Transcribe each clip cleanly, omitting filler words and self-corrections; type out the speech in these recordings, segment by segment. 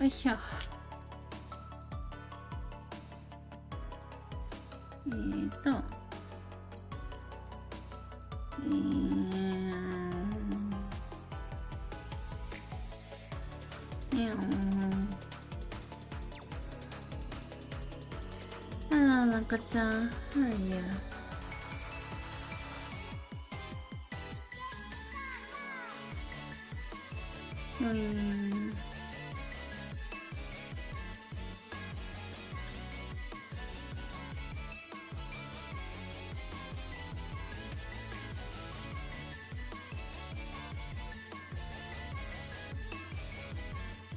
しょ。Hello, Lakota. How are you?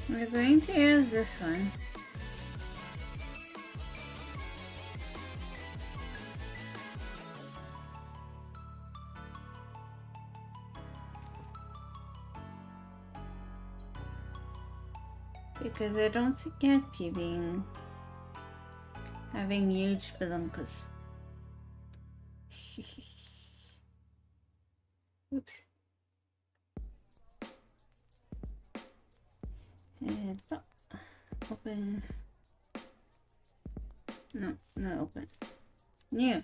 We're going to use this one. Because I don't see cat peeping having huge belunkas. Oops. Open. No, not open. New.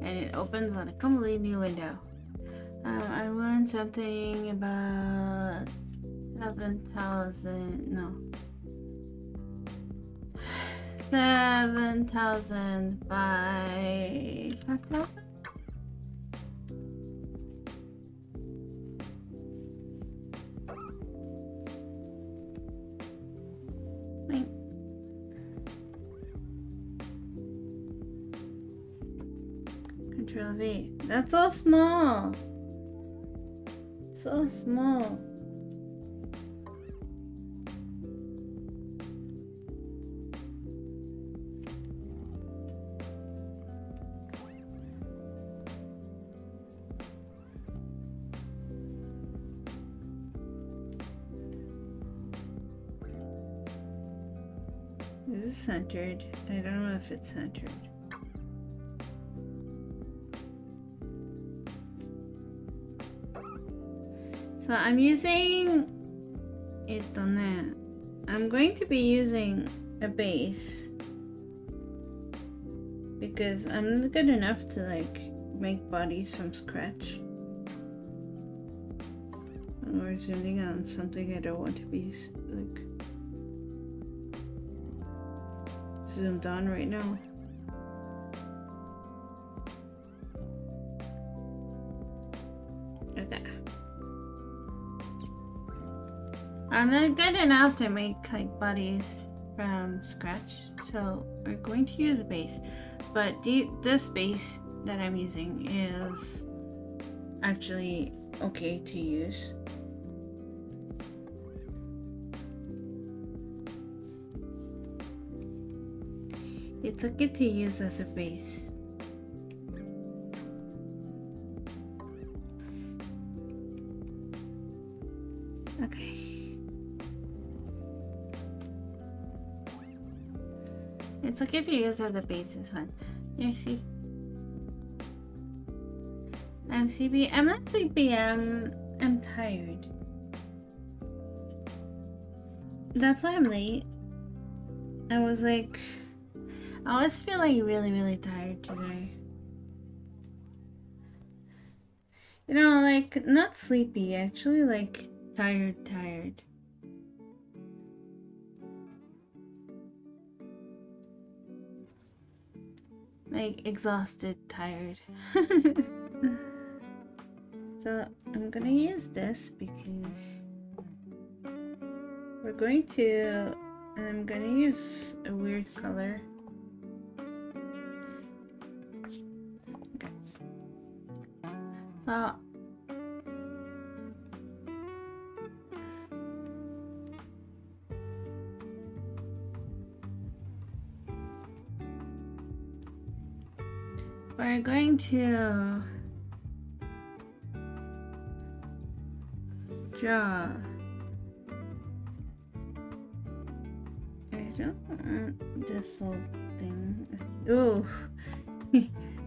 And it opens on a completely new window. I want something about 7,000. No. 7,000 by 5,000? Control V. That's so small. So small. Is this centered? I don't know if it's centered. So I'm using I'm going to be using a base because I'm not good enough to like make bodies from scratch. And we're zooming on something I don't want to be like zoomed on right now. Okay. I'm not good enough to make like bodies from scratch, so we're going to use a base. But this base that I'm using is actually okay to use. It's okay to use as a base. Okay. It's okay to use as a base, this one. You see? I'm sleepy. I'm not sleepy, I'm tired. That's why I'm late. I was feeling really tired today. You know, like, not sleepy, actually, like, tired. Like, exhausted, tired. So, I'm gonna use this because I'm gonna use a weird color. Okay. So, we're going to draw. I don't want this whole thing. Ooh,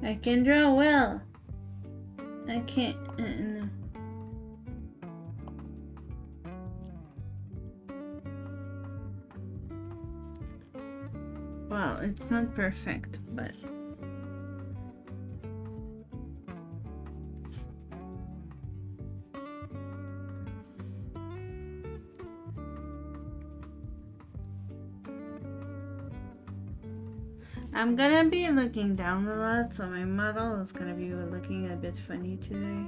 I can draw well. I can't. No. Well, it's not perfect, but I'm gonna be looking down a lot, so my model is gonna be looking a bit funny today.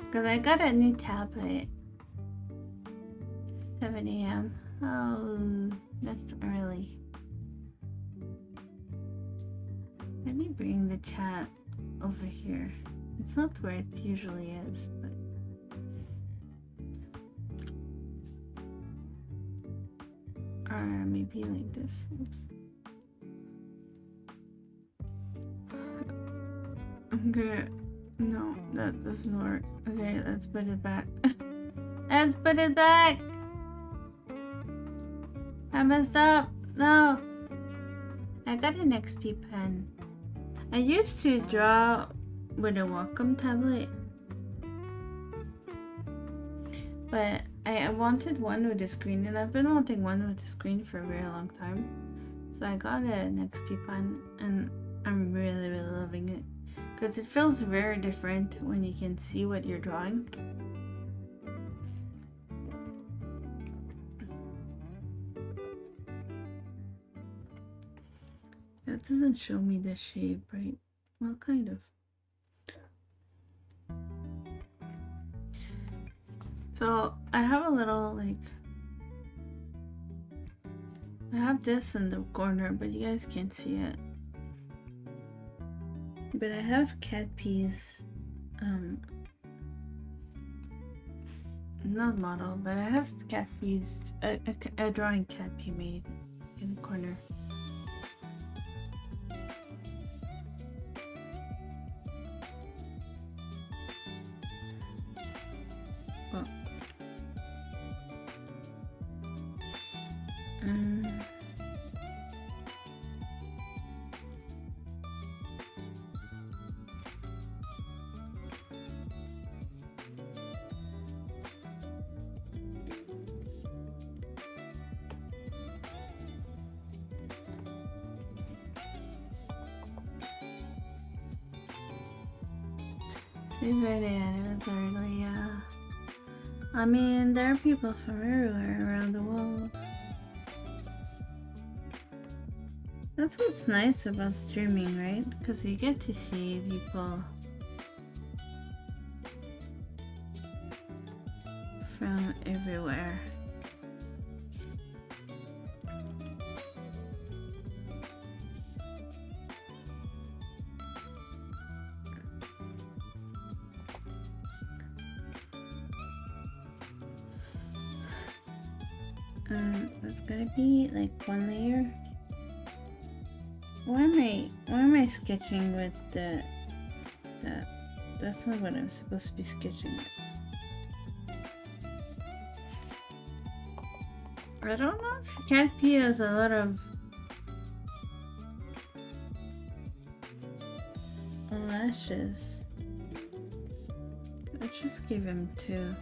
Because I got a new tablet. 7 a.m. Oh, that's early. Let me bring the chat over here. It's not where it usually is, but or maybe like this. Oops. I'm gonna. No, that doesn't work. Okay, let's put it back. Let's put it back! I messed up! No! I got an XP pen. I used to draw with a Wacom tablet, but I wanted one with a screen, and I've been wanting one with a screen for a very long time. So I got an XP pen, and I'm really, really loving it. Because it feels very different when you can see what you're drawing. That doesn't show me the shape, right? Well, kind of. So I have a little like, I have this in the corner, but you guys can't see it. But I have cat peas, not model, but I have cat peas, a drawing cat pea made in the corner. Oh. It's very early, yeah. I mean, there are people from everywhere around the world. That's what's nice about streaming, right? Because you get to see people from everywhere. It's gonna be like one layer. Why am I sketching with that? That's not what I'm supposed to be sketching with. I don't know if cat pea has a lot of lashes. Let's just give him 2.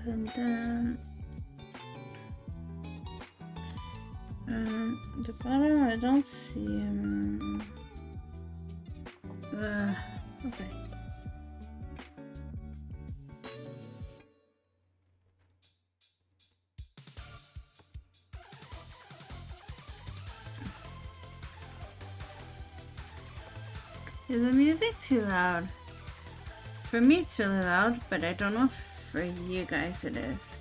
And then the bottom, I don't see him. Okay. Is the music too loud? For me it's really loud, but I don't know if for you guys it is.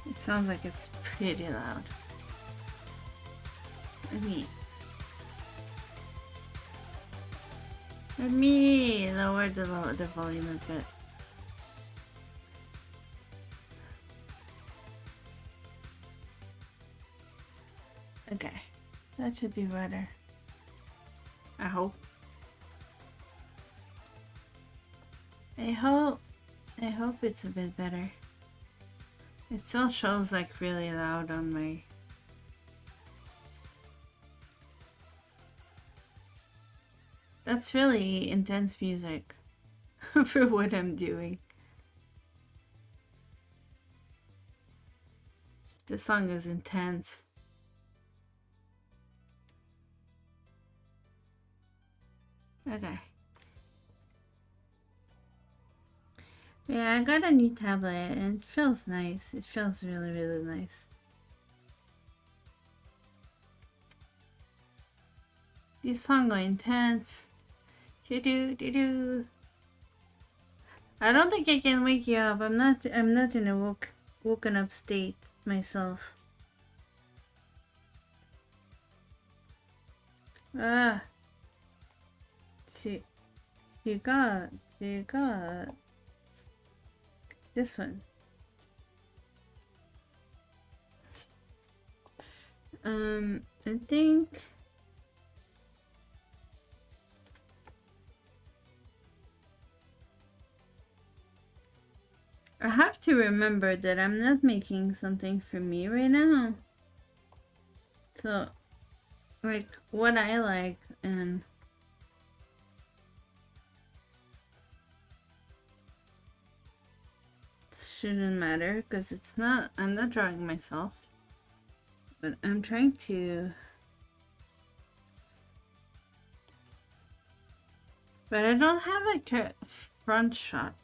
It sounds like it's pretty loud. Let me lower the volume a bit. Okay, that should be better. I hope. I hope it's a bit better. It still shows like really loud on my That's really intense music for what I'm doing. The song is intense. Okay. Yeah, I got a new tablet and it feels nice. It feels really, really nice. This song are intense. Do-do-do-do. I don't think I can wake you up. I'm not in a woken up state myself. Ah. You got this one. I think I have to remember that I'm not making something for me right now. So, like, what I like and shouldn't matter because it's not, I'm not drawing myself, but I'm trying to, but I don't have a front shot.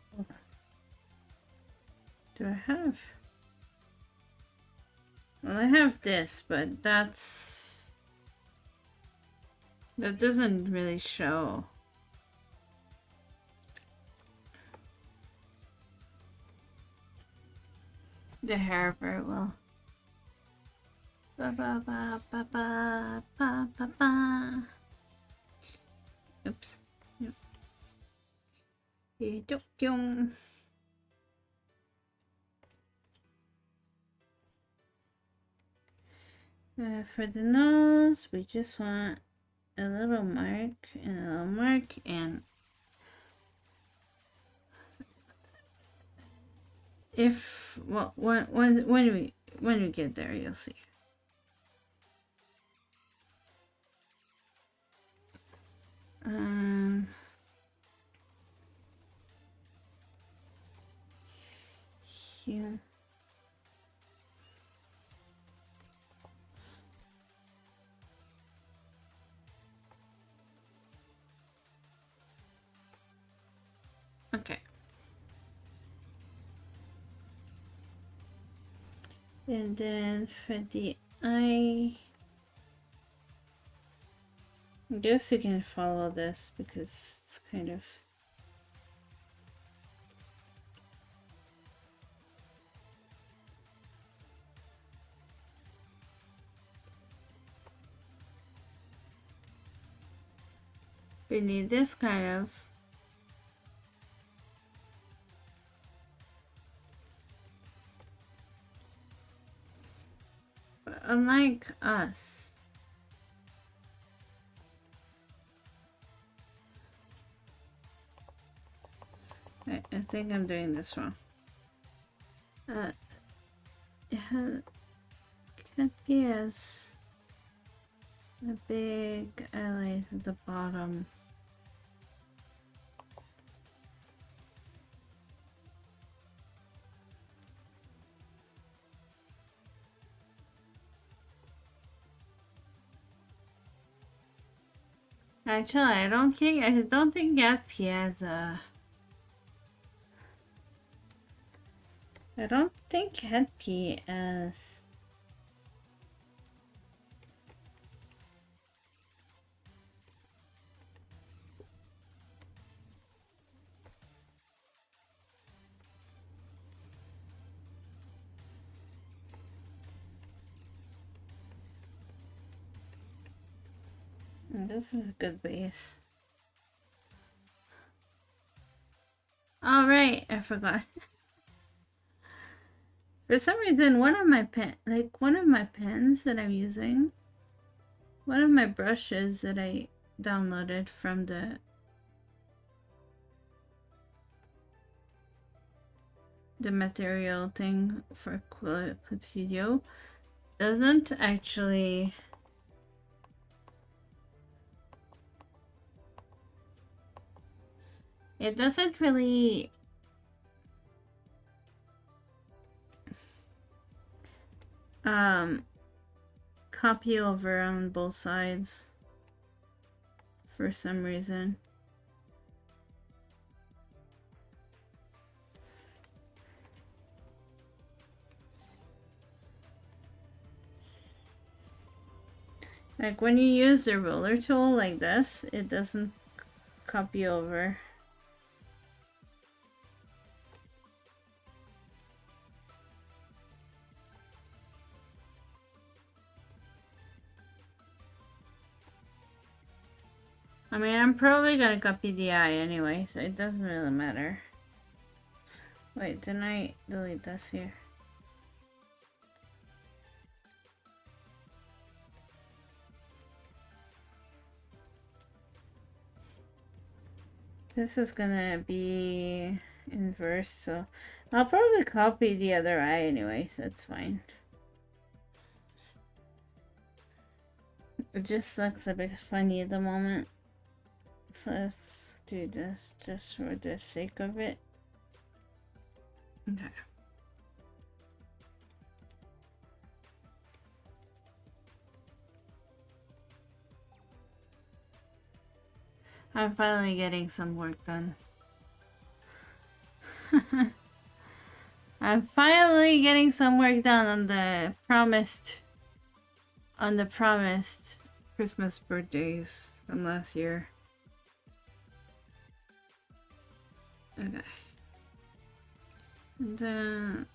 Do I have? Well, I have this, but that doesn't really show. The hair very well. Ba ba ba ba ba ba ba ba. Oops. Yep. For the nose, we just want a little mark and a little mark, and if well, when we get there, you'll see. Here. Okay. And then for the eye, I guess you can follow this because it's kind of we need this kind of but unlike us. I think I'm doing this wrong. It can't be as a big highlight at the bottom. Actually, I don't think Gatsby has a. I don't think Gatsby has. This is a good base. All right, I forgot. For some reason, one of my pens that I'm using, one of my brushes that I downloaded from the material thing for Clip Studio doesn't actually It doesn't really copy over on both sides for some reason. Like when you use the ruler tool like this, it doesn't copy over. I mean, I'm probably gonna copy the eye anyway, so it doesn't really matter. Wait, didn't I delete this here? This is gonna be inverse, so I'll probably copy the other eye anyway, so it's fine. It just looks a bit funny at the moment. So let's do this just for the sake of it. Okay. I'm finally getting some work done. I'm finally getting some work done on the promised Christmas birthdays from last year. Okay. And then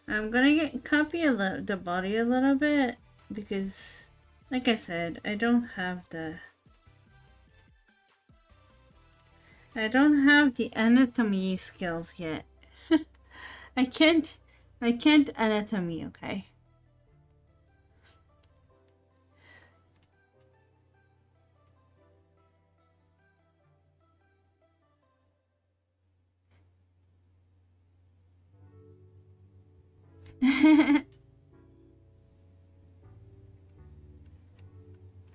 I'm gonna copy the body a little bit because, like I said, I don't have the anatomy skills yet. I can't anatomy, okay?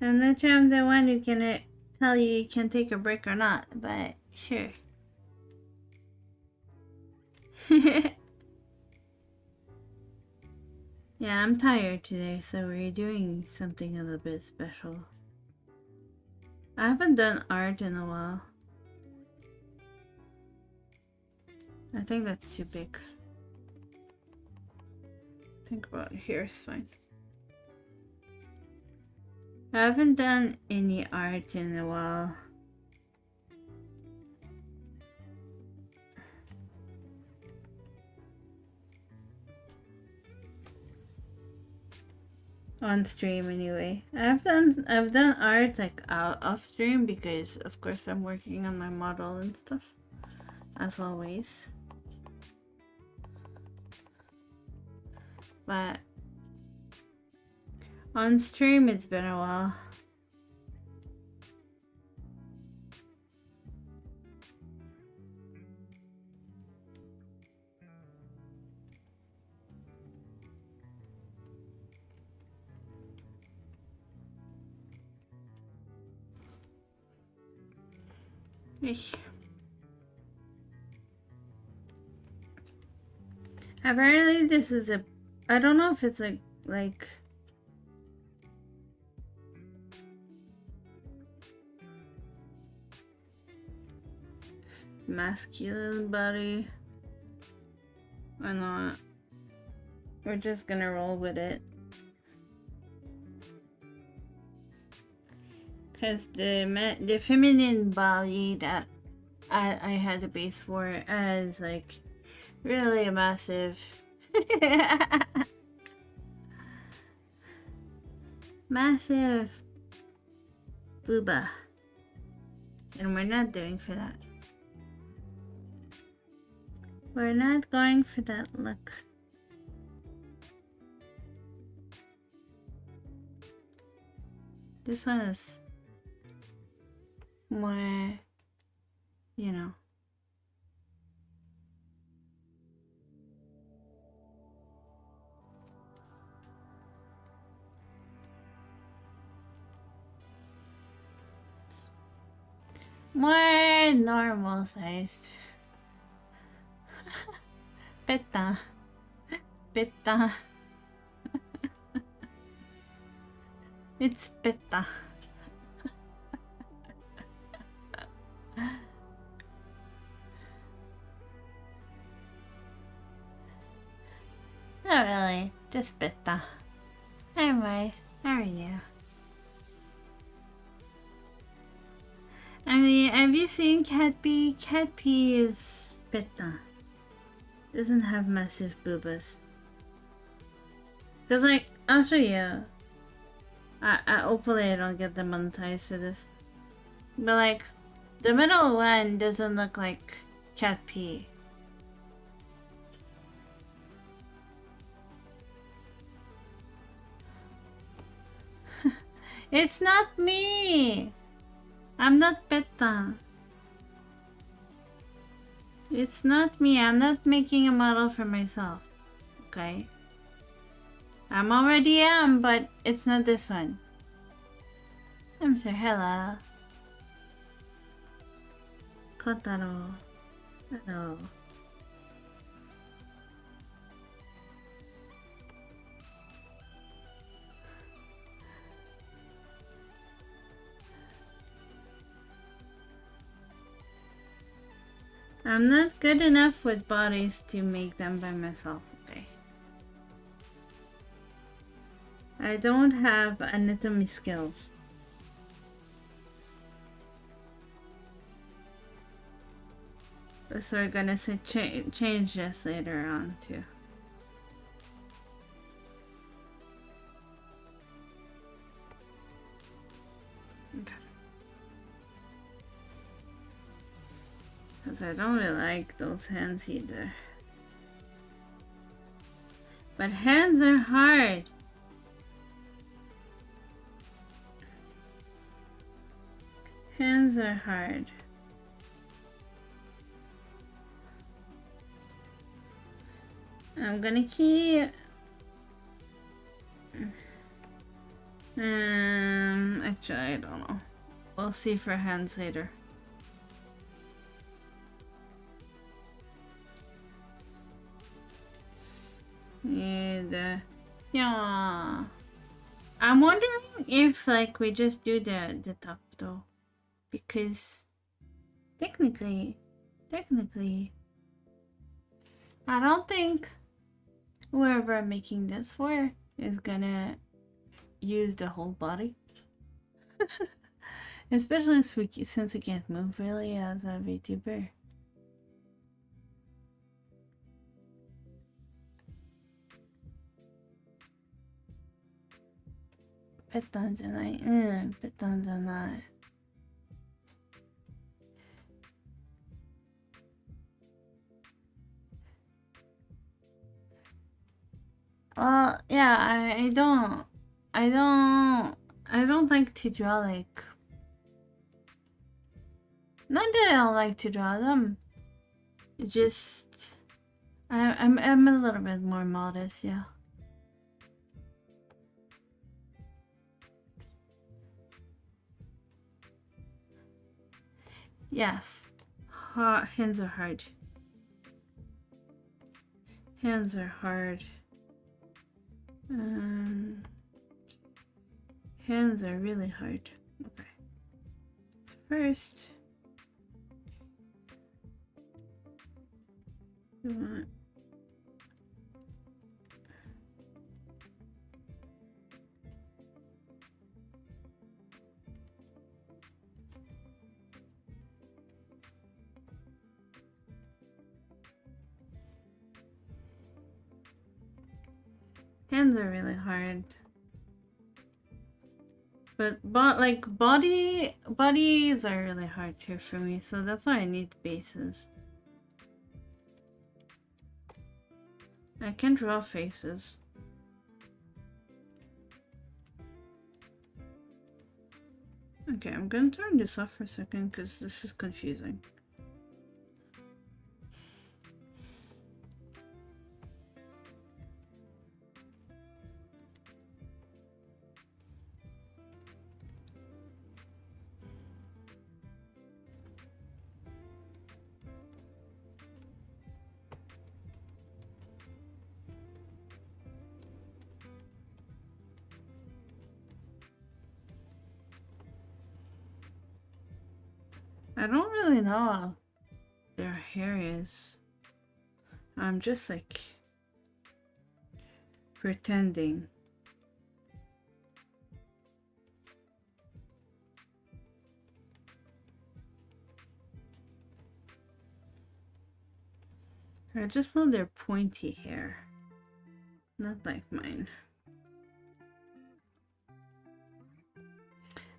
I'm not sure I'm the one who can tell you can take a break or not, but sure. Yeah, I'm tired today, so we're doing something a little bit special. I haven't done art in a while. I think that's too big. Think about it. Here is fine. I haven't done any art in a while. On stream anyway. I've done art like out off stream because of course I'm working on my model and stuff. As always. But on stream it's been a while. Eesh. Apparently this is I don't know if it's like masculine body or not. We're just gonna roll with it. Because the feminine body that I had the base for is like really a massive massive booba. And we're not doing for that. We're not going for that look. This one is more, you know. More normal sized. Peta. Peta. It's peta. Not really, just peta. Hi, Mike. How are you? I mean, have you seen Cat P? Cat P is peta. Doesn't have massive boobas. Cause like, I'll show you. Hopefully I don't get demonetized for this. But like, the middle one doesn't look like Cat P. It's not me! I'm not Peta. It's not me. I'm not making a model for myself. Okay? I'm already am, but it's not this one. I'm Sir Hello. Kotaro. Hello. I'm not good enough with bodies to make them by myself, okay? I don't have anatomy skills. So we're gonna change this later on too. Okay. Because I don't really like those hands either. But hands are hard. Hands are hard. I'm gonna keep... actually, I don't know. We'll see for hands later. And, yeah. I'm wondering if, like, we just do the top, though. Because, technically, I don't think whoever I'm making this for is gonna use the whole body. Especially since we can't move really as a VTuber. Petanjanai. Well, yeah, I don't like to draw like... Not that I don't like to draw them. It just... I'm a little bit more modest, yeah. Yes. Hands are hard. Hands are hard. Hands are really hard. Okay. First, you want... Hands are really hard. But like bodies are really hard too for me, so that's why I need bases. I can draw faces. Okay, I'm gonna turn this off for a second because this is confusing. I don't really know how their hair is. I'm just like pretending. I just know they're pointy hair. Not like mine.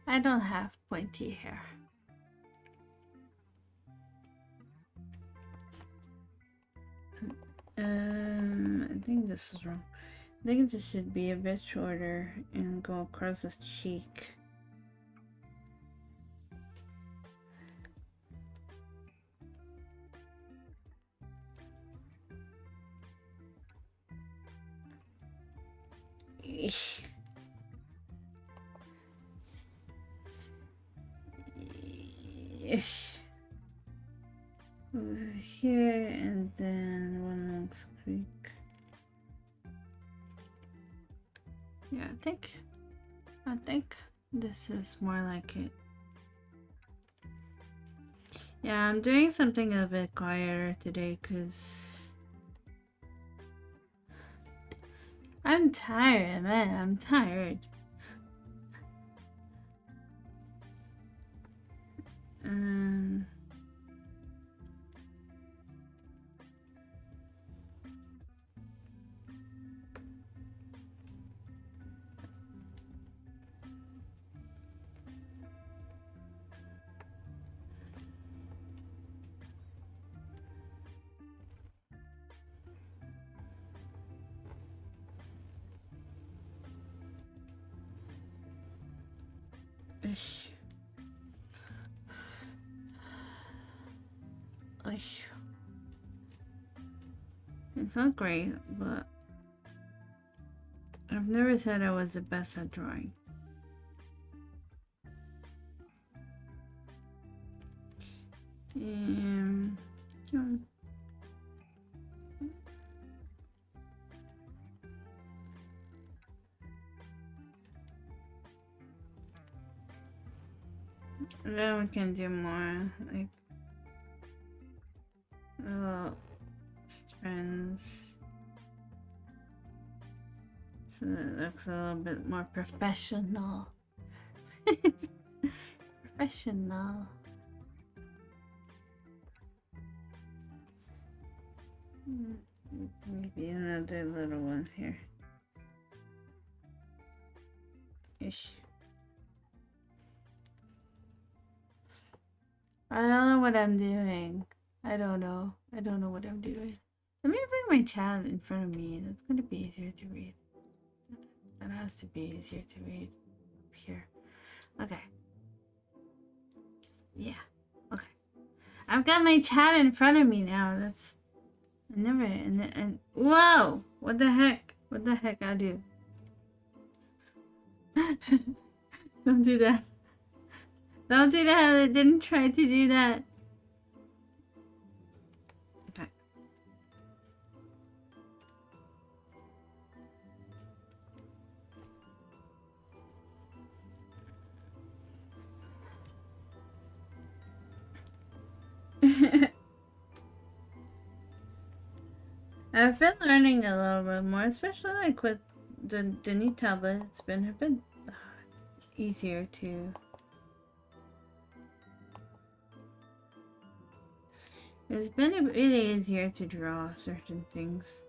I don't have pointy hair. I think this is wrong. I think this should be a bit shorter and go across the cheek. Eesh. Over here and then one long streak. Yeah, I think this is more like it. Yeah, I'm doing something a bit quieter today because I'm tired, man. I'm tired. It's not great, but I've never said I was the best at drawing. Then we can do more like little strands, so that it looks a little bit more professional. Professional. Maybe another little one here. Ish. I don't know what I'm doing. I don't know what I'm doing. Let me bring my chat in front of me. That's gonna be easier to read. That has to be easier to read up here. Okay. Yeah. Okay. I've got my chat in front of me now. That's I never and whoa! What the heck? What the heck I do? Don't do that. Don't do that. I didn't try to do that. Okay. I've been learning a little bit more, especially like with the new tablet. It's been a bit easier to. It's been a bit easier to draw certain things.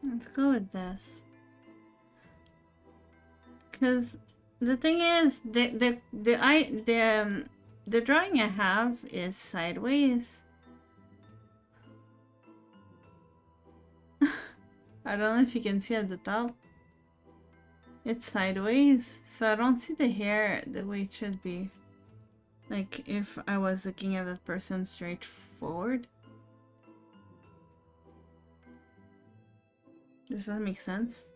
Let's go with this. Because the thing is, the drawing I have is sideways. I don't know if you can see at the top. It's sideways, so I don't see the hair the way it should be. Like if I was looking at that person straight forward. Does that make sense?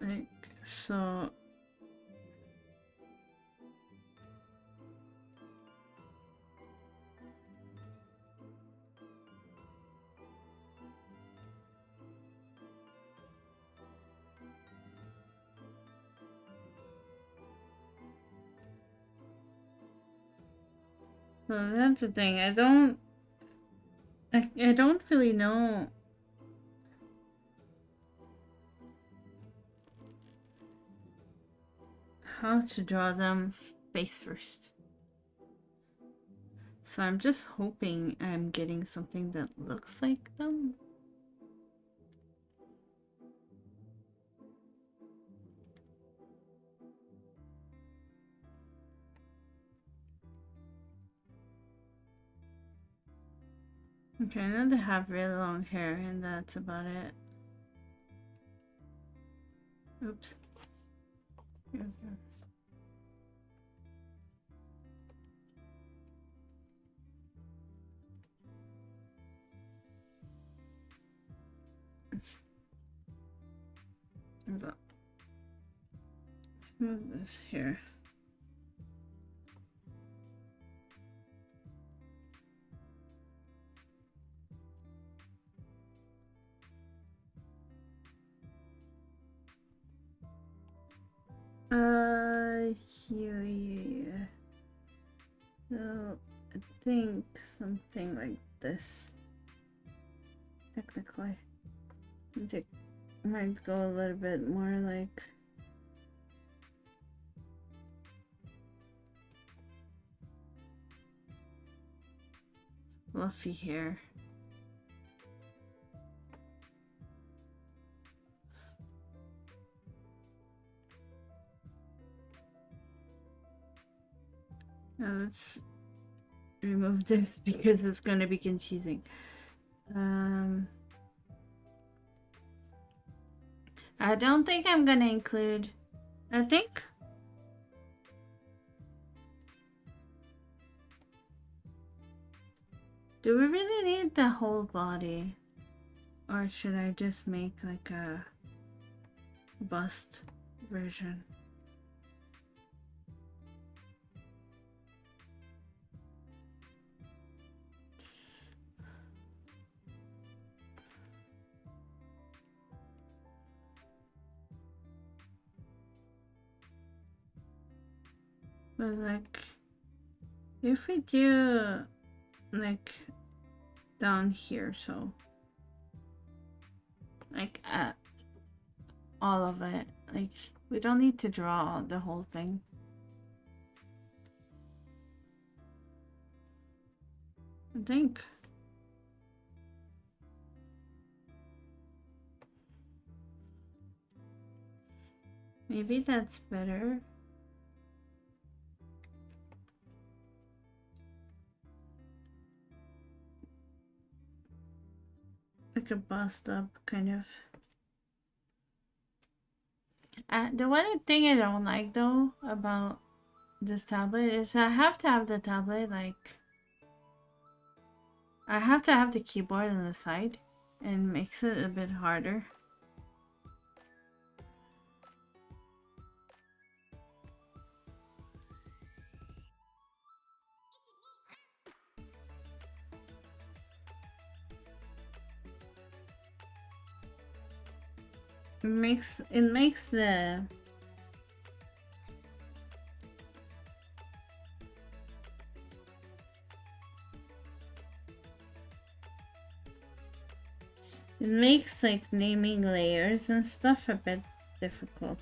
Like, so... So that's the thing. I don't really know how to draw them face first. So I'm just hoping I'm getting something that looks like them. Okay, I know they have really long hair and that's about it. Oops. Okay. Let's move this here. Yeah. So I think something like this. Technically, it might go a little bit more like fluffy hair. Now let's remove this because it's going to be confusing. I don't think I'm going to include, I think do we really need the whole body? Or should I just make like a bust version? But like, if we do like down here, so like all of it, like we don't need to draw the whole thing. I think. Maybe that's better. Like a bust up kind of. The one thing I don't like though about this tablet is I have to have the tablet like I have to have the keyboard on the side and makes it a bit harder. It makes the it makes like naming layers and stuff a bit difficult.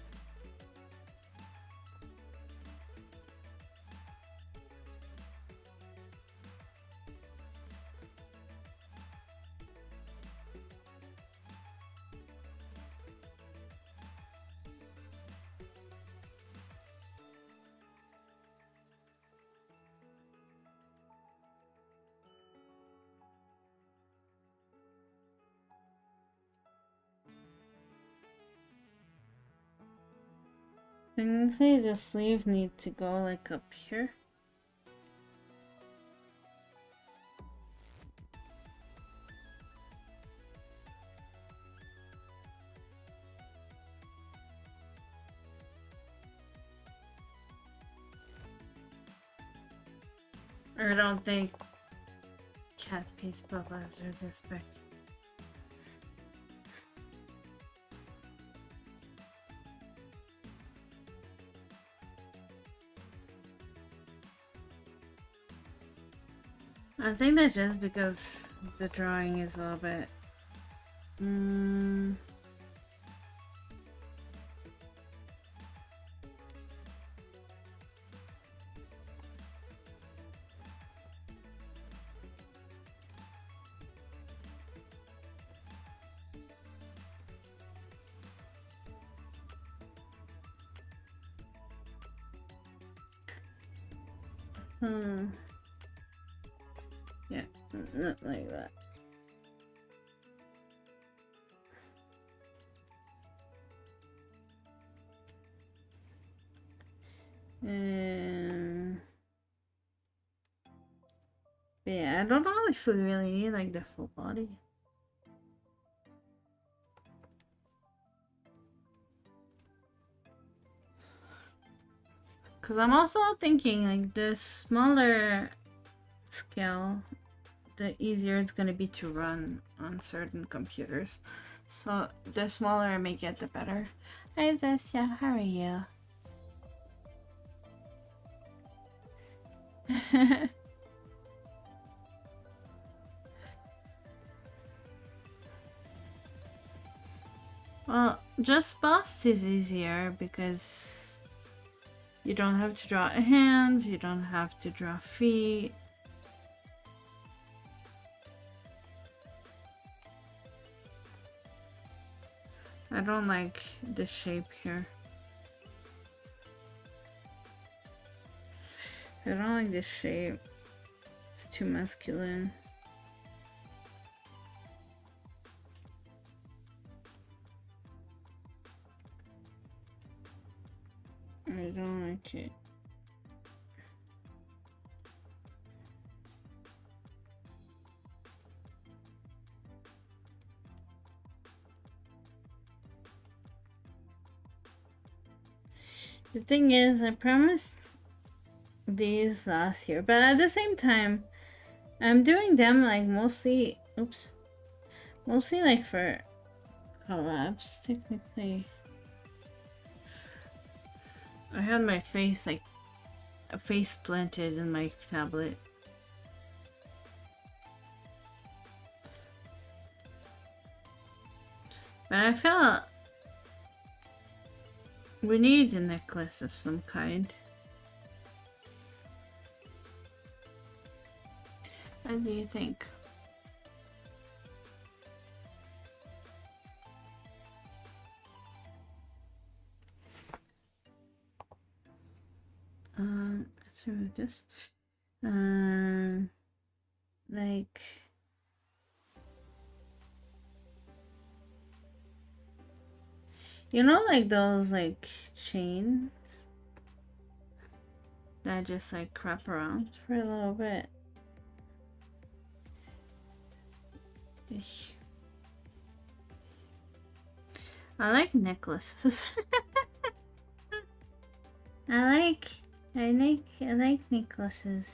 Technically, the sleeve needs to go like up here. I don't think cat piece papas are this big. I think that's just because the drawing is a little bit... Yeah, not like that. But yeah, I don't know if we really need like the full body. Cause I'm also thinking like the smaller scale, the easier it's gonna be to run on certain computers. So the smaller I make it, the better. Hi Zesya, how are you? Well, just bust is easier because you don't have to draw hands, you don't have to draw feet. I don't like the shape here. I don't like this shape. It's too masculine. I don't like it. The thing is, I promised these last year, but at the same time, I'm doing them like mostly, mostly like for collabs, technically. I had my face like a face planted in my tablet. But I felt we need a necklace of some kind. What do you think? Let's remove this. Like, you know, like those like chains that just like wrap around for a little bit. I like necklaces. I like necklaces.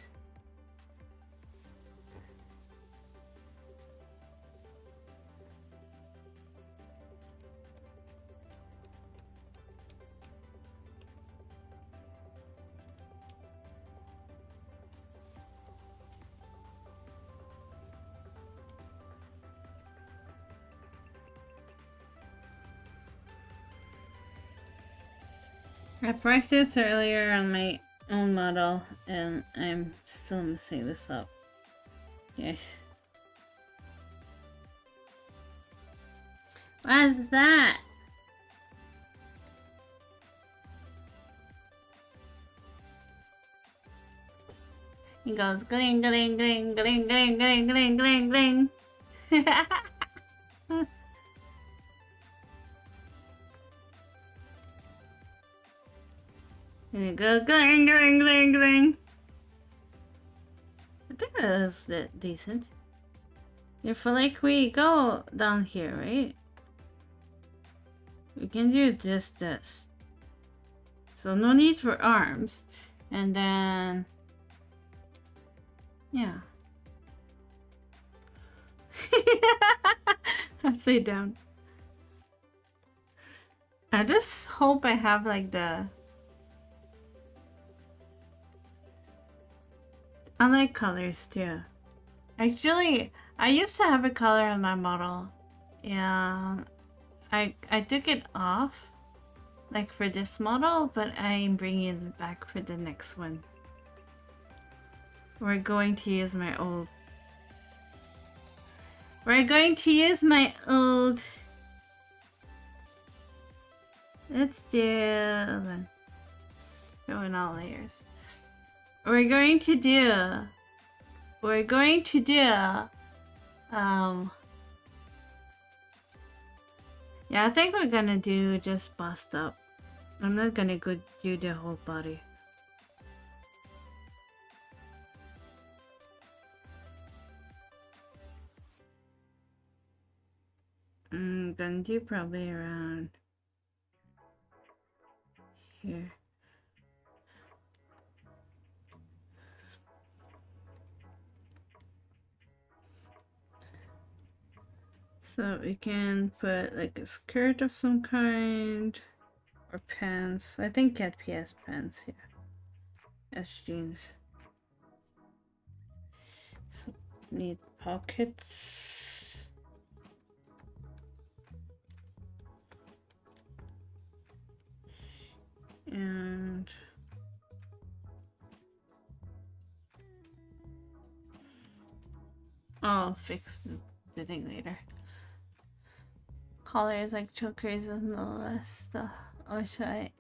I practiced earlier on my own model and I'm still messing this up. Yes. What's that? He goes gling gling gling gling gling gling gling gling gling. And it goes gling gling gling gling. I think that's decent. If like we go down here, right? We can do just this. So no need for arms. And then Yeah. Upside down. I just hope I have like the... I like colors too. Actually, I used to have a color on my model. Yeah. I took it off. Like for this model, but I'm bringing it back for the next one. We're going to use my old... We're going to use my old... Let's do... Showing all layers. We're going to do... Yeah, I think we're gonna do just bust up. I'm not gonna go do the whole body. I'm gonna do probably around here. So we can put like a skirt of some kind or pants. I think Cat P has pants here. As jeans. So need pockets. And I'll fix the thing later. Collars like chokers and all that stuff. I'll try.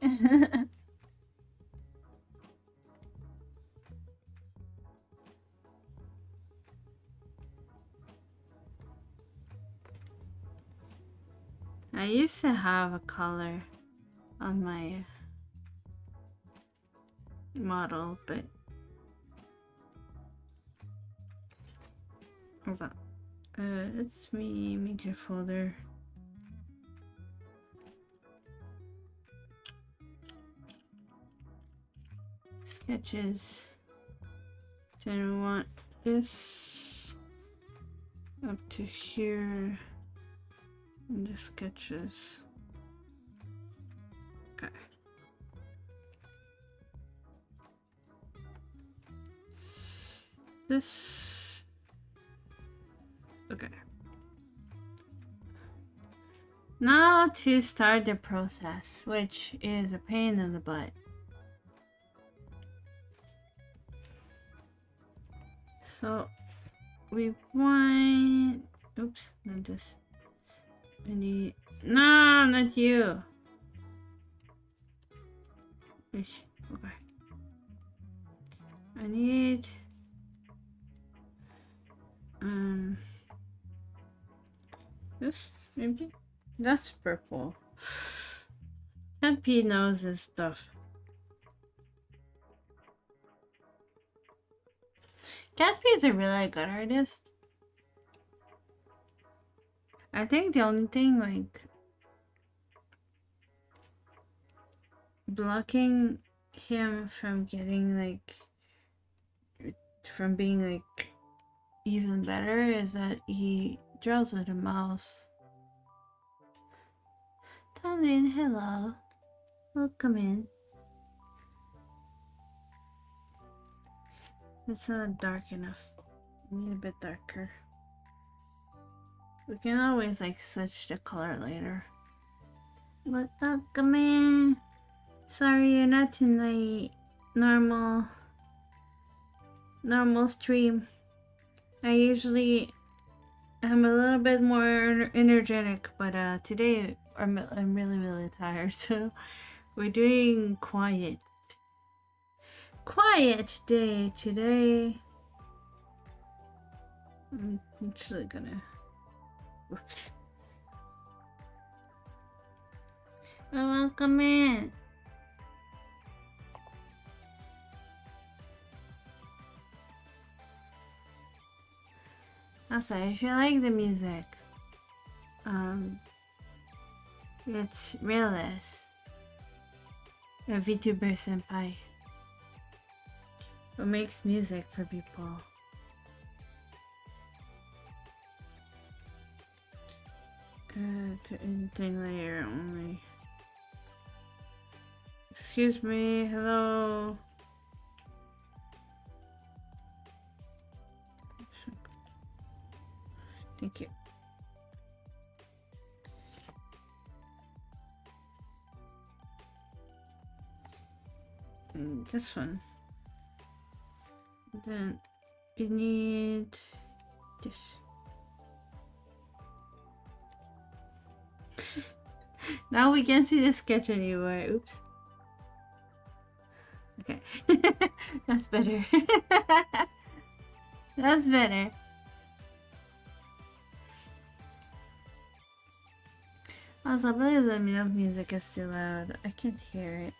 I used to have a collar on my model, but hold on. Let's make a folder. Sketches. Then we want this up to here. And the sketches. Okay. This. Okay. Now to start the process, which is a pain in the butt. So we want, oops, not this. I need, no, not you. Ish, okay. I need, this maybe. That's purple. Cat P knows his stuff. Cat P is a really good artist. I think the only thing like blocking him from getting like from being like even better is that he draws with a mouse. Tomlin, hello. Welcome in. It's not dark enough. I need a bit darker. We can always like switch the color later. But welcome in. Sorry you're not in my normal stream. I usually am a little bit more energetic, but today I'm really tired, so we're doing quiet day today. I'm actually gonna, whoops. Oh, welcome in. Also, if you like the music, it's Realist, a VTuber senpai who makes music for people. To editing layer only. Excuse me, hello. Thank you. This one. Then we need this. Now we can't see the sketch anymore. Oops. Okay. That's better. That's better. Also, please let me know if music is too loud. I can't hear it.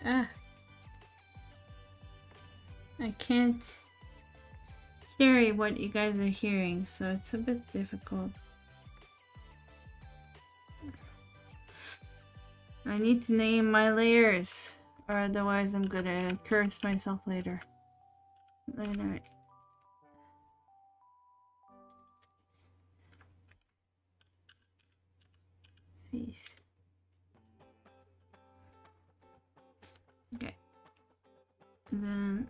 Ah. I can't hear what you guys are hearing, so it's a bit difficult. I need to name my layers, or otherwise I'm gonna curse myself later. Later. Face. Okay. And then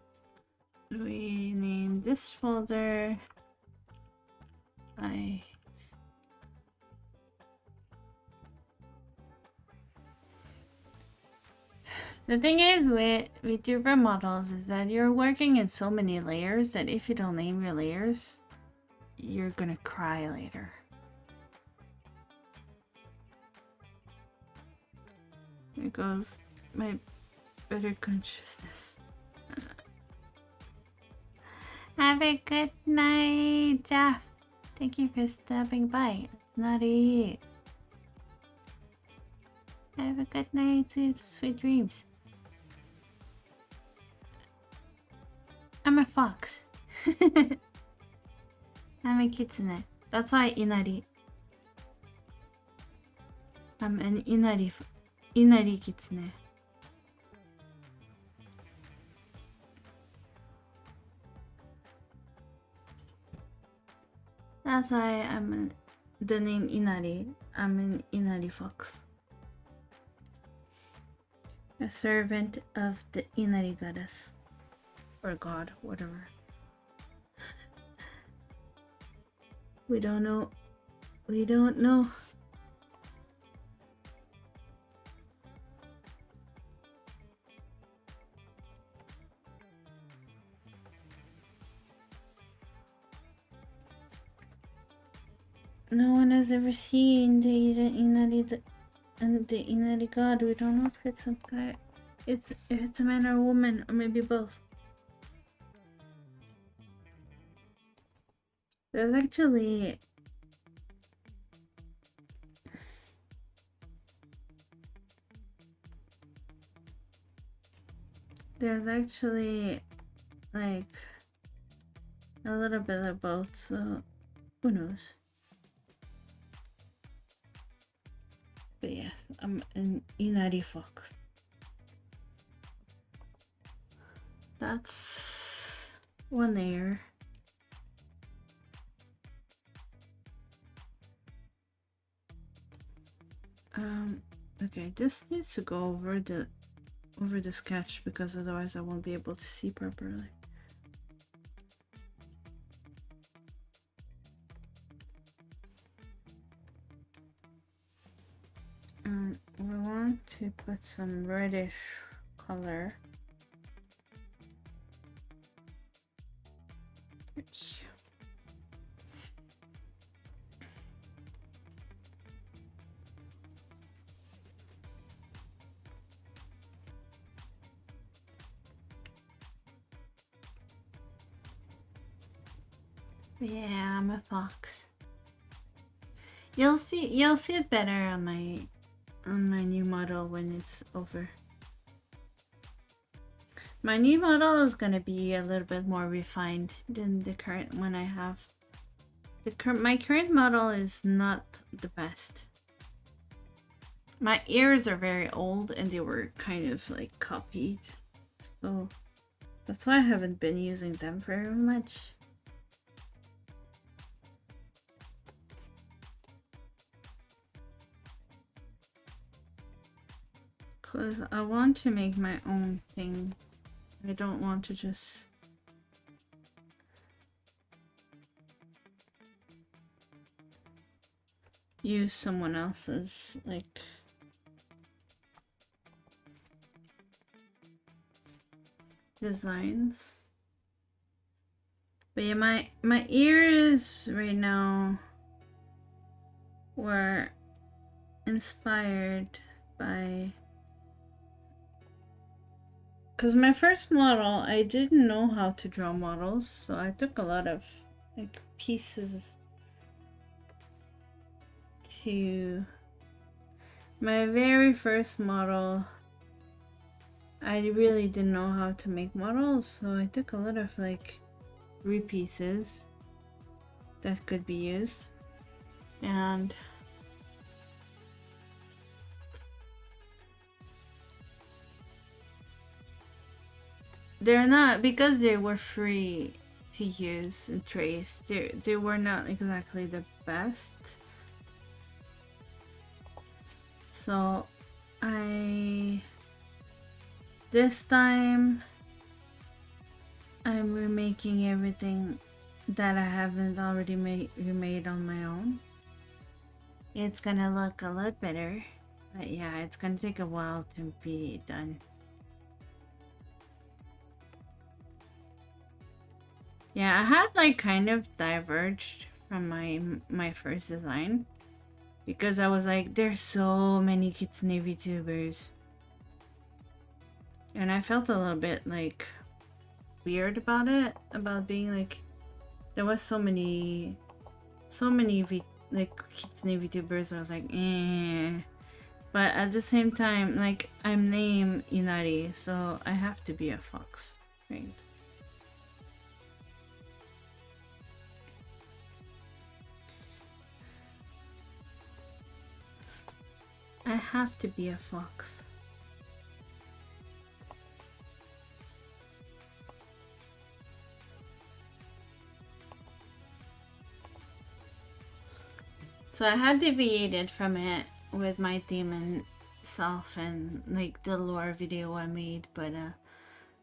we name this folder by the thing is with your web models is that you're working in so many layers that if you don't name your layers, you're gonna cry later. There goes my better consciousness. Have a good night, Jeff. Thank you for stopping by. It's not a Have a good night, sweet dreams. I'm a fox. I'm a kitsune. That's why Inari. I'm an Inari kitsune. That's why the name Inari. I'm an Inari fox. A servant of the Inari goddess. Or god, whatever. We don't know. We don't know. No one has ever seen the Inari and the Inari god. We don't know if it's some guy. If it's a man or a woman, or maybe both. There's actually like a little bit of both, so who knows. But yes, I'm an Inari fox. That's one layer. Okay, this needs to go over the sketch because otherwise I won't be able to see properly. We want to put some reddish color. Yeah, I'm a fox. You'll see it better on my new model when it's over. My new model is gonna be a little bit more refined than the current one I have. My current model is not the best. My ears are very old and they were kind of like copied, so that's why I haven't been using them very much. Because I want to make my own thing. I don't want to just... use someone else's, like... designs. But yeah, my ears right now were inspired by... Because my first model, I didn't know how to draw models, so I took a lot of like pieces to... My very first model, I really didn't know how to make models, so I took a lot of like repieces that could be used. And they're not, because they were free to use and trace, they were not exactly the best. So this time I'm remaking everything that I haven't already remade on my own. It's gonna look a lot better, but yeah, it's gonna take a while to be done. Yeah, I had like kind of diverged from my first design because I was like, there's so many Kitsune VTubers, and I felt a little bit like weird about it, about being like, there was so many like Kitsune VTubers. I was like, eh. But at the same time, like, I'm named Inari, so I have to be a fox, right? I have to be a fox. So I had deviated from it with my demon self and like the lore video I made, but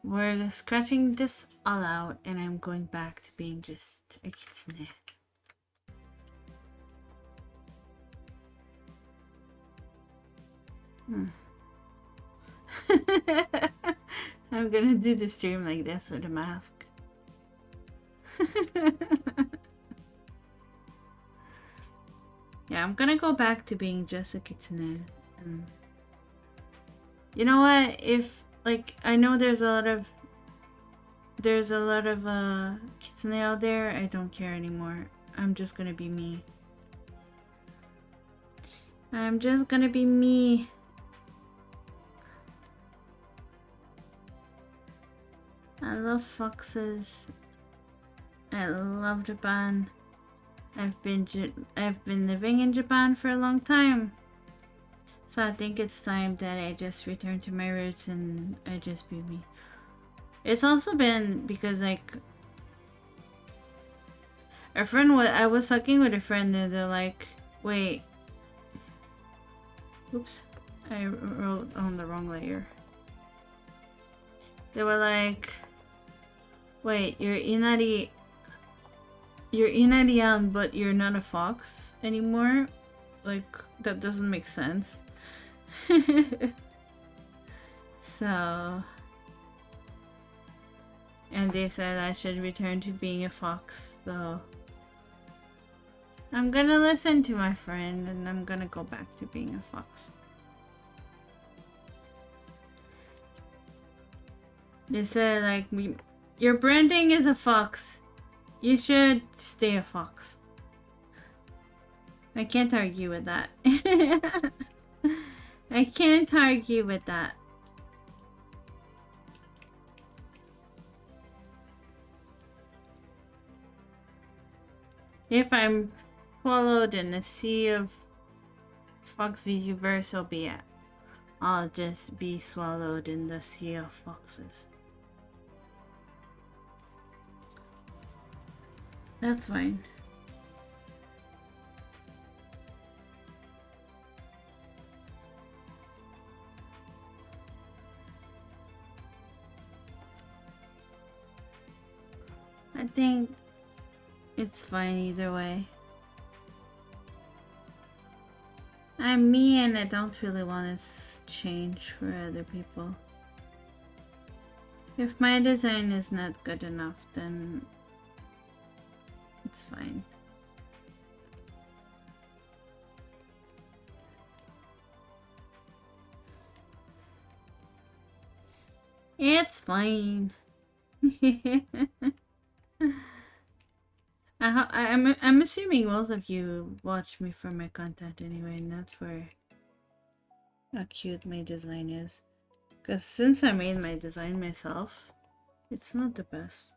we're scratching this all out and I'm going back to being just a kitsune. I'm gonna do the stream like this with a mask. Yeah, I'm gonna go back to being just a kitsune. You know what? If like, I know there's a lot of kitsune out there. I don't care anymore. I'm just gonna be me. I'm just gonna be me. I love foxes. I love Japan. I've been living in Japan for a long time. So I think it's time that I just return to my roots and I just be me. It's also been because like a friend I was talking with a friend and they're like, wait. Oops. I wrote on the wrong layer. They were like, wait, you're Inarian, but you're not a fox anymore? Like, that doesn't make sense. So... And they said I should return to being a fox, so... I'm gonna listen to my friend and I'm gonna go back to being a fox. They said, like, your branding is a fox. You should stay a fox. I can't argue with that. I can't argue with that. If I'm swallowed in a sea of fox VTubers, so be it. I'll just be swallowed in the sea of foxes. That's fine. think it's fine either way. I'm me and I don't really want to change for other people. If my design is not good enough, then it's fine. It's fine. I'm assuming most of you watch me for my content anyway, not for how cute my design is. Because since I made my design myself, it's not the best.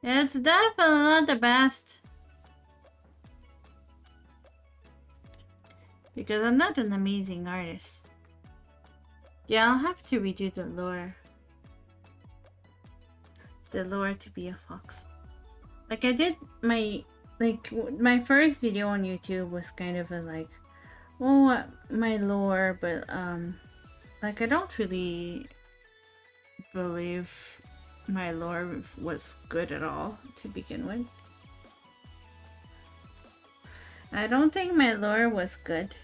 It's definitely not the best. Because I'm not an amazing artist. Yeah, I'll have to redo the lore. The lore to be a fox. Like I did my first video on YouTube was kind of a like, oh, my lore, but like I don't really believe my lore was good at all to begin with. I don't think my lore was good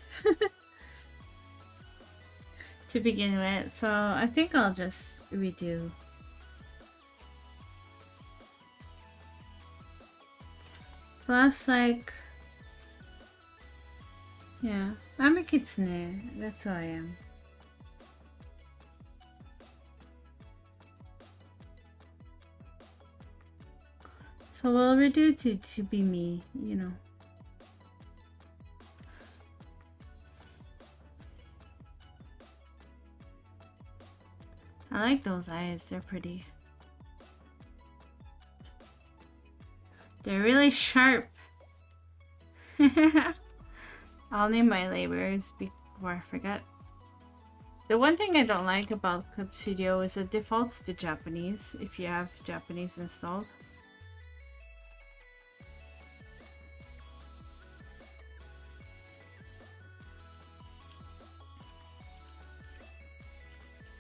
to begin with, so I think I'll just redo. Plus, like, yeah, I'm a kitsune, that's who I am. So we'll redo to be me, you know. I like those eyes, they're pretty. They're really sharp. I'll name my labors before I forget. The one thing I don't like about Clip Studio is it defaults to Japanese if you have Japanese installed.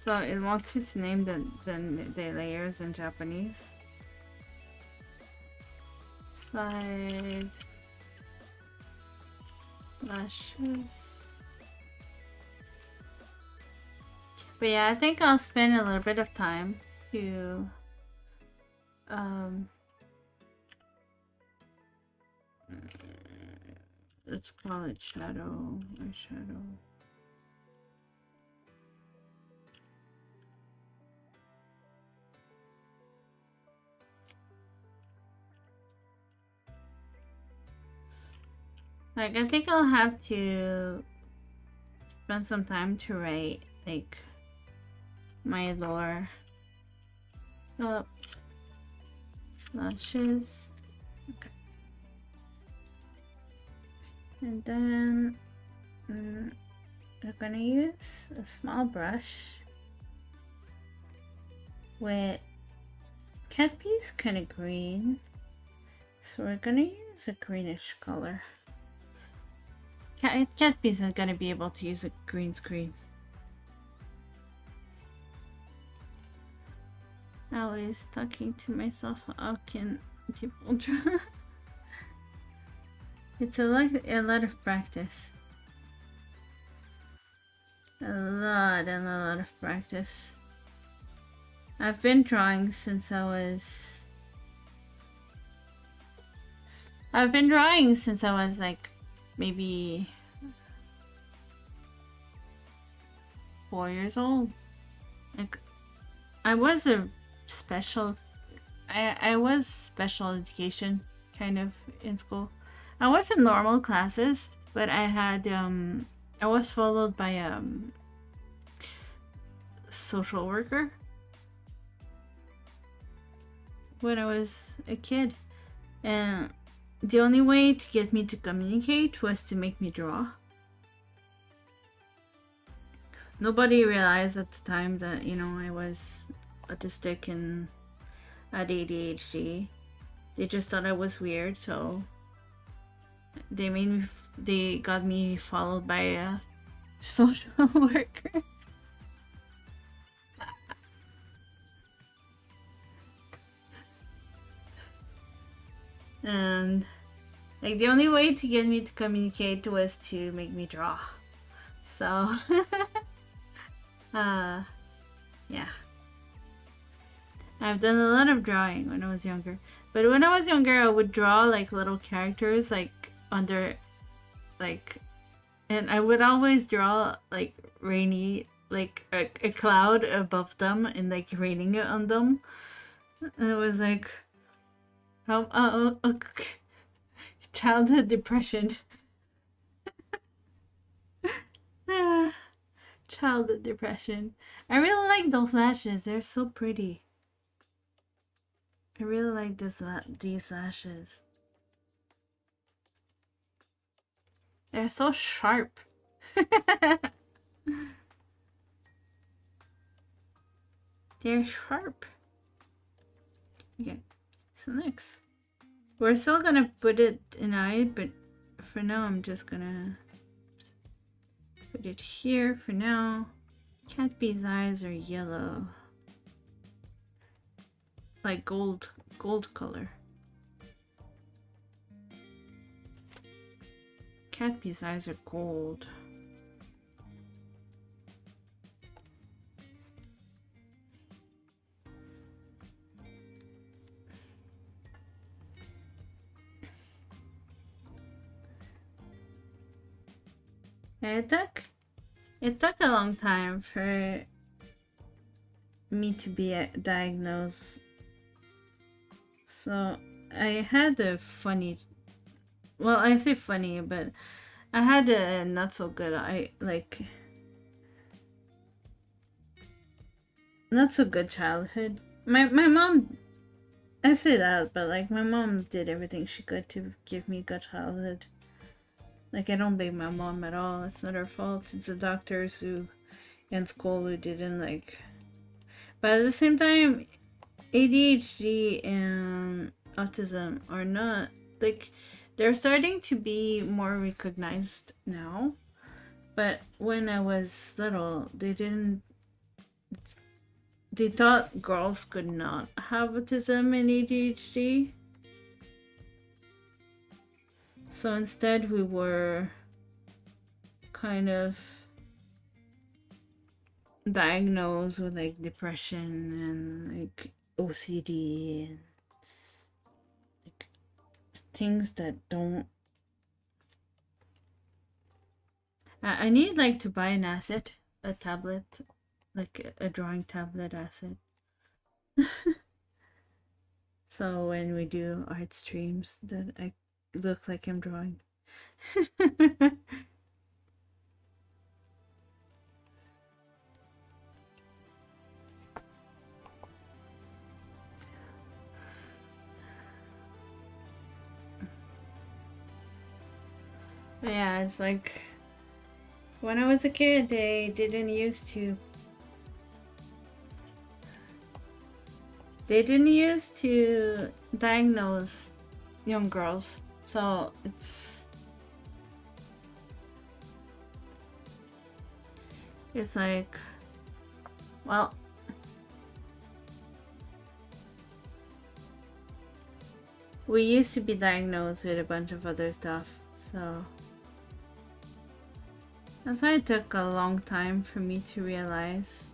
So it wants you to name the layers in Japanese. Slide lashes. But yeah, I think I'll spend a little bit of time to let's call it shadow or shadow. Like, I think I'll have to spend some time to write, like, my lore. Up. Lashes. Okay. And then, we're gonna use a small brush with cat piece kind of green. So we're gonna use a greenish color. Cat piece is gonna be able to use a green screen. Always talking to myself. How can people draw? It's a lot of practice. A lot of practice. I've been drawing since I was like maybe 4 years old. Like I was special education kind of in school. I was in normal classes, but I had I was followed by social worker when I was a kid, and the only way to get me to communicate was to make me draw. Nobody realized at the time that, you know, I was autistic and had ADHD. They just thought I was weird, so they got me followed by a social worker. And like the only way to get me to communicate was to make me draw. So yeah. I've done a lot of drawing when I was younger. But when I was younger, I would draw like little characters like under like, and I would always draw like rainy, like a cloud above them and like raining it on them. And it was like, childhood depression. Childhood depression. I really like those lashes. They're so pretty. I really like these lashes. They're so sharp. They're sharp. Okay, so next. We're still gonna put it in eye, but for now I'm just gonna put it here for now. Catbee's eyes are yellow. Like gold color. Catbee's eyes are gold. It took a long time for me to be diagnosed. So I had a funny, well, I say funny, but I had a not so good not so good childhood. My mom, I say that, but like my mom did everything she could to give me a good childhood. Like I don't blame my mom at all. It's not her fault. It's the doctors who in school who didn't like. But at the same time, ADHD and autism are not like, they're starting to be more recognized now. But when I was little, they thought girls could not have autism and ADHD. So instead we were kind of diagnosed with like depression and like OCD and like things that don't. I need like to buy an asset, a tablet, like a drawing tablet asset. So when we do art streams that I look like I'm drawing. Yeah, it's like when I was a kid, they didn't used to diagnose young girls, so it's like, well, we used to be diagnosed with a bunch of other stuff, so that's why it took a long time for me to realize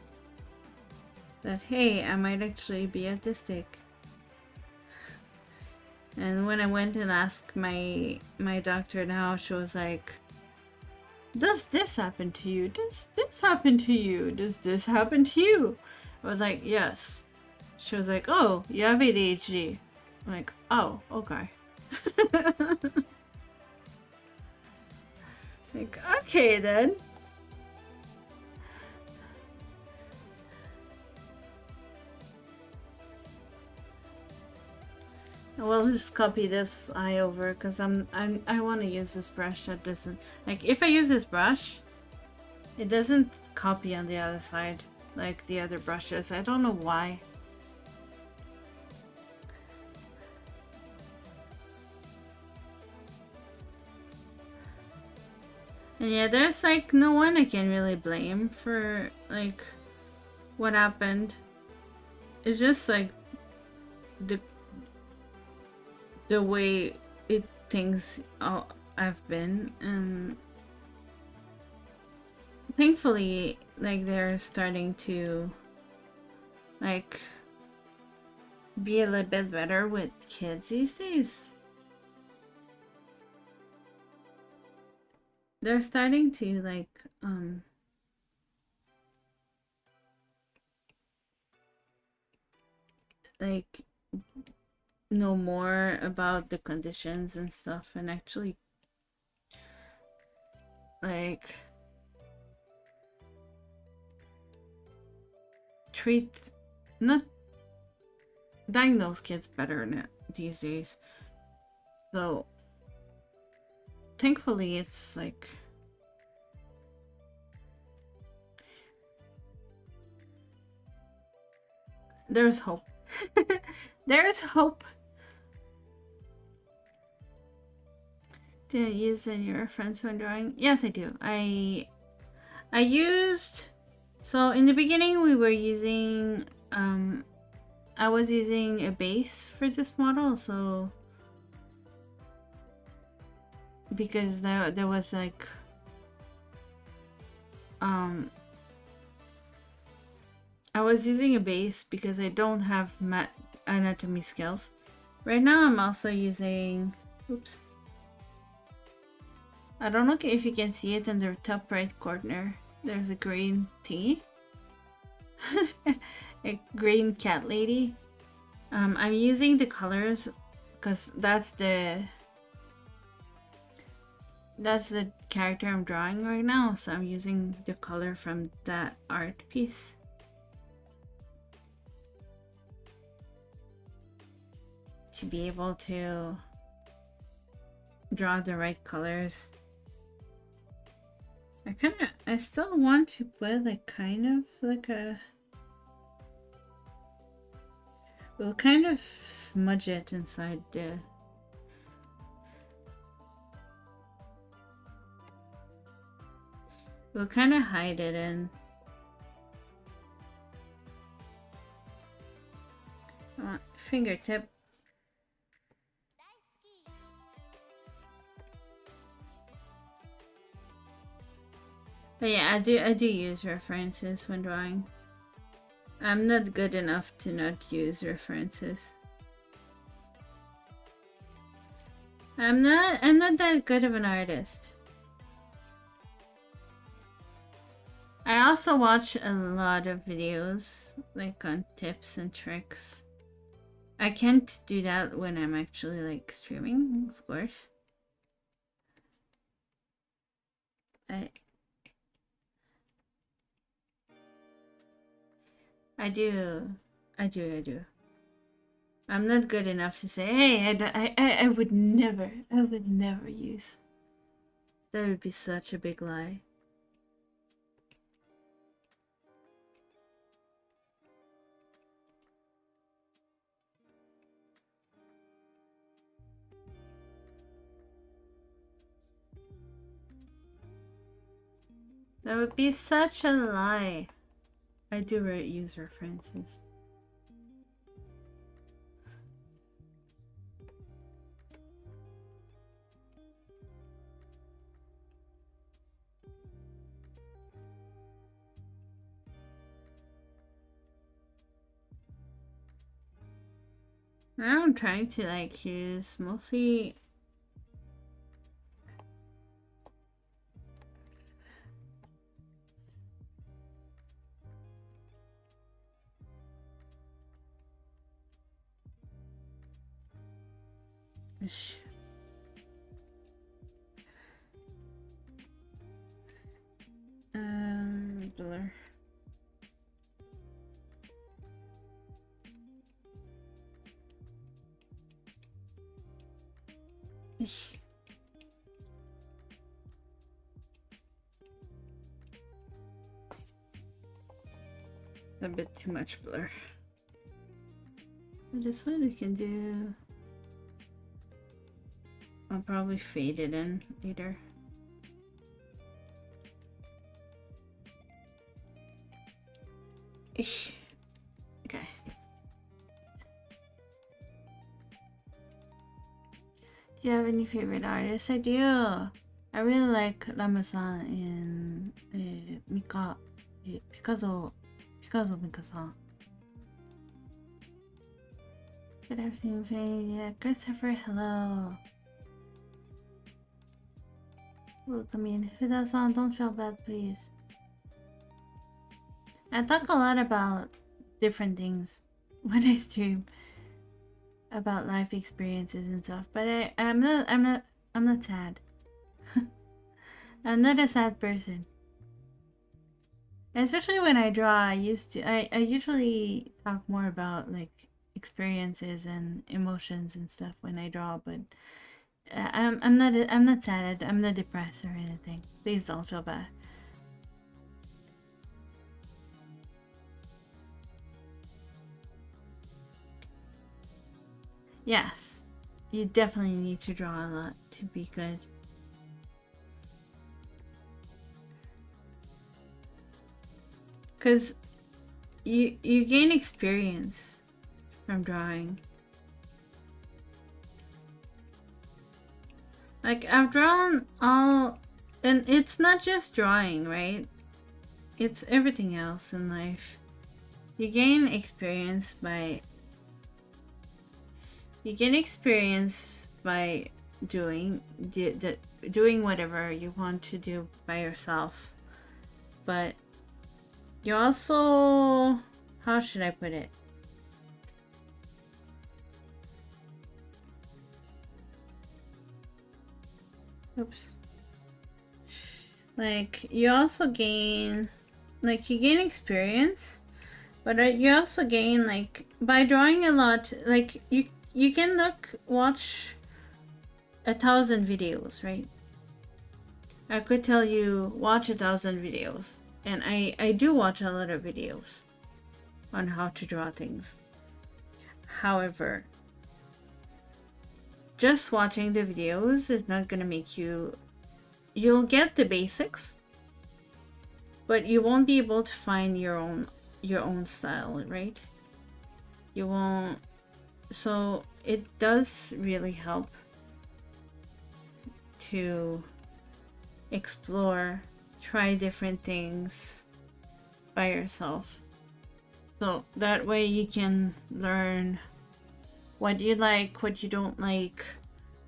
that, hey, I might actually be autistic. And when I went and asked my doctor now, she was like, does this happen to you? Does this happen to you? Does this happen to you? I was like, yes. She was like, oh, you have ADHD. I'm like, oh, okay. Like, okay then. We'll just copy this eye over because I want to use this brush that doesn't, like, if I use this brush, it doesn't copy on the other side like the other brushes. I don't know why. And yeah, there's like no one I can really blame for like what happened. It's just like the the way it things I've been, and thankfully, like, they're starting to like be a little bit better with kids these days. They're starting to like know more about the conditions and stuff, and actually like treat, not diagnose kids better these days. So thankfully it's like there's hope. There's hope. Do you use in your reference when drawing? Yes, I do. I used, so in the beginning we were using I was using a base for this model, so because there was like I was using a base because I don't have anatomy skills. Right now I'm also using, oops, I don't know if you can see it in the top right corner. There's a green tea. A green cat lady. I'm using the colors because that's the character I'm drawing right now, so I'm using the color from that art piece. To be able to draw the right colors. I still want to put like kind of like a, we'll kind of smudge it inside the, we'll kind of hide it in. Fingertip. But yeah, I do use references when drawing. I'm not good enough to not use references. I'm not that good of an artist. I also watch a lot of videos like on tips and tricks. I can't do that when I'm actually like streaming, of course. I do. I'm not good enough to say, hey, I would never use. That would be such a big lie. That would be such a lie. I do use references. Now I'm trying to like use mostly blur. It's a bit too much blur. This one we can do. I'll probably fade it in later. Okay. Do you have any favorite artists? I do. I really like Lama-san and Mika, Picasso Mika-san. Good afternoon, Faye. Yeah, Christopher, hello. Welcome in. Huda-san, don't feel bad, please. I talk a lot about different things when I stream about life experiences and stuff, but I'm not sad. I'm not a sad person. Especially when I draw, I usually talk more about like experiences and emotions and stuff when I draw, but I'm not sad. I'm not depressed or anything. Please don't feel bad. Yes, you definitely need to draw a lot to be good. Cause you gain experience from drawing. Like I've drawn all, and it's not just drawing, right? It's everything else in life. You gain experience by doing doing whatever you want to do by yourself, but you also, how should I put it? Oops. Like you also gain, like you gain experience, but you also gain like by drawing a lot. Like you can watch 1,000 videos, right? I could tell you watch 1,000 videos, and I do watch a lot of videos on how to draw things. However, just watching the videos is not gonna make you. You'll get the basics, but you won't be able to find your own style, right? You won't. So it does really help to explore, try different things by yourself. So that way you can learn what you like, what you don't like,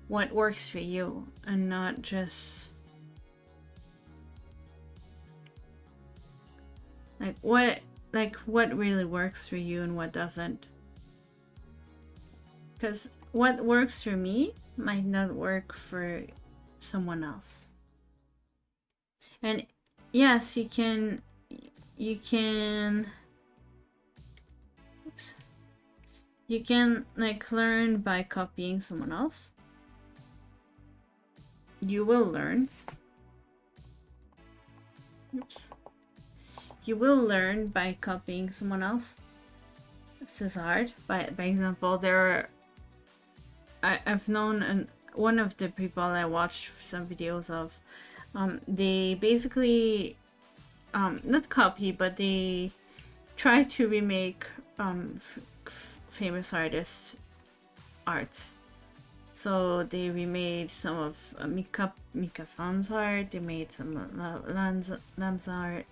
what works for you, and not just what really works for you and what doesn't. Because what works for me might not work for someone else. And yes, you can oops, you can like learn by copying someone else. You will learn. Oops. You will learn by copying someone else. This is hard. By example, I've known one of the people I watched some videos of. They basically not copy, but they try to remake famous artists' arts. So they remade some of Mika-san's art. They made some Lam's art.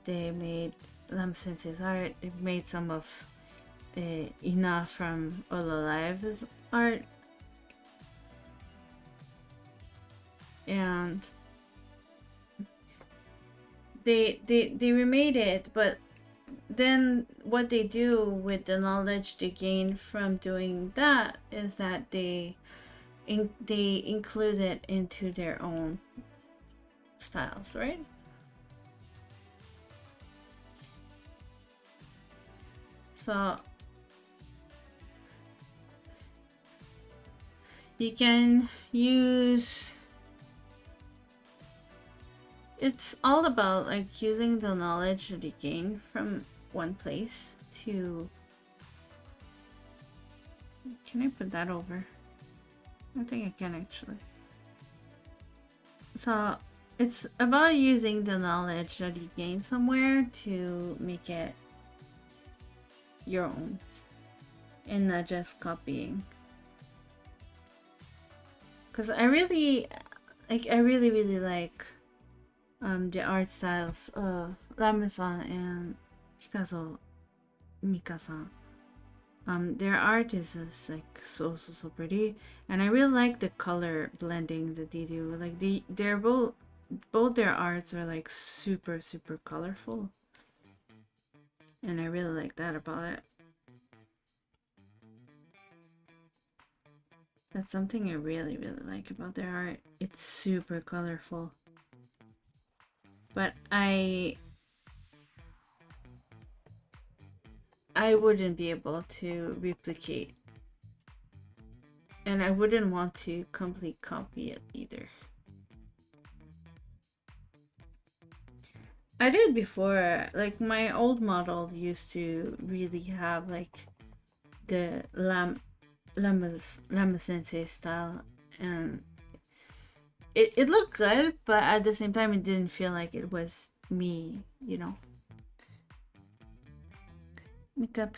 They made Lam Sensei's art. They made some of Ina from All Alive's art. And they remade it, but then what they do with the knowledge they gain from doing that is that they include it into their own styles, right? So you can use, it's all about like using the knowledge that you gain from one place to, can I put that over? I think I can actually. So it's about using the knowledge that you gain somewhere to make it your own and not just copying. because I really really like the art styles of Lame-san and Picasso Mika-san. Their art is like so pretty, and I really like the color blending that they do. Like they're both their arts are like super colorful, and I really like that about it. That's something I really like about their art. It's super colorful. But I wouldn't be able to replicate, and I wouldn't want to complete copy it either. I did before, like my old model used to really have like the Lama Sensei style, and it looked good, but at the same time it didn't feel like it was me, you know. Makeup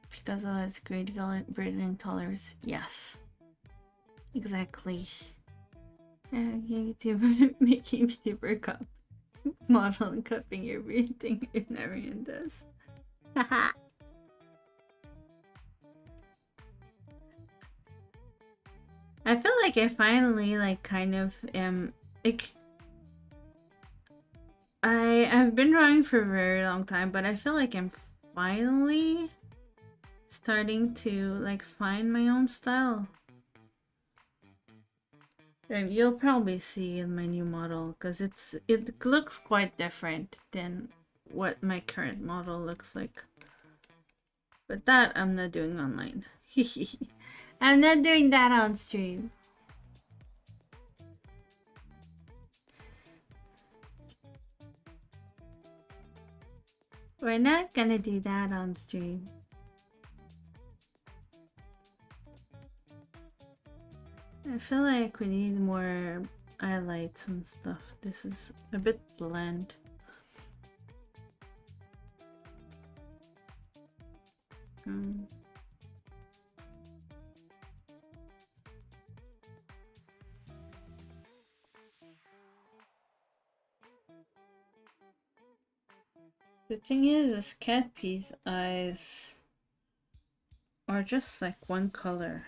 Picasso has great vibrant colors. Yes, exactly. YouTuber making YouTuber cup model and cupping everything Inarian does. Haha. I feel like I finally like kind of am like I've been drawing for a very long time, but I feel like I'm finally starting to like find my own style. And you'll probably see in my new model because it looks quite different than what my current model looks like. But that I'm not doing online. I'm not doing that on stream. We're not gonna do that on stream. I feel like we need more highlights and stuff. This is a bit bland. The thing is cat piece eyes are just like one color,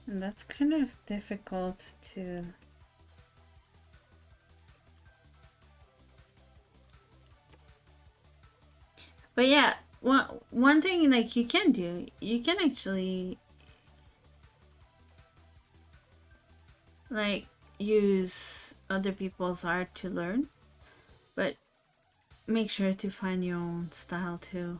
and that's kind of difficult to but yeah, one thing like you can do, you can actually like use other people's art to learn, but make sure to find your own style too.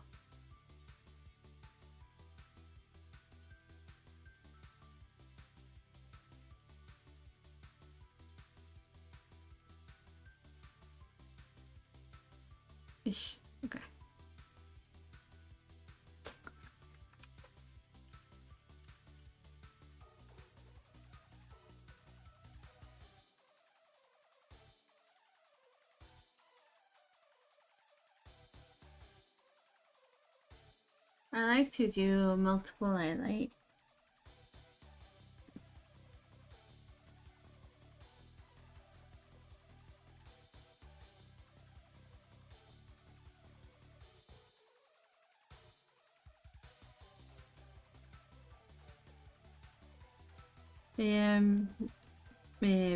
Ish. Okay. I like to do multiple highlight.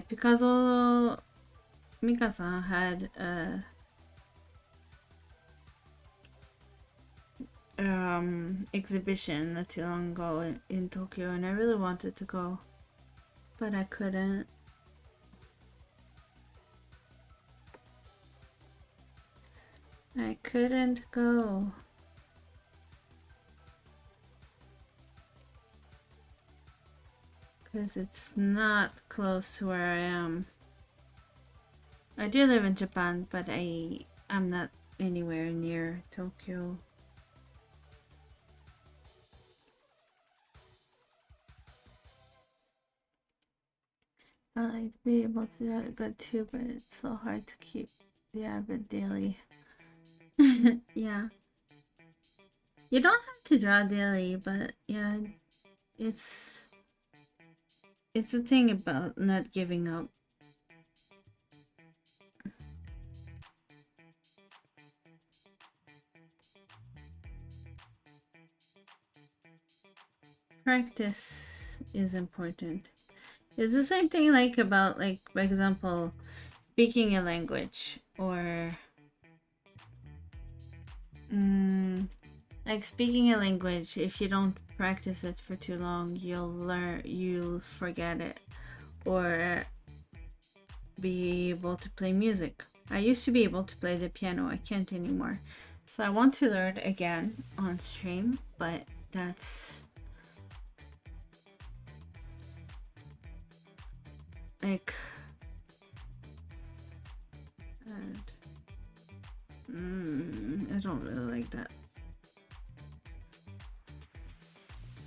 Picasso Mika-san had a exhibition not too long ago in Tokyo, and I really wanted to go, but I couldn't. I couldn't go. Because it's not close to where I am. I do live in Japan, but I'm not anywhere near Tokyo. I like to be able to do that good too, but it's so hard to keep the habit daily. Yeah. You don't have to draw daily, but yeah, it's it's a thing about not giving up. Practice is important. It's the same thing like about, like, for example, speaking a language, or like speaking a language. If you don't practice it for too long, you'll forget it, or be able to play music. I used to be able to play the piano. I can't anymore. So I want to learn again on stream, but that's like I don't really like that.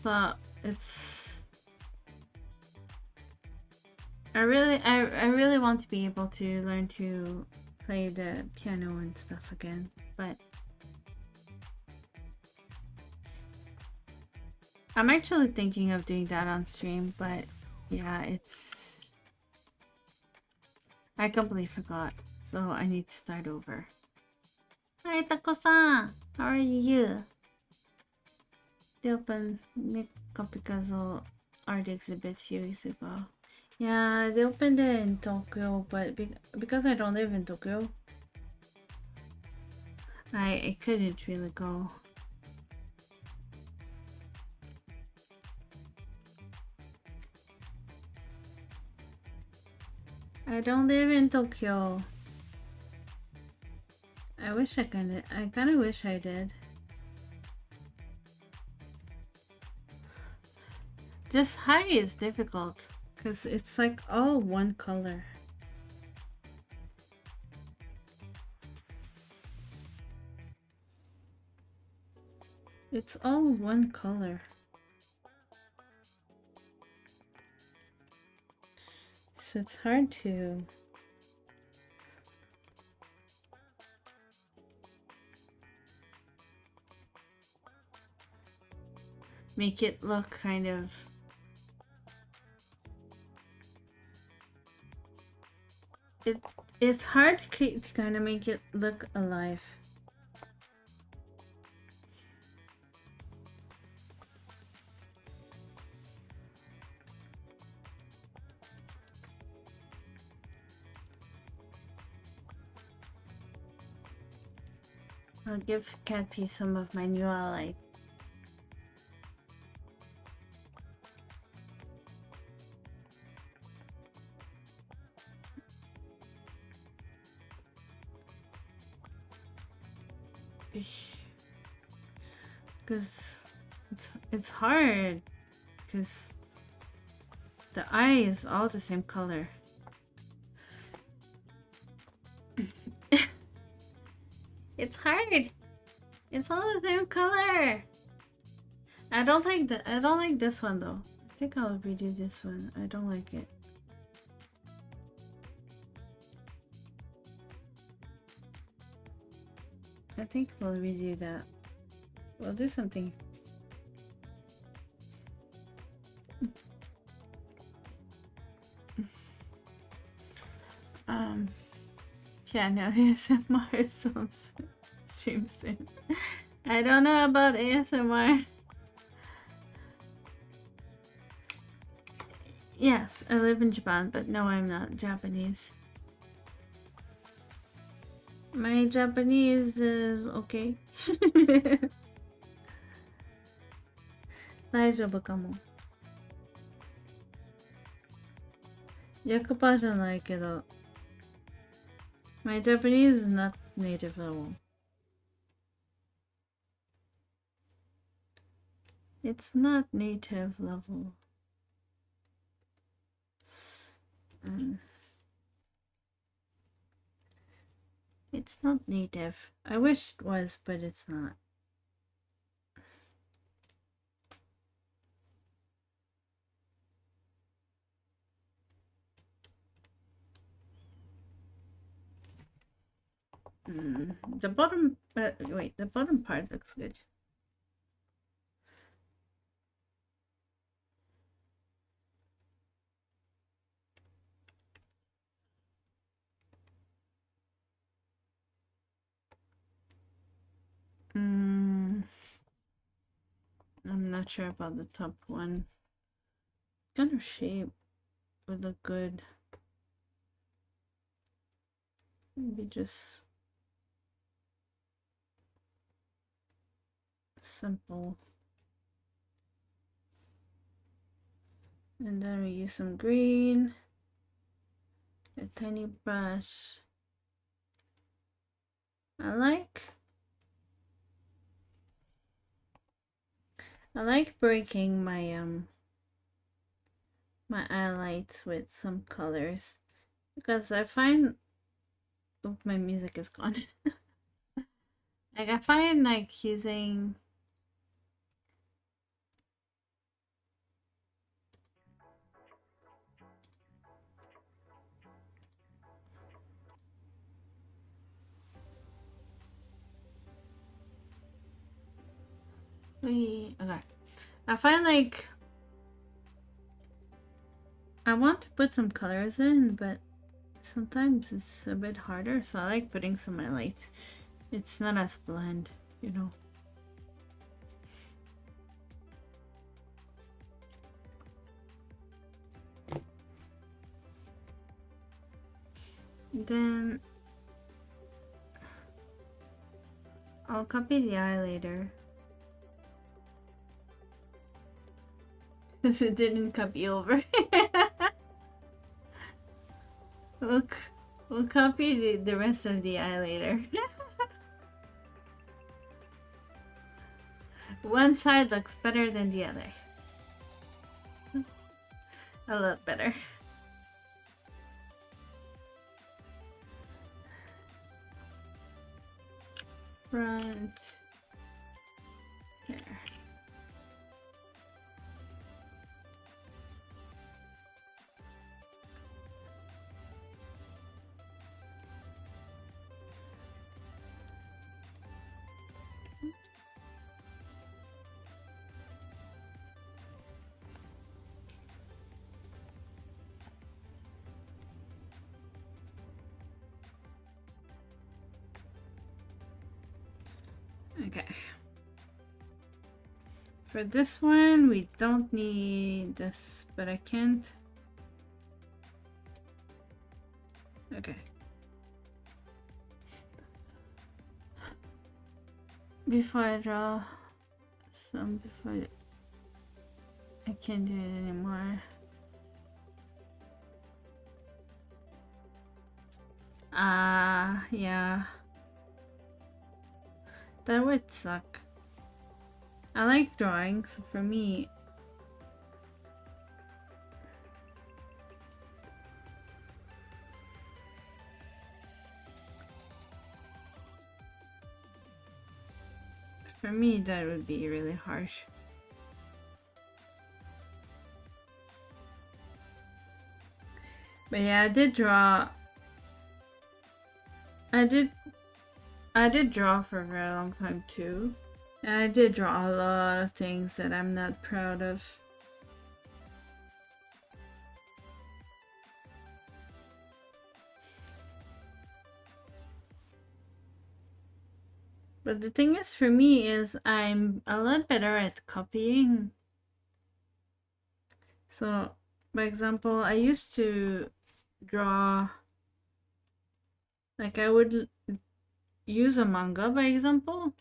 But it's I really want to be able to learn to play the piano and stuff again, but I'm actually thinking of doing that on stream, but yeah, I completely forgot, so I need to start over. Hi, Tako-san! How are you? They opened Makeup Picasso art exhibit a few weeks ago. Yeah, they opened it in Tokyo, but because I don't live in Tokyo, I couldn't really go. I don't live in Tokyo. I wish I kind of wish I did. This high is difficult because it's like all one color. It's all one color. So it's hard to make it look kind of it's hard to kind of make it look alive. I'll give Cat P some of my new light. Because it's hard because the eye is all the same color. It's hard. It's all the same color. I don't like this one though. I think I'll redo this one. I don't like it. I think we'll redo that. We'll do something. Piano ASMR sounds stream soon. I don't know about ASMR. Yes, I live in Japan, but no, I'm not Japanese. My Japanese is okay. 大丈夫かも。100% じゃないけど。My Japanese is not native level. It's not native level. It's not native. I wish it was, but it's not. The bottom, wait, the bottom part looks good. not sure about the top one. Kind of shape would look good. Maybe just simple. And then we use some green, a tiny brush. I like breaking my my highlights with some colors because I find, oh, my music is gone. Like I find like using okay. I find like I want to put some colors in, but sometimes it's a bit harder, so I like putting some highlights. It's not as bland, you know. Then I'll copy the highlighter because it didn't copy over. We'll copy the rest of the highlighter. One side looks better than the other. A lot better. Front. There. Okay. For this one, we don't need this, but I can't. Okay. Before I draw some, I can't do it anymore. Yeah. That would suck. I like drawing, so for me, that would be really harsh. But yeah, I did draw. I did draw for a very long time too. And I did draw a lot of things that I'm not proud of. But the thing is, for me, is I'm a lot better at copying. So, for example, I used to draw, like I would use a manga, by example,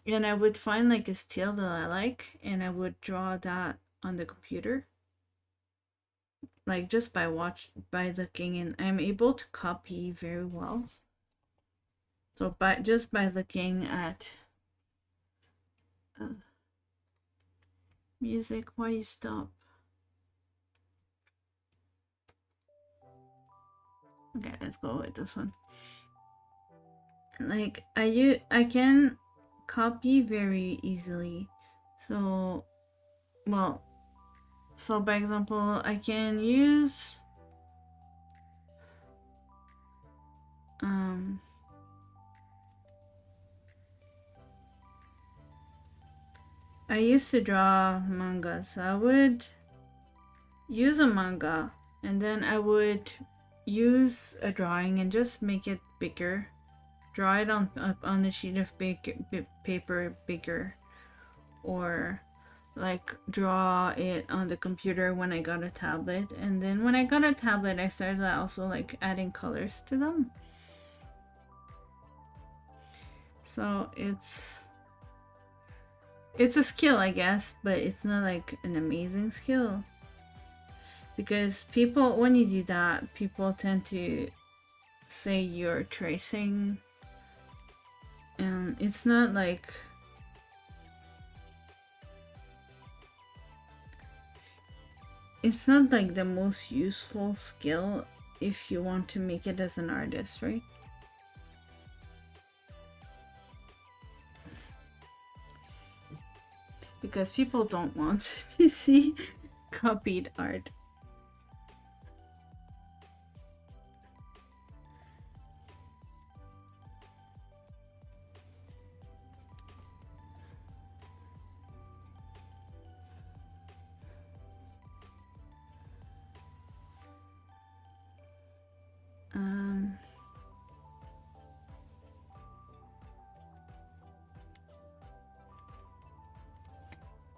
and I would find like a style that I like, and I would draw that on the computer. Like just by looking, and I'm able to copy very well. So just by looking at music, why you stop? Okay, let's go with this one. Like I can copy very easily. So, well, so by example, I can use I used to draw manga, so I would use a manga and then I would use a drawing and just make it bigger. Draw it on a sheet of paper bigger, or like draw it on the computer when I got a tablet. And then when I got a tablet, I started also like adding colors to them. So it's a skill, I guess, but it's not like an amazing skill. Because people, when you do that, people tend to say you're tracing. And it's not like... It's not like the most useful skill if you want to make it as an artist, right? Because people don't want to see copied art.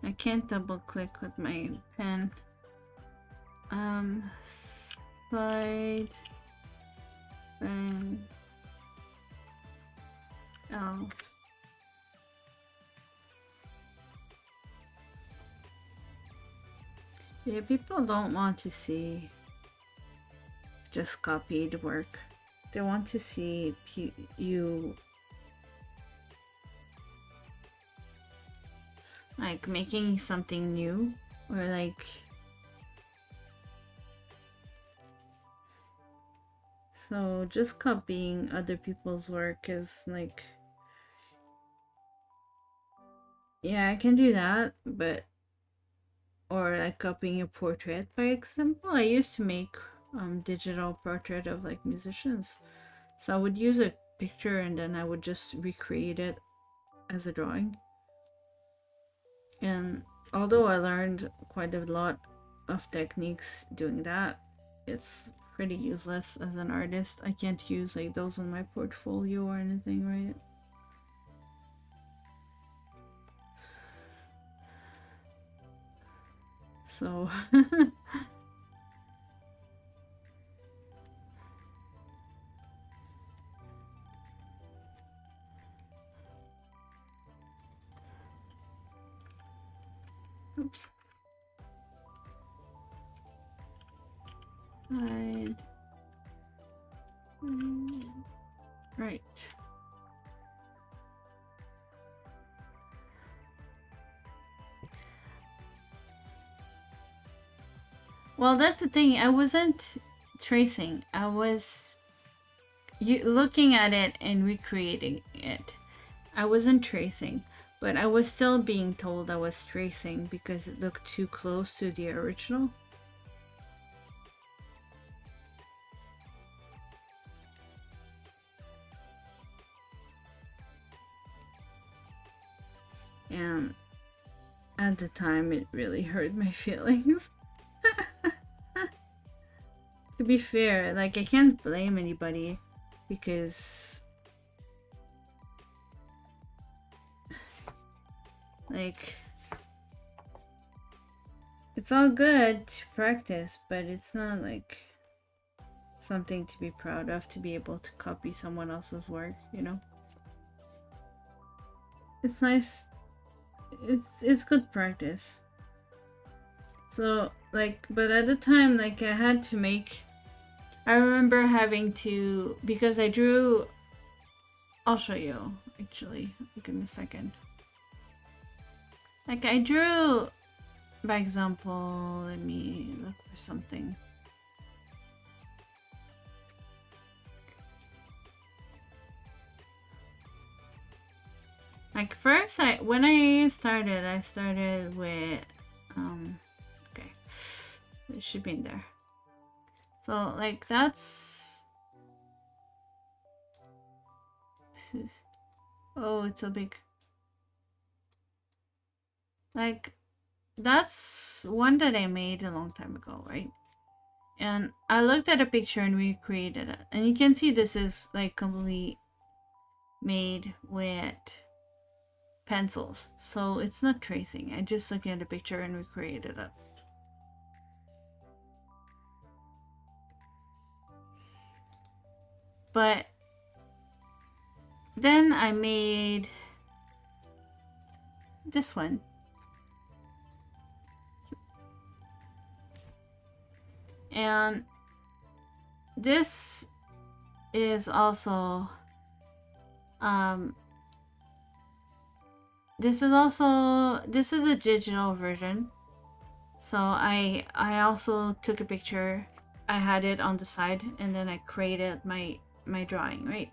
I can't double click with my pen. Slide and oh. Yeah, people don't want to see just copied work. They want to see you like making something new, or like so just copying other people's work is like, yeah, I can do that, but or like copying a portrait, by example. I used to make digital portrait of like musicians, so I would use a picture and then I would just recreate it as a drawing. And although I learned quite a lot of techniques doing that, it's pretty useless as an artist. I can't use like those on my portfolio or anything, right? So oops. Right. Well, that's the thing. I wasn't tracing. I was looking at it and recreating it. I wasn't tracing, but I was still being told I was tracing because it looked too close to the original. And at the time, it really hurt my feelings. To be fair, like, I can't blame anybody because, like, it's all good to practice, but it's not like something to be proud of to be able to copy someone else's work, you know? It's nice. It's good practice. So, like, but at the time, like, I had to make... I remember having to... Because I drew... I'll show you, actually. Give me a second. Like, I drew... By example, let me look for something. Like, first, when I started with... Okay. It should be in there. So, like, that's... Oh, it's so big. Like, that's one that I made a long time ago, right? And I looked at a picture and recreated it. And you can see this is, like, completely made with pencils, so it's not tracing. I just look at the picture and recreate it up. But then I made this one. And this is also this is a digital version. So I also took a picture. I had it on the side and then I created my drawing, right?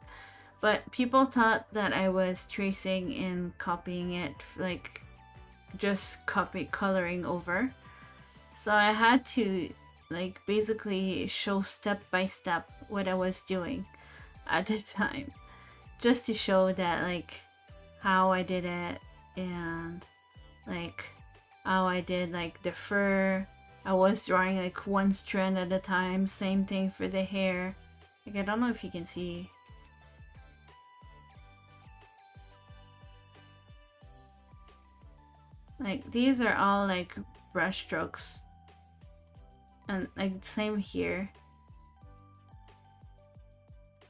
But people thought that I was tracing and copying it, like just coloring over. So I had to like basically show step by step what I was doing at the time, just to show that like how I did it and like how I did like the fur. I was drawing like one strand at a time. Same thing for the hair. Like I don't know if you can see. Like these are all like brush strokes. And like same here.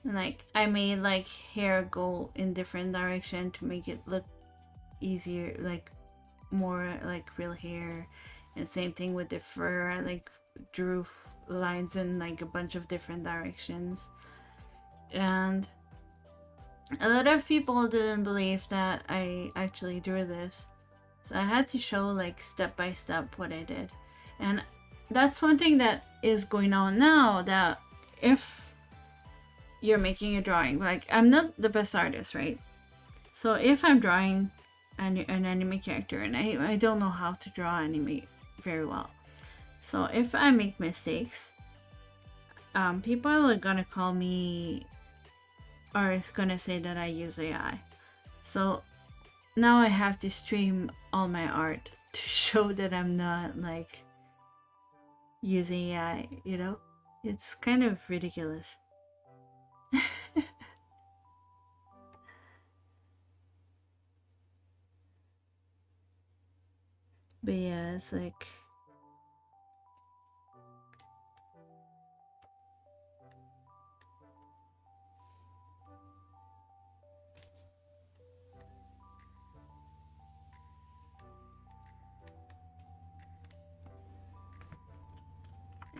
And like I made like hair go in different direction to make it look easier, like more like real hair. And same thing with the fur. I like drew lines in like a bunch of different directions. And a lot of people didn't believe that I actually drew this. So I had to show like step by step what I did. And that's one thing that is going on now, that if you're making a drawing, like I'm not the best artist, right? So if I'm drawing an anime character and I don't know how to draw anime very well. So if I make mistakes, people are gonna call me or is gonna say that I use AI. So now I have to stream all my art to show that I'm not like using AI, you know? It's kind of ridiculous. But yeah, it's like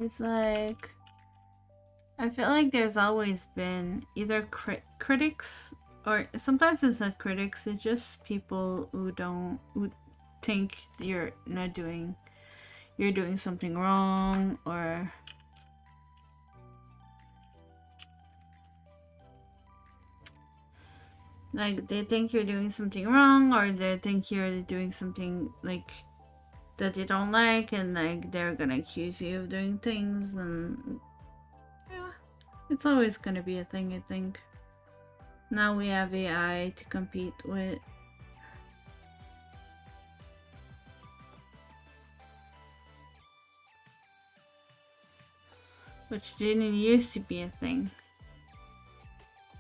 it's like I feel like there's always been either critics, or sometimes it's not critics, it's just people who think you're doing something wrong, or like they think you're doing something wrong, or they think you're doing something like that they don't like, and like they're gonna accuse you of doing things, and yeah, it's always gonna be a thing, I think. Now we have AI to compete with. Which didn't used to be a thing.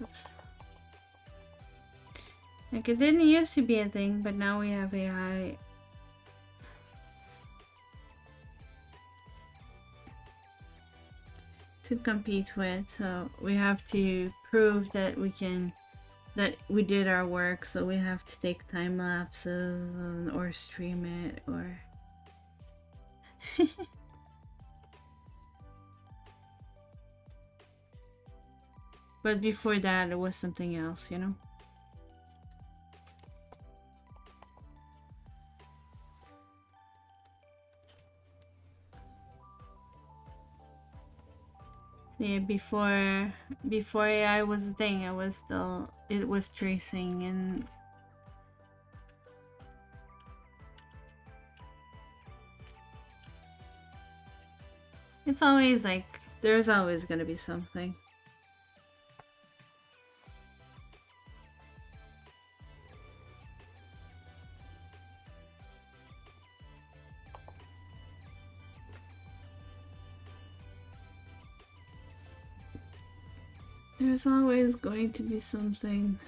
Oops. Like it didn't used to be a thing, but now we have AI. To compete with, so we have to prove that that we did our work, so we have to take time lapses or stream it, or but before that it was something else, you know. Yeah, before AI was a thing, it was tracing, and it's always like there's always gonna be something. There's always going to be something.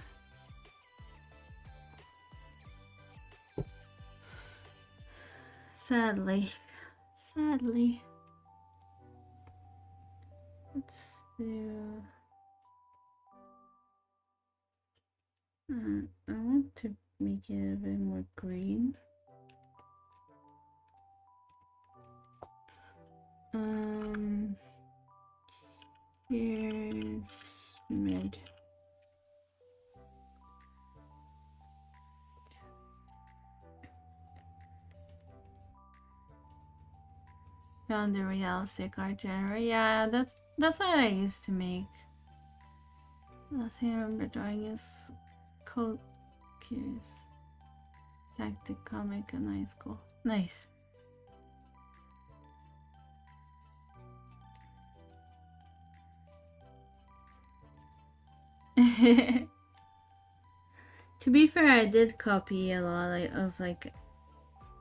Sadly. Sadly. Let's do... I want to make it a bit more green. Here's red. Found the realistic art genre. Yeah, that's what I used to make. Last thing I remember drawing is Code Geass. Tactic comic and high school. Nice. To be fair, I did copy a lot of like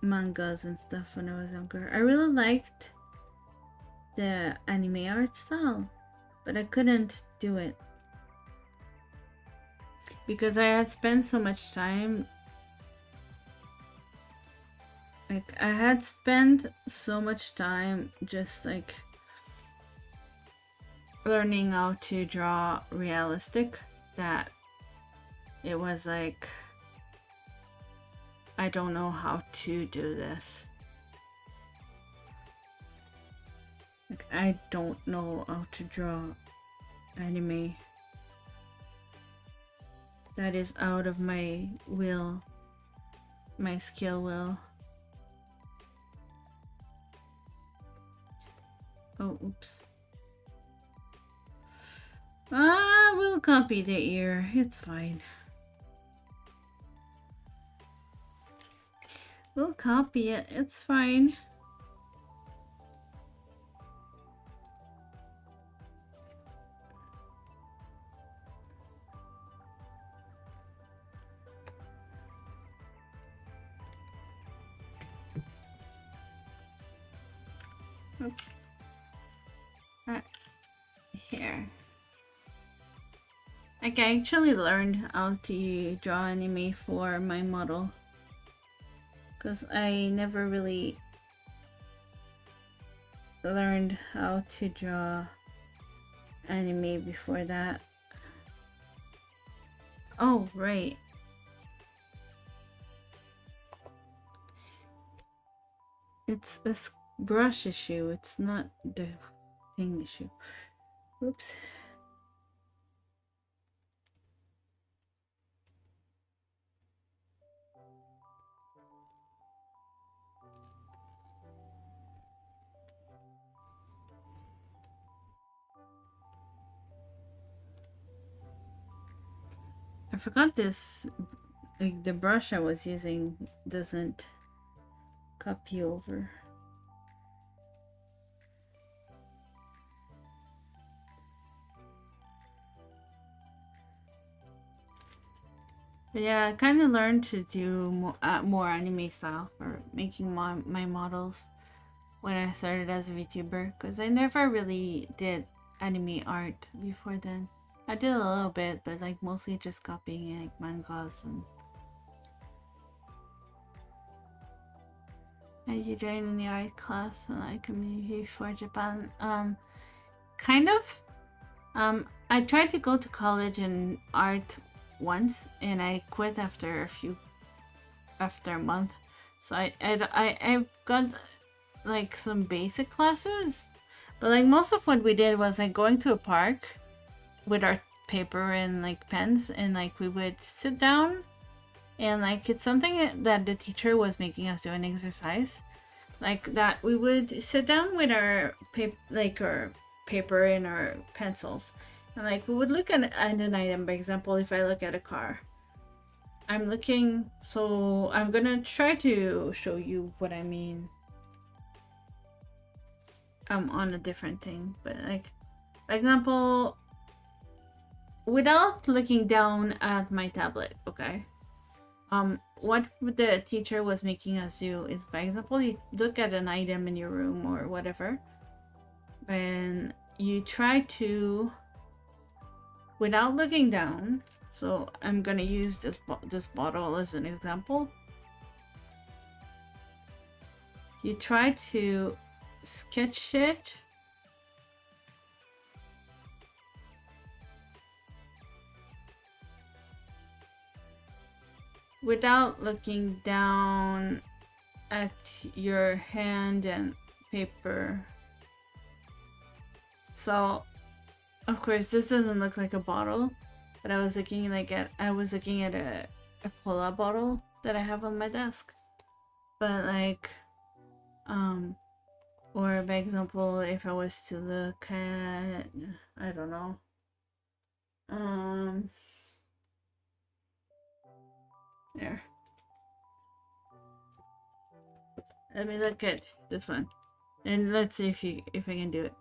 mangas and stuff when I was younger. I really liked the anime art style, but I couldn't do it because I had spent so much time. Like I had spent so much time just like learning how to draw realistic that it was like, I don't know how to do this. Like I don't know how to draw anime. That is out of my will, my skill will. Oh, oops. We'll copy the ear. It's fine. We'll copy it. It's fine. Oops. Here. Like I actually learned how to draw anime for my model, because I never really learned how to draw anime before that. Oh, right. It's a brush issue. It's not the thing issue. Oops. I forgot this, like the brush I was using doesn't copy over. But yeah, I kind of learned to do more anime style for making my models when I started as a VTuber, because I never really did anime art before then. I did a little bit, but like mostly just copying like mangas. And you joined in the art class and I community for Japan. Kind of. I tried to go to college in art once, and I quit after a month. So I got like some basic classes, but like most of what we did was like going to a park with our paper and like pens, and like we would sit down and like it's something that the teacher was making us do an exercise like that. We would sit down with our paper and our pencils, and like we would look at an item. For example, if I look at a car, I'm gonna try to show you what I mean on a different thing, but like for example, without looking down at my tablet, okay, what the teacher was making us do is, for example, you look at an item in your room or whatever, and you try to, without looking down, so I'm gonna use this bottle as an example. you try to sketch it without looking down at your hand and paper. So, of course, this doesn't look like a bottle, but I was looking at a cola bottle that I have on my desk. But like, or by example, if I was to look at, I don't know, there. Let me look at this one, and let's see if I can do it.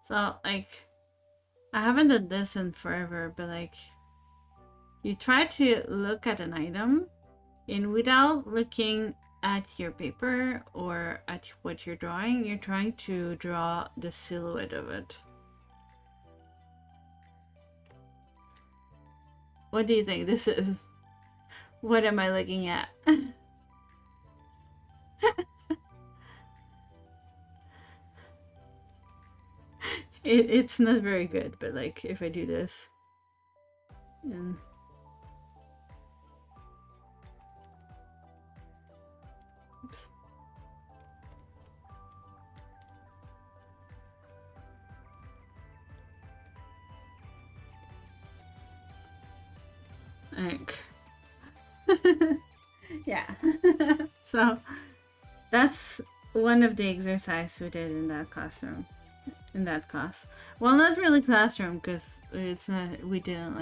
So like, I haven't done this in forever, but like, you try to look at an item, and without looking at your paper or at what you're drawing, you're trying to draw the silhouette of it. What do you think this is? What am I looking at? It's not very good, but like if I do this, and oops. Like, yeah. So that's one of the exercises we did in that classroom. In that class. Well, not really classroom, because it's not, we didn't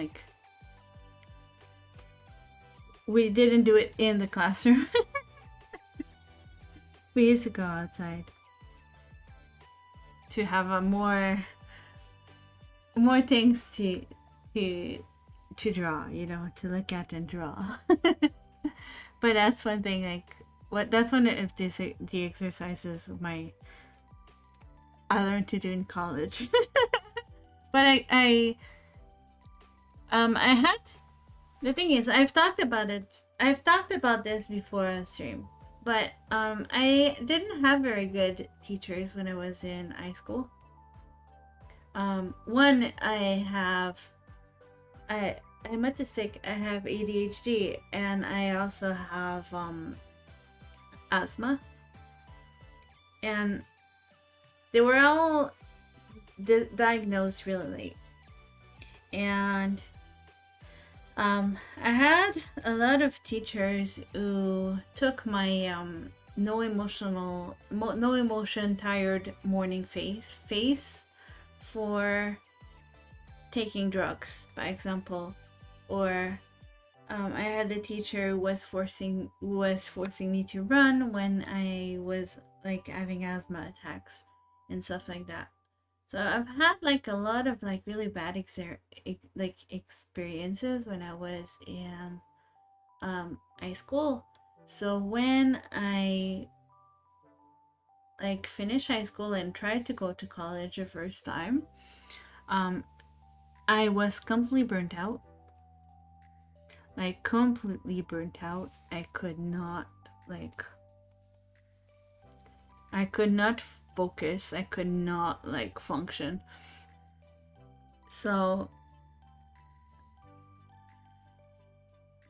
do it in the classroom. We used to go outside to have a more things to draw, you know, to look at and draw. But that's one thing, like, that's one of the exercises of I learned to do in college. But I had, the thing is, I've talked about this before on stream, but I didn't have very good teachers when I was in high school. One, I'm autistic, I have ADHD, and I also have asthma, and they were all diagnosed really late. And I had a lot of teachers who took my no emotion tired morning face for taking drugs, by example. Or I had a teacher who was forcing me to run when I was like having asthma attacks and stuff like that. So I've had like a lot of like really bad experiences when I was in high school. So when I like finished high school and tried to go to college the first time, I was completely burnt out. Like completely burnt out. I could not focus. I could not like function. So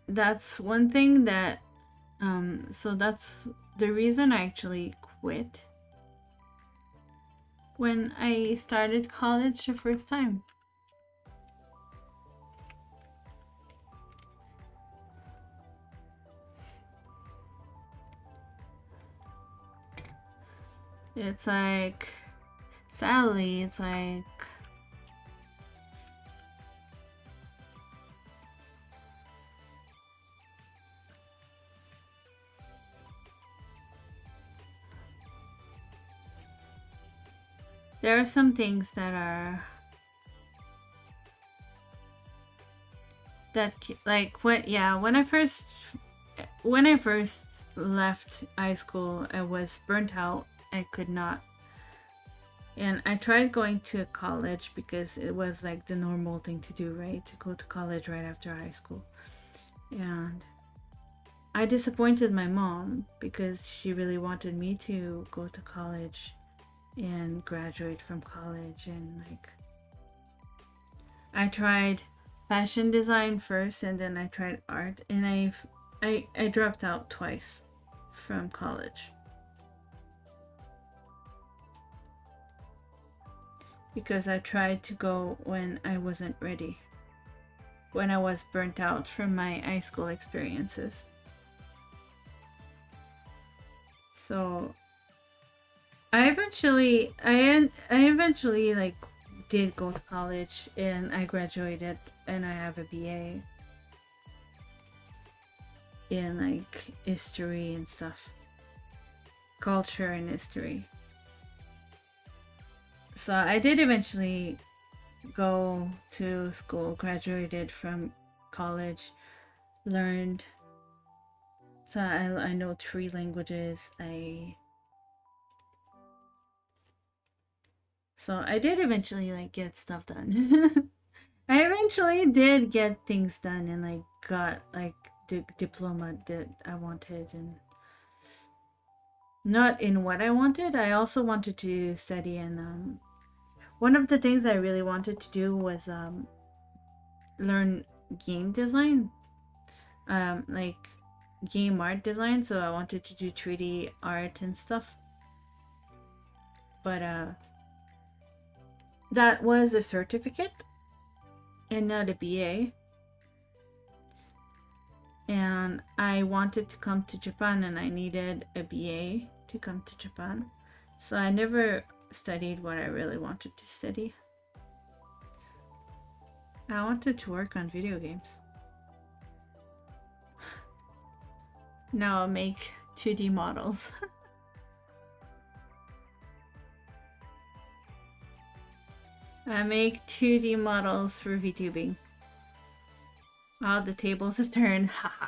that's one thing that so that's the reason I actually quit when I started college the first time. It's like, sadly, it's like, there are some things that like when I first left high school, I was burnt out. I could not, and I tried going to college because it was like the normal thing to do, right? To go to college right after high school. And I disappointed my mom because she really wanted me to go to college and graduate from college, and like I tried fashion design first and then I tried art, and I dropped out twice from college because I tried to go when I wasn't ready, when I was burnt out from my high school experiences. So I eventually like did go to college and I graduated and I have a BA in like history and stuff, culture and history. So I did eventually go to school, graduated from college, learned. So I know 3 languages. So I did eventually like get stuff done. I eventually did get things done and like got like the diploma that I wanted, and not in what I wanted. I also wanted to study, and one of the things I really wanted to do was learn game design, like game art design. So I wanted to do 3D art and stuff. But that was a certificate and not a BA. And I wanted to come to Japan and I needed a BA to come to Japan. So I never studied what I really wanted to study. I wanted to work on video games. Now I'll make 2D models. I make 2D models for VTubing. Oh, the tables have turned. Haha.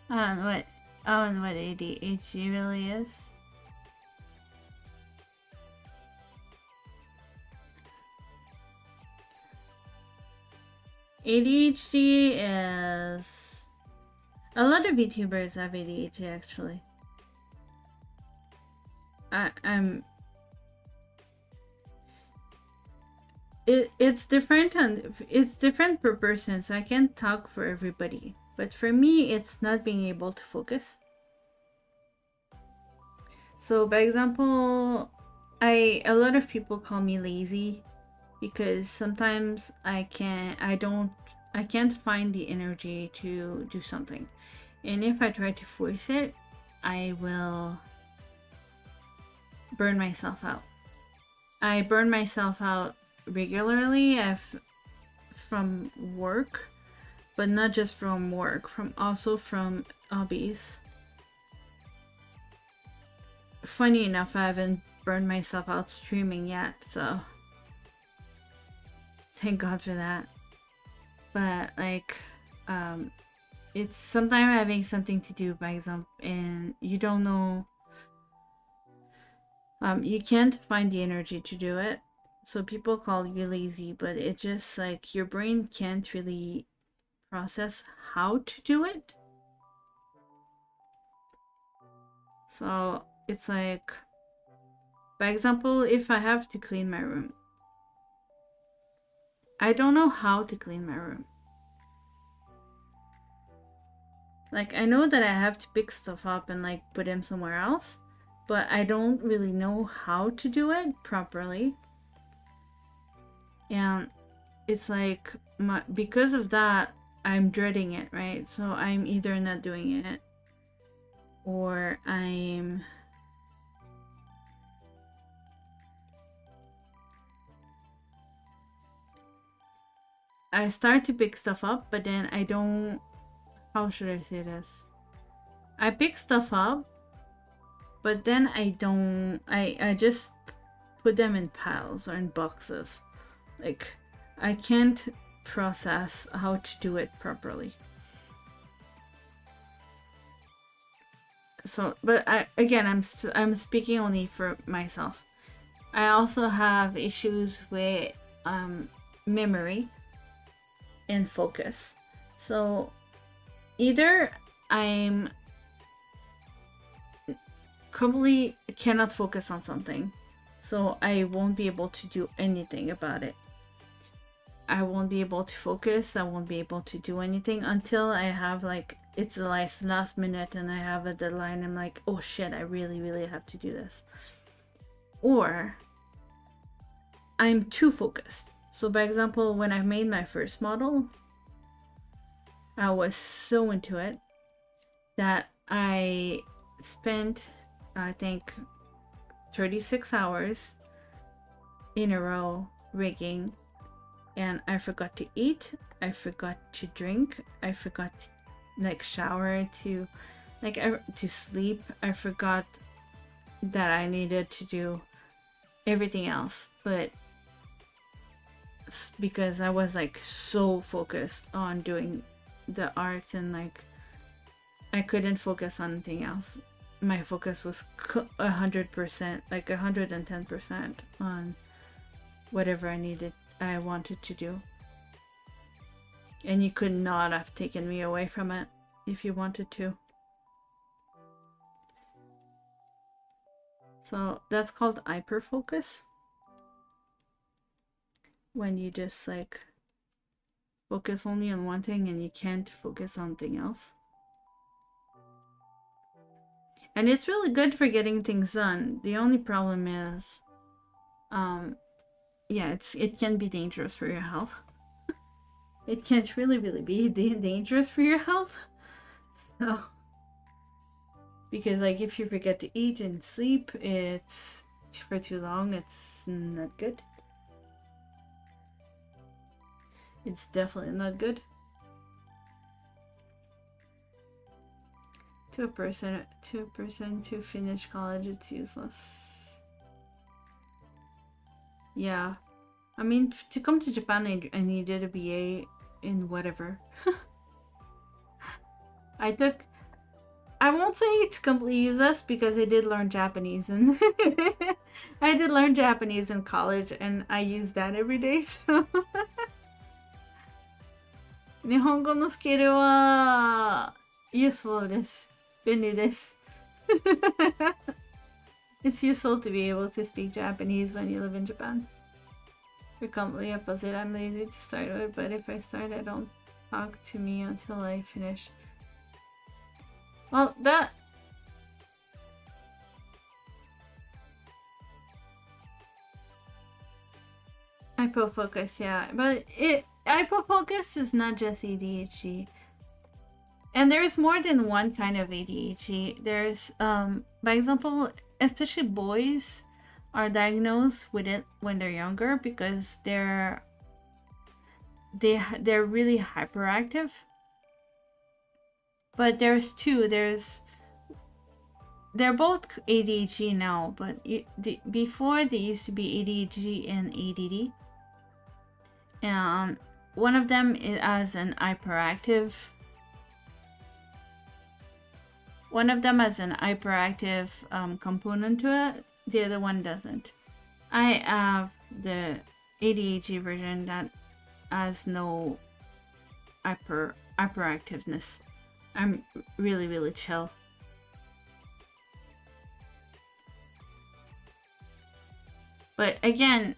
On what? On what ADHD really is? ADHD is... A lot of VTubers have ADHD actually. It's different, and it's different per person, so I can't talk for everybody. But for me, it's not being able to focus. So, by example, a lot of people call me lazy because sometimes I can't find the energy to do something. And if I try to force it, I will burn myself out. I burn myself out regularly from work, but not just from work, also from hobbies. Funny enough, I haven't burned myself out streaming yet, so thank God for that. But like, it's sometimes having something to do, by example, and you don't know, you can't find the energy to do it. So people call you lazy, but it's just like your brain can't really process how to do it. So it's like, by example, if I have to clean my room, I don't know how to clean my room. Like, I know that I have to pick stuff up and like put them somewhere else, but I don't really know how to do it properly. And it's like, because of that, I'm dreading it, right? So I'm either not doing it, or I start to pick stuff up, but then I don't... How should I say this? I pick stuff up, but then I don't... I just put them in piles or in boxes. Like, I can't process how to do it properly. So, but I'm speaking only for myself. I also have issues with memory and focus. So either I'm probably cannot focus on something, so I won't be able to do anything about it. I won't be able to focus. I won't be able to do anything until I have like it's the last minute and I have a deadline. I'm like, oh shit, I really have to do this. Or I'm too focused. So, by example, when I made my first model, I was so into it that I spent, I think, 36 hours in a row rigging, and I forgot to eat, I forgot to drink, I forgot to, like, shower, to sleep. I forgot that I needed to do everything else, but because I was like so focused on doing the art, and like I couldn't focus on anything else. My focus was 100%, like 110% on whatever I wanted to do. And you could not have taken me away from it if you wanted to. So that's called hyperfocus. When you just like focus only on one thing and you can't focus on anything else. And it's really good for getting things done. The only problem is, yeah, it can be dangerous for your health. It can't really be dangerous for your health. So, because like if you forget to eat and sleep, it's for too long, it's not good. It's definitely not good. To a person to finish college, it's useless. Yeah. I mean, to come to Japan, I needed a BA in whatever. I won't say it's completely useless because I did learn Japanese, and I did learn Japanese in college, and I use that every day, so. 日本語のスキルは useful です。便利です。It's useful to be able to speak Japanese when you live in Japan. We're completely opposite. I'm lazy to start with, but if I start, I don't talk to me until I finish. Well, that... Hypofocus, yeah. But hypofocus is not just ADHD. And there's more than one kind of ADHD. There's, by example, especially boys are diagnosed with it when they're younger because they're really hyperactive. But there's two. They're both ADHD now, but before they used to be ADHD and ADD. And one of them has an hyperactive. One of them has an hyperactive component to it. The other one doesn't. I have the ADHD version that has no hyperactiveness. I'm really chill. But again,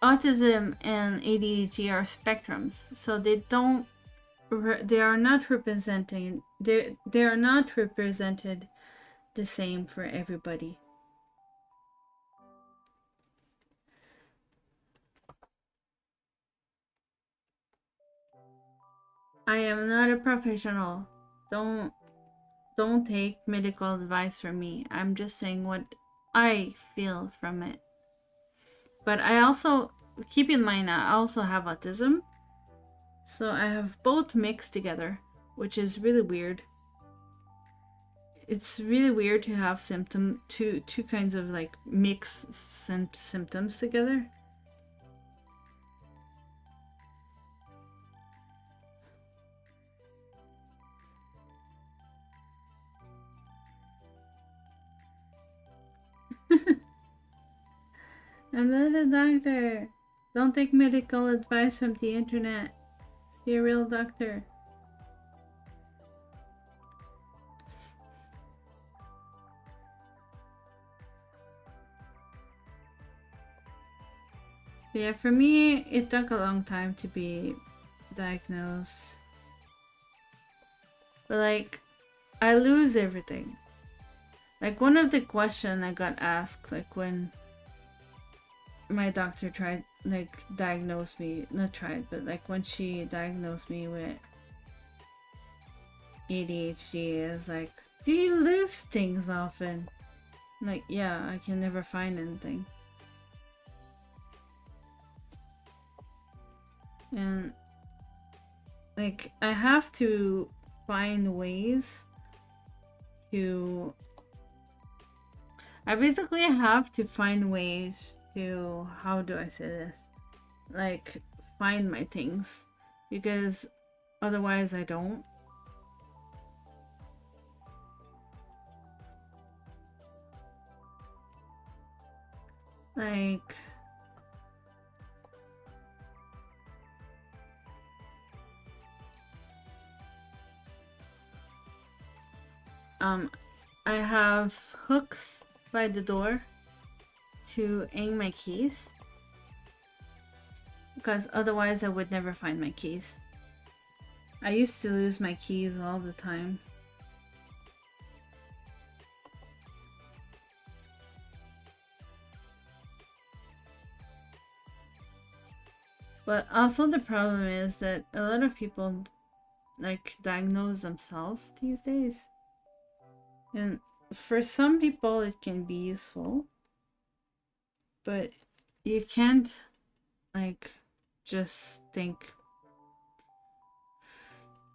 autism and ADHD are spectrums, so they are not represented the same for everybody. I am not a professional. Don't take medical advice from me. I'm just saying what I feel from it. But I also, keep in mind, I also have autism. So I have both mixed together, which is really weird. It's really weird to have two kinds of like mixed symptoms together. I'm not a doctor. Don't take medical advice from the internet. See a real doctor. But yeah, for me, it took a long time to be diagnosed. But like, I lose everything. Like, one of the questions I got asked, like, when my doctor tried, like, diagnosed me, not tried, but like, when she diagnosed me with ADHD, is like, do you lose things often? I'm like, yeah, I can never find anything. And, like, I have to find ways to. I basically have to find ways to. How do I say this? Like, find my things. Because otherwise, I don't. Like. I have hooks by the door to hang my keys, because otherwise I would never find my keys. I used to lose my keys all the time. But also the problem is that a lot of people like diagnose themselves these days. And for some people it can be useful, but you can't like just think,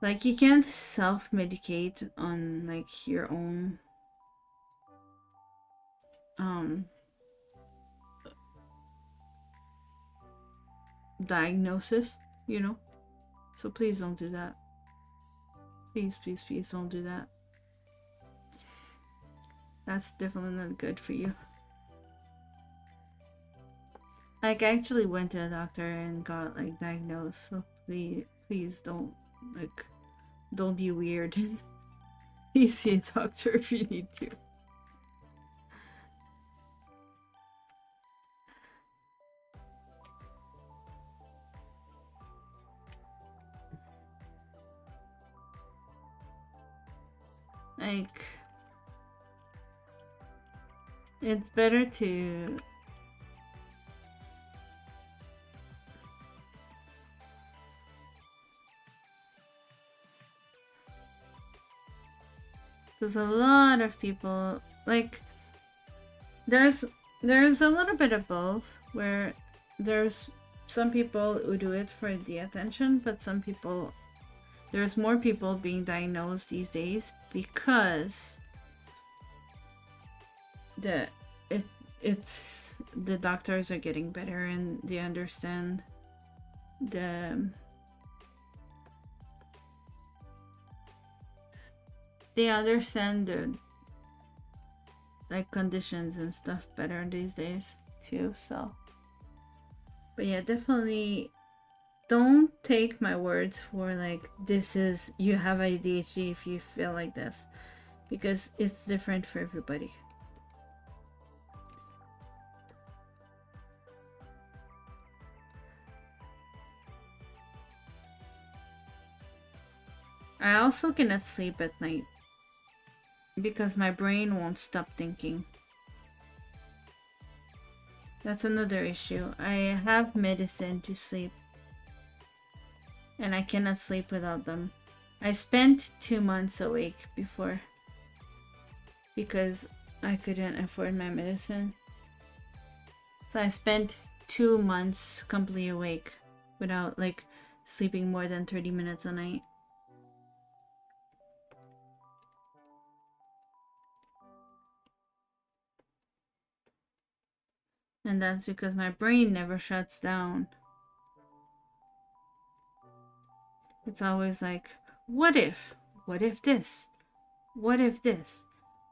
like, you can't self-medicate on like your own diagnosis, you know? So please don't do that. Please, please, please don't do that. That's definitely not good for you. Like, I actually went to a doctor and got like diagnosed, so please don't, like, don't be weird. Please see a doctor if you need to. Like, it's better to because a lot of people, like, there's a little bit of both, where there's some people who do it for the attention, but there's more people being diagnosed these days because it's the doctors are getting better and they understand the like conditions and stuff better these days too. So, but yeah, definitely don't take my words for like this is you have ADHD if you feel like this, because it's different for everybody. I also cannot sleep at night because my brain won't stop thinking. That's another issue. I have medicine to sleep, and I cannot sleep without them. I spent 2 months awake before because I couldn't afford my medicine. So I spent 2 months completely awake without like sleeping more than 30 minutes a night. And that's because my brain never shuts down. It's always like, what if? What if this? What if this?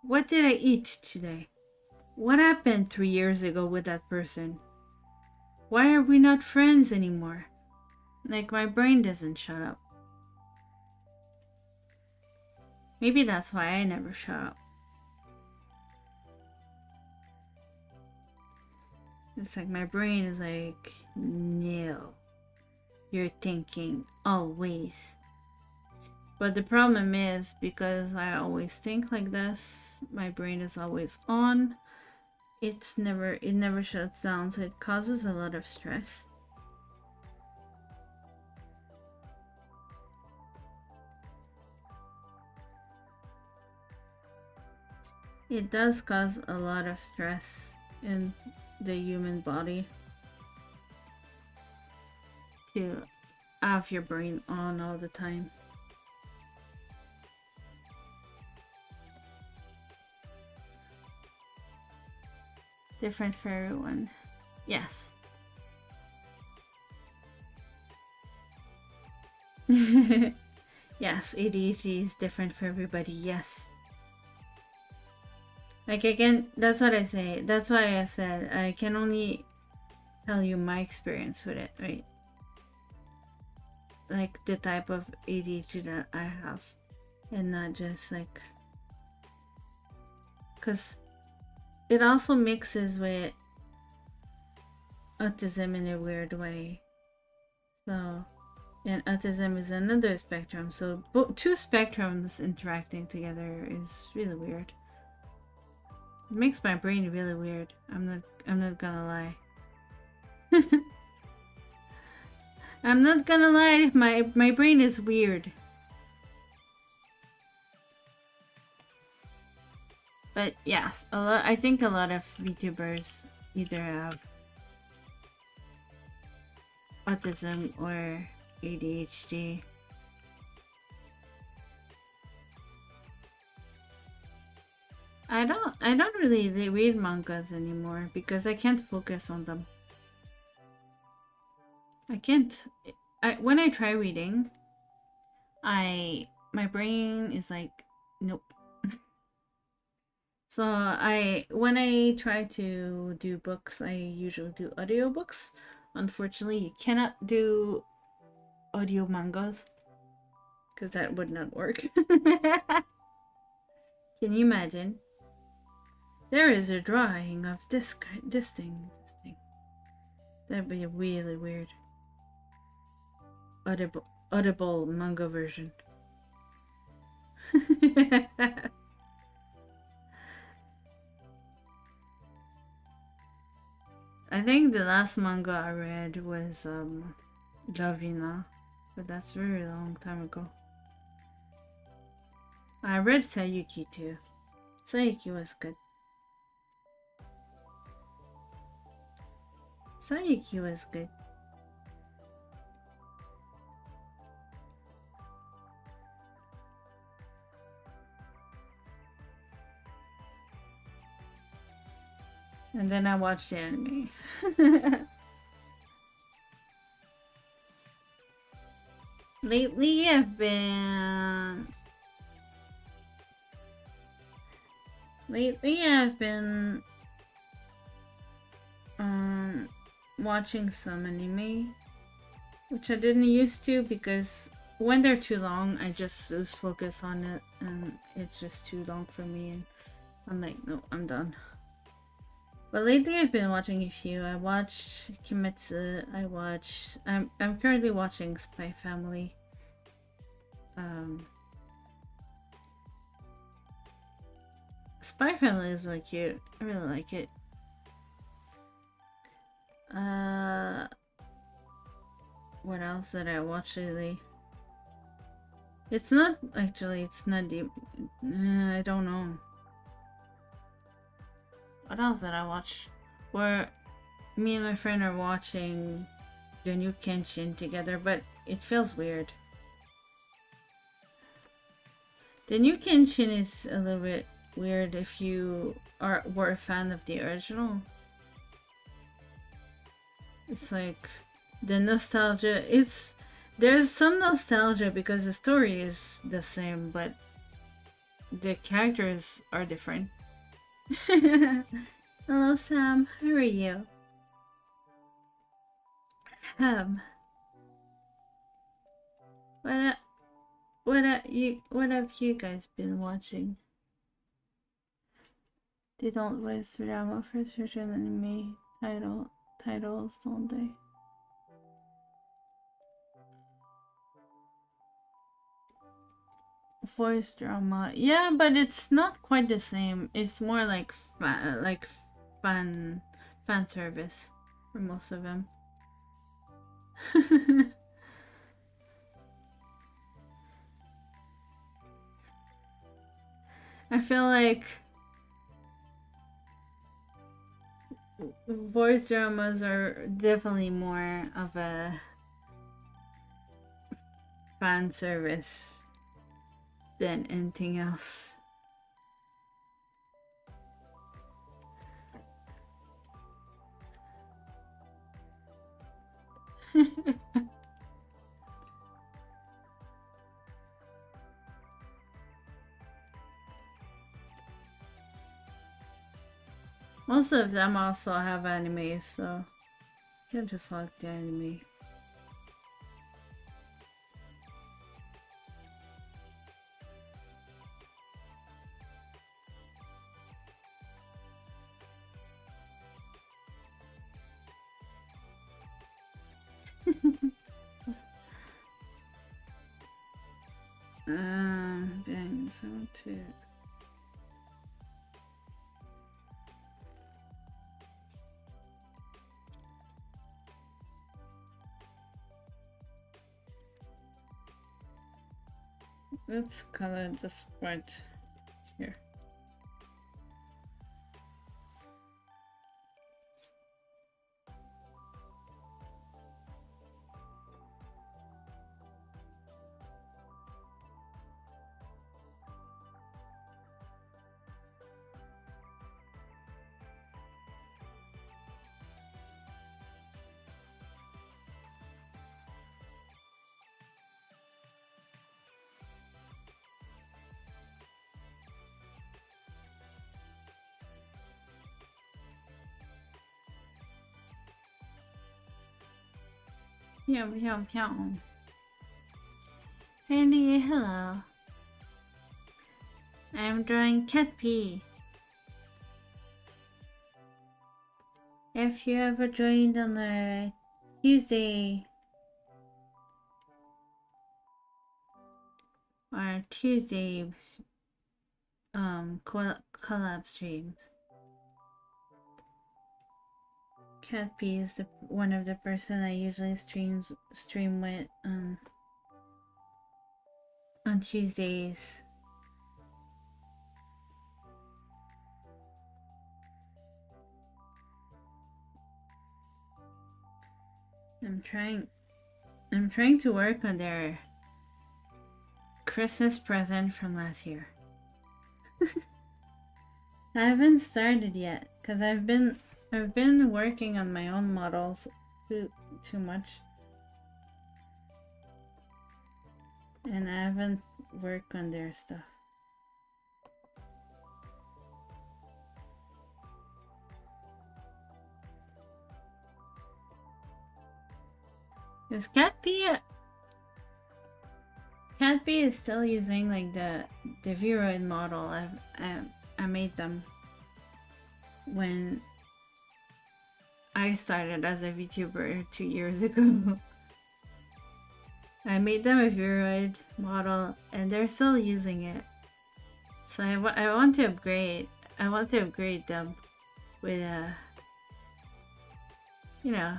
What did I eat today? What happened 3 years ago with that person? Why are we not friends anymore? Like, my brain doesn't shut up. Maybe that's why I never shut up. It's like my brain is like, no, you're thinking always. But the problem is, because I always think like this, my brain is always on. It never shuts down, so it causes a lot of stress. It does cause a lot of stress in the human body to have your brain on all the time. Different for everyone. Yes. Yes, ADHD is different for everybody. Yes. Like, again, that's what I say. That's why I said I can only tell you my experience with it, right? Like, the type of ADHD that I have. And not just like... Because it also mixes with autism in a weird way. So... And autism is another spectrum. So two spectrums interacting together is really weird. It makes my brain really weird. I'm not gonna lie. I'm not gonna lie, my brain is weird. But yes, I think a lot of VTubers either have autism or ADHD. I don't really read mangas anymore because I can't focus on them. I can't. When I try reading, my brain is like, nope. So when I try to do books, I usually do audiobooks. Unfortunately, you cannot do audio mangas because that would not work. Can you imagine? There is a drawing of this thing. That'd be really weird. Audible manga version. I think the last manga I read was Lavina, but that's a very long time ago. I read Sayuki too. Sayuki was good. Sayuki was good. And then I watched the anime. Lately I've been watching some anime, which I didn't used to because when they're too long I just lose focus on it and it's just too long for me and I'm like, no, I'm done. But lately I've been watching a few. I watched Kimetsu. I'm currently watching Spy Family. Spy Family is really cute. I really like it. What else did I watch lately? It's not deep. I don't know. What else did I watch? Where me and my friend are watching the new Kenshin together, but it feels weird. The new Kenshin is a little bit weird if you were a fan of the original. It's like the nostalgia. There's some nostalgia because the story is the same, but the characters are different. Hello Sam, how are you? What what have you guys been watching? They don't voice drama for certain anime titles, don't they? Voice drama, yeah, but it's not quite the same. It's more like fan service for most of them. I feel like voice dramas are definitely more of a fan service than anything else. Most of them also have anime, so you can just like the anime. Dang, so too. Let's color this part here. Yum yum yum. Randy, hello. I'm drawing cat pee. If you ever joined on the Tuesday or Tuesday collab streams, Cat P is one of the person I usually stream with on Tuesdays. I'm trying to work on their Christmas present from last year. I haven't started yet because I've been working on my own models too much, and I haven't worked on their stuff. Is Cat P is still using like the Viroid model I made them when I started as a VTuber 2 years ago. I made them a Viroid model and they're still using it. So I want to upgrade. I want to upgrade them with a, you know,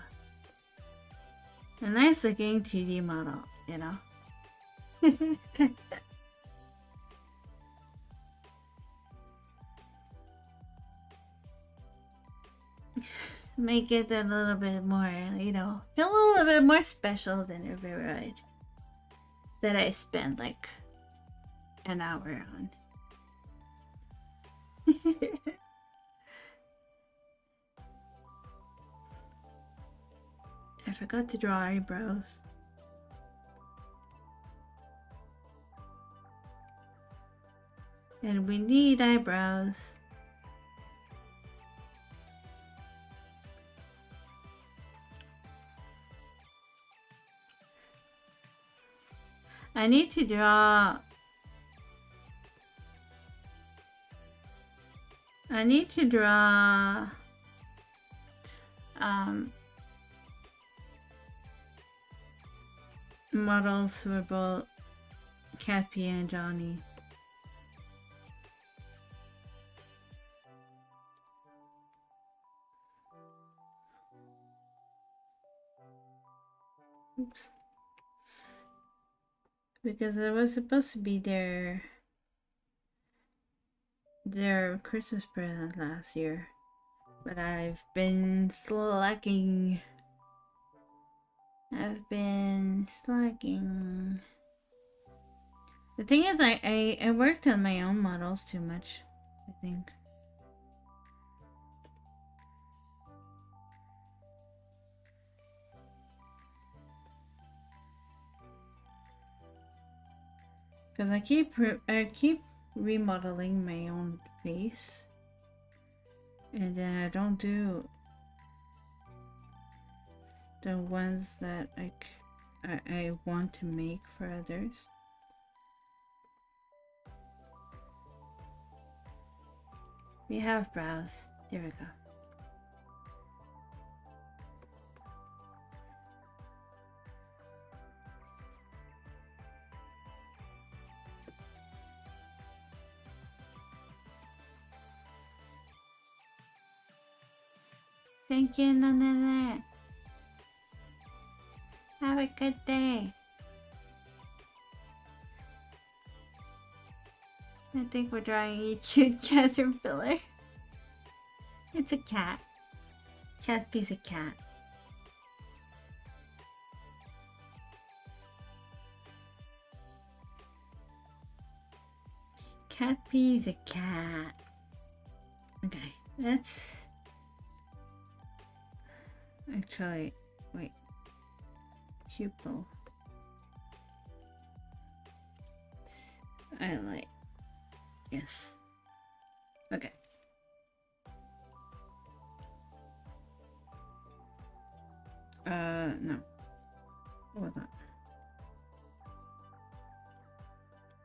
a nice looking 2D model, you know. Make it a little bit more, you know, feel a little bit more special than a Viroid that I spent like an hour on. I forgot to draw eyebrows. And we need eyebrows. I need to draw. I need to draw models who are both Cappy and Johnny. Oops. Because it was supposed to be their Christmas present last year. But I've been slacking. The thing is, I worked on my own models too much, I think. Because I keep remodeling my own face, and then I don't do the ones that I want to make for others. We have brows. There we go. Thank you, Nanette. Have a good day. I think we're drawing a cute caterpillar. It's a cat. Cappy's a cat. Cappy's a cat. Okay, let's... Actually, wait. Pupil. Eyelight. Yes. Okay. No. Hold on.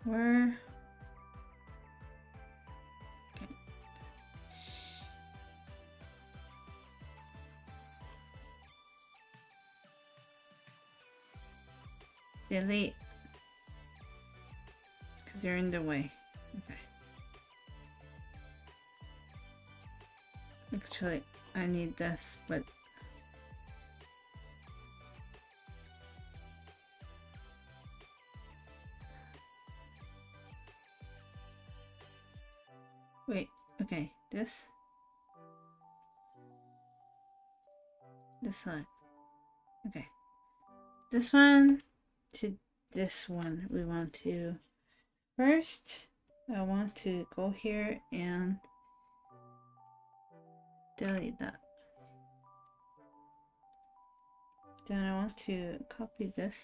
Where? Okay. Delete. Because you're in the way. Okay. Actually, I need this, but... Wait, okay, this side. Okay. This one to this one. We want to first I want to go here and delete that. Then I want to copy this.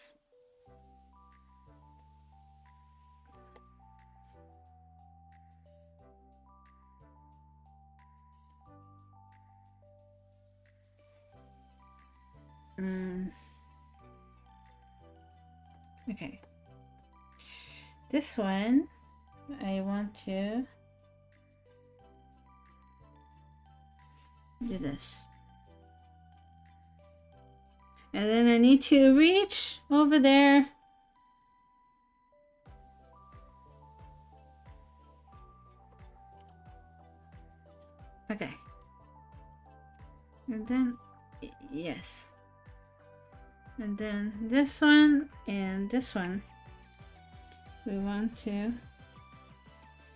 Okay. This one, I want to do this. And then I need to reach over there. Okay. And then, yes. And then this one and this one. We want to,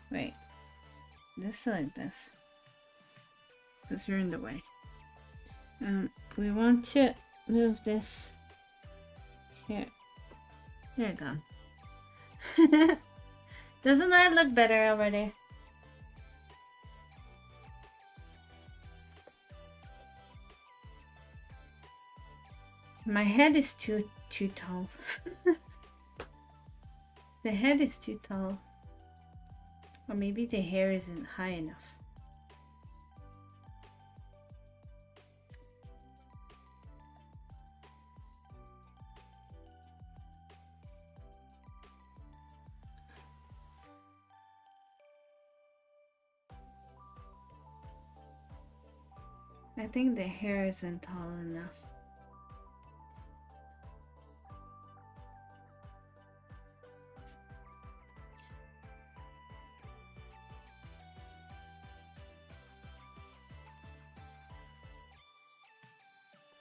wait, this like this. Because you're in the way. We want to move this here. There you go. Doesn't that look better already? My head is too tall. The head is too tall. Or maybe the hair isn't high enough. I think the hair isn't tall enough.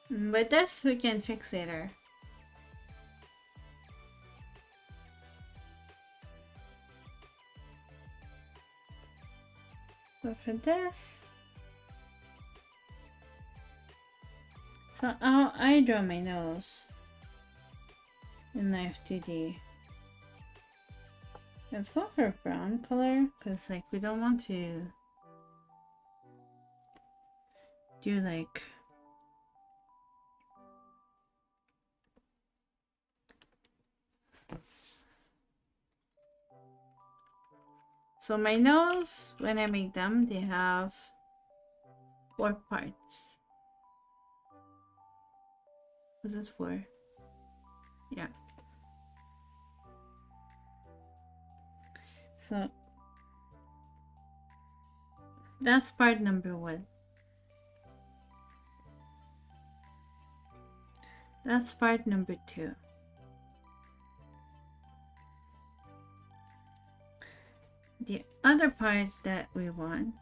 But this we can fix later. But for this, so I draw my nose in Knife 2D. Let's go for brown color, because like we don't want to do like so my nose, when I make them, they have 4 parts. Was it 4? Yeah. So that's part number 1. That's part number 2. The other part that we want,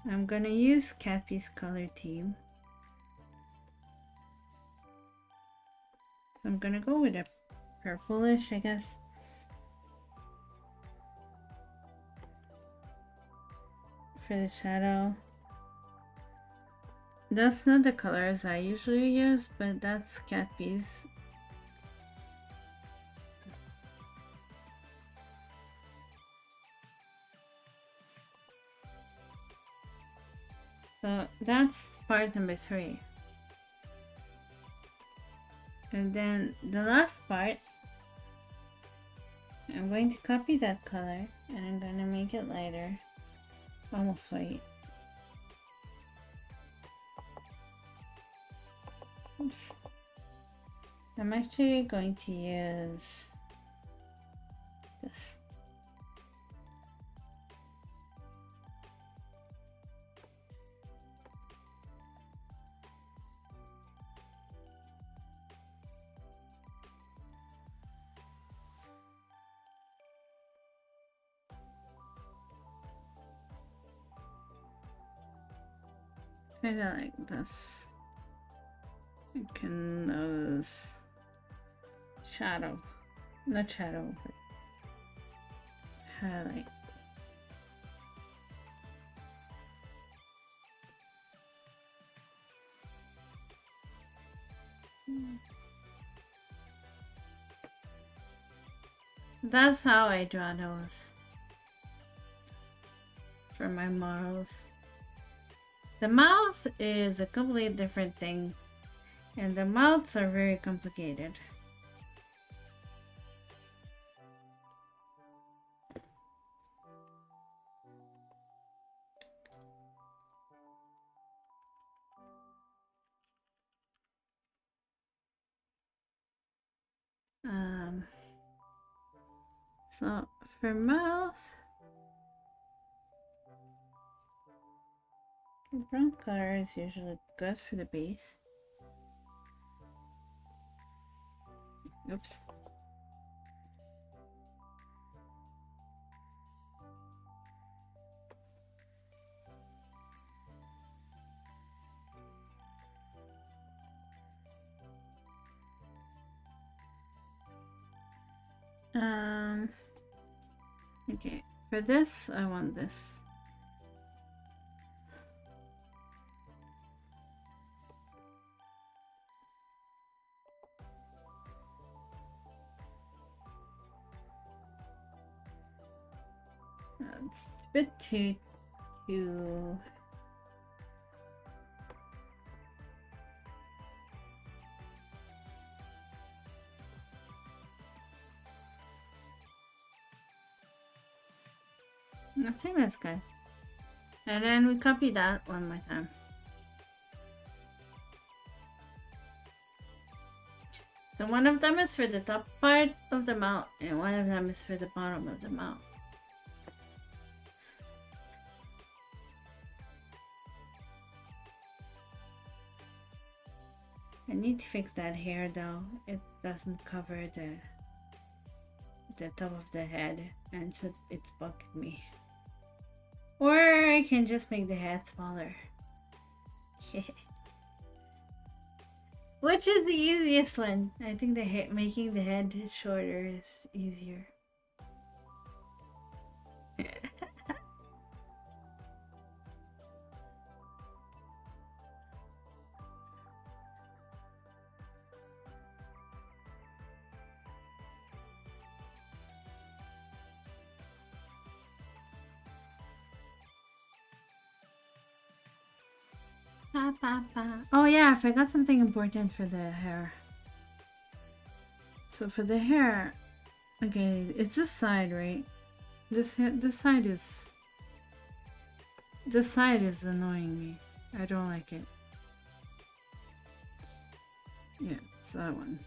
I'm gonna use Catby's color team. So I'm gonna go with a purplish, I guess. For the shadow. That's not the colors I usually use, but that's Catby's. So that's part number 3. And then the last part, I'm going to copy that color and I'm going to make it lighter, almost white. Oops. I'm actually going to use this. Kind of like this. I can nose shadow, not shadow, but highlight. That's how I draw those for my models. The mouth is a completely different thing, and the mouths are very complicated. So for mouth, brown color is usually good for the base. Oops. Okay, for this, I want this. It's a bit too I think that's good. And then we copy that one more time. So one of them is for the top part of the mouth and one of them is for the bottom of the mouth. I need to fix that hair though. It doesn't cover the top of the head, and it's bugging me. Or I can just make the head smaller. Which is the easiest one? I think making the head shorter is easier. Oh yeah, I forgot something important for the hair. So for the hair, okay, it's this side, right? This side is annoying me. I don't like it. Yeah, it's that one.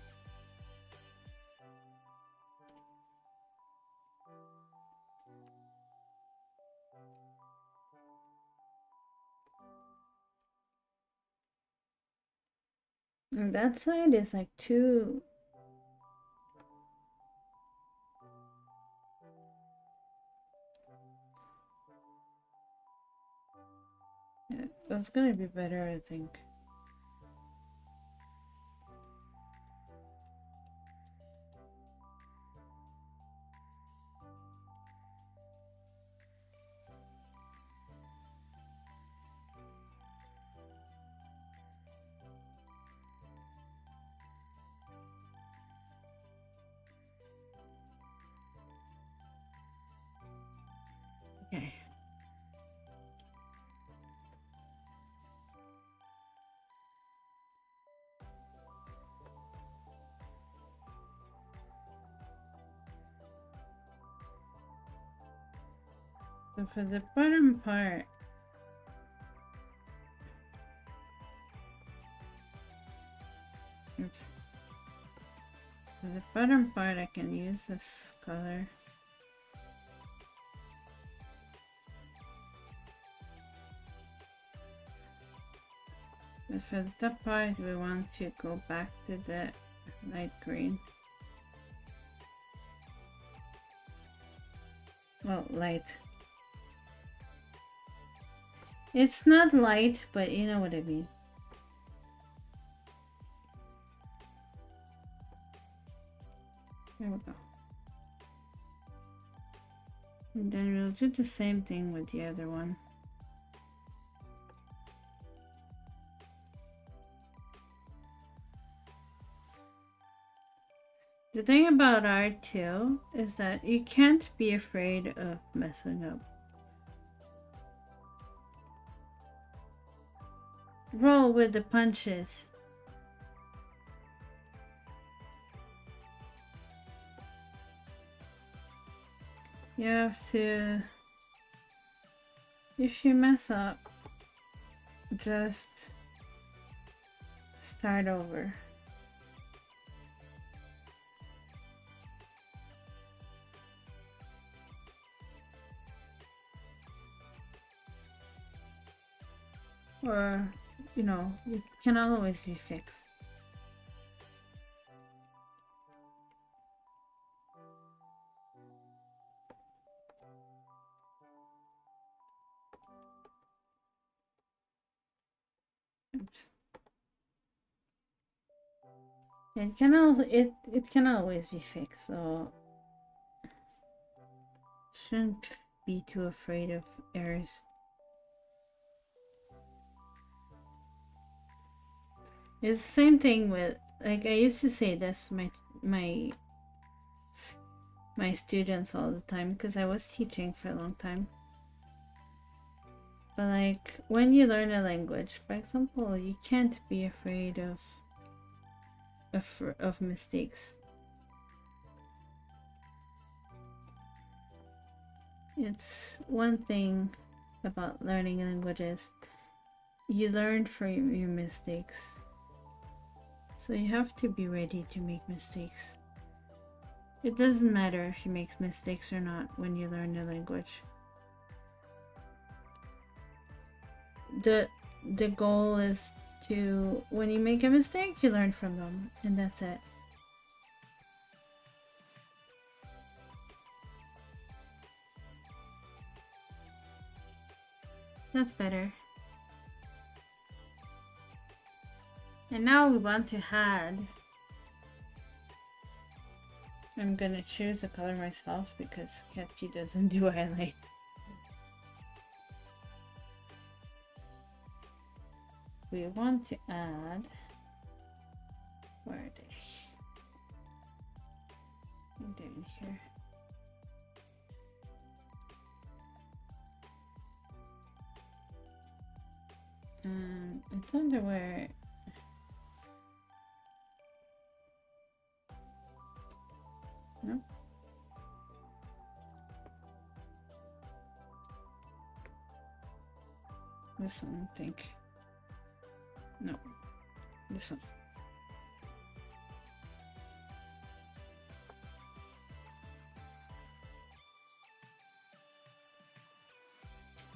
And that side is like too. Yeah, that's gonna be better, I think. Okay. So for the bottom part, oops. For the bottom part, I can use this color. But for the top part, we want to go back to the light green. Well, light. It's not light, but you know what I mean. There we go. And then we'll do the same thing with the other one. The thing about art too is that you can't be afraid of messing up. Roll with the punches. You have to, if you mess up, just start over. Or, you know, it can always be fixed. It can also it can always be fixed, so shouldn't be too afraid of errors. It's the same thing with, like, I used to say this my students all the time because I was teaching for a long time. But like when you learn a language, for example, you can't be afraid of mistakes. It's one thing about learning languages. You learn from your mistakes. So you have to be ready to make mistakes. It doesn't matter if you make mistakes or not when you learn a language. The goal is to when you make a mistake, you learn from them, and that's it. That's better. And now we want to add. I'm gonna choose a color myself because Catpy doesn't do highlights. We want to add. Where are they? They're in here. It's under where. No. This one, I think. No. This one.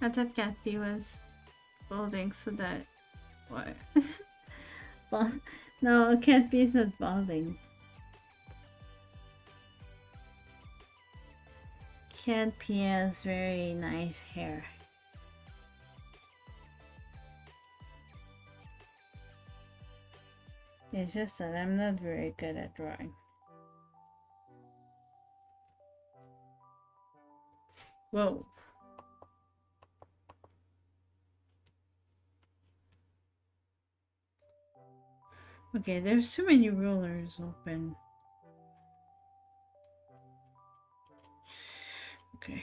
I thought Catpy was balding so that. What? No, Catpy is not balding. Catpy has very nice hair. It's just that I'm not very good at drawing. Whoa. Okay, there's too many rulers open. Okay.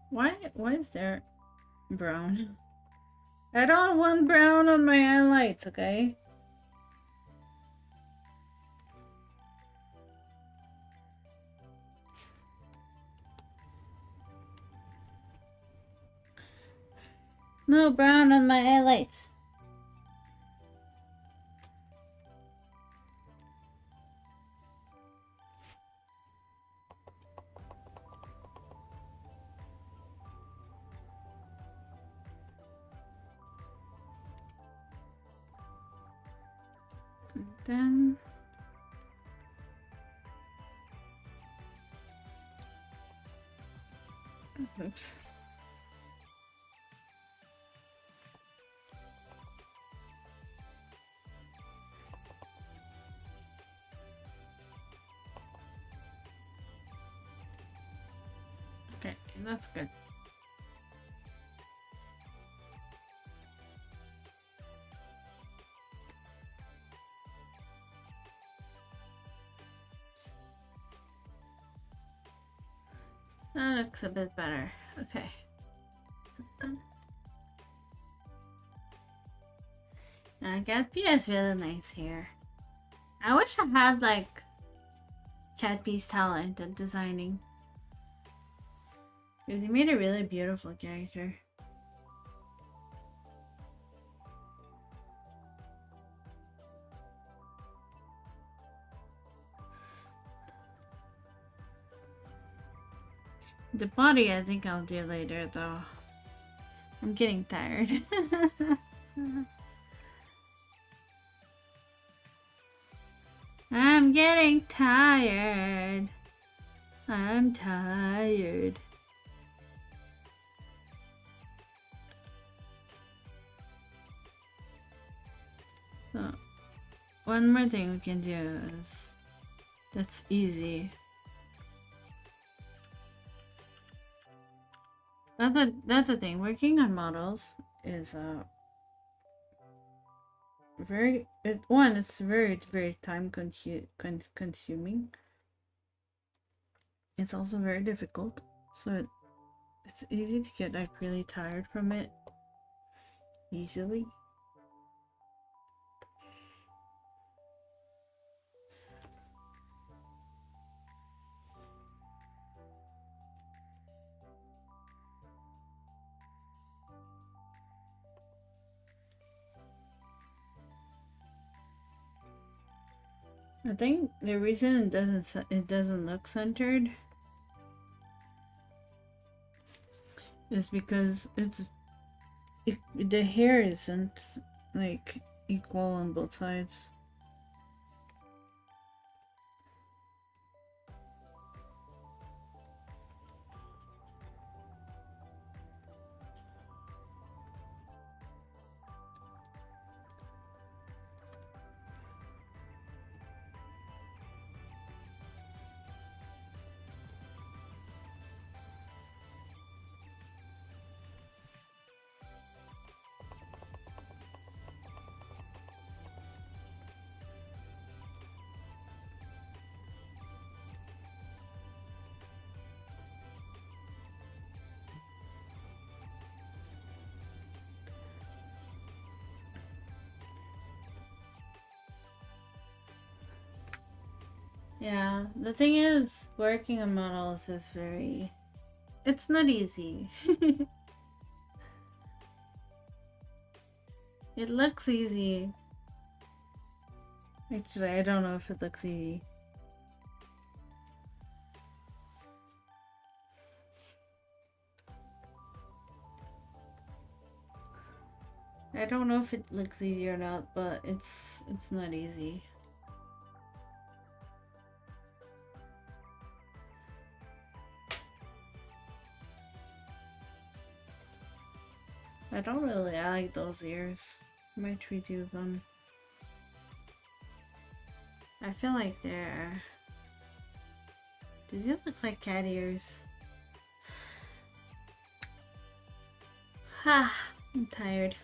Why is there brown? I don't want brown on my highlights, okay? No brown on my highlights. Then oops. Okay, that's good. That looks a bit better. Okay. Catpy has really nice hair. I wish I had like Catpy's talent at designing. Because he made a really beautiful character. The body I think I'll do later though. I'm getting tired. I'm getting tired. I'm tired. So, one more thing we can do is that's easy. That's the thing. Working on models is it's very time consuming. It's also very difficult, so it's easy to get like really tired from it easily. I think the reason it doesn't look centered is because the hair isn't like equal on both sides. Yeah, the thing is, working on models is it's not easy. It looks easy. Actually, I don't know if it looks easy. I don't know if it looks easy or not, but it's not easy. I don't really like those ears. I might redo them. I feel like they're... Do they look like cat ears? Ha! I'm tired.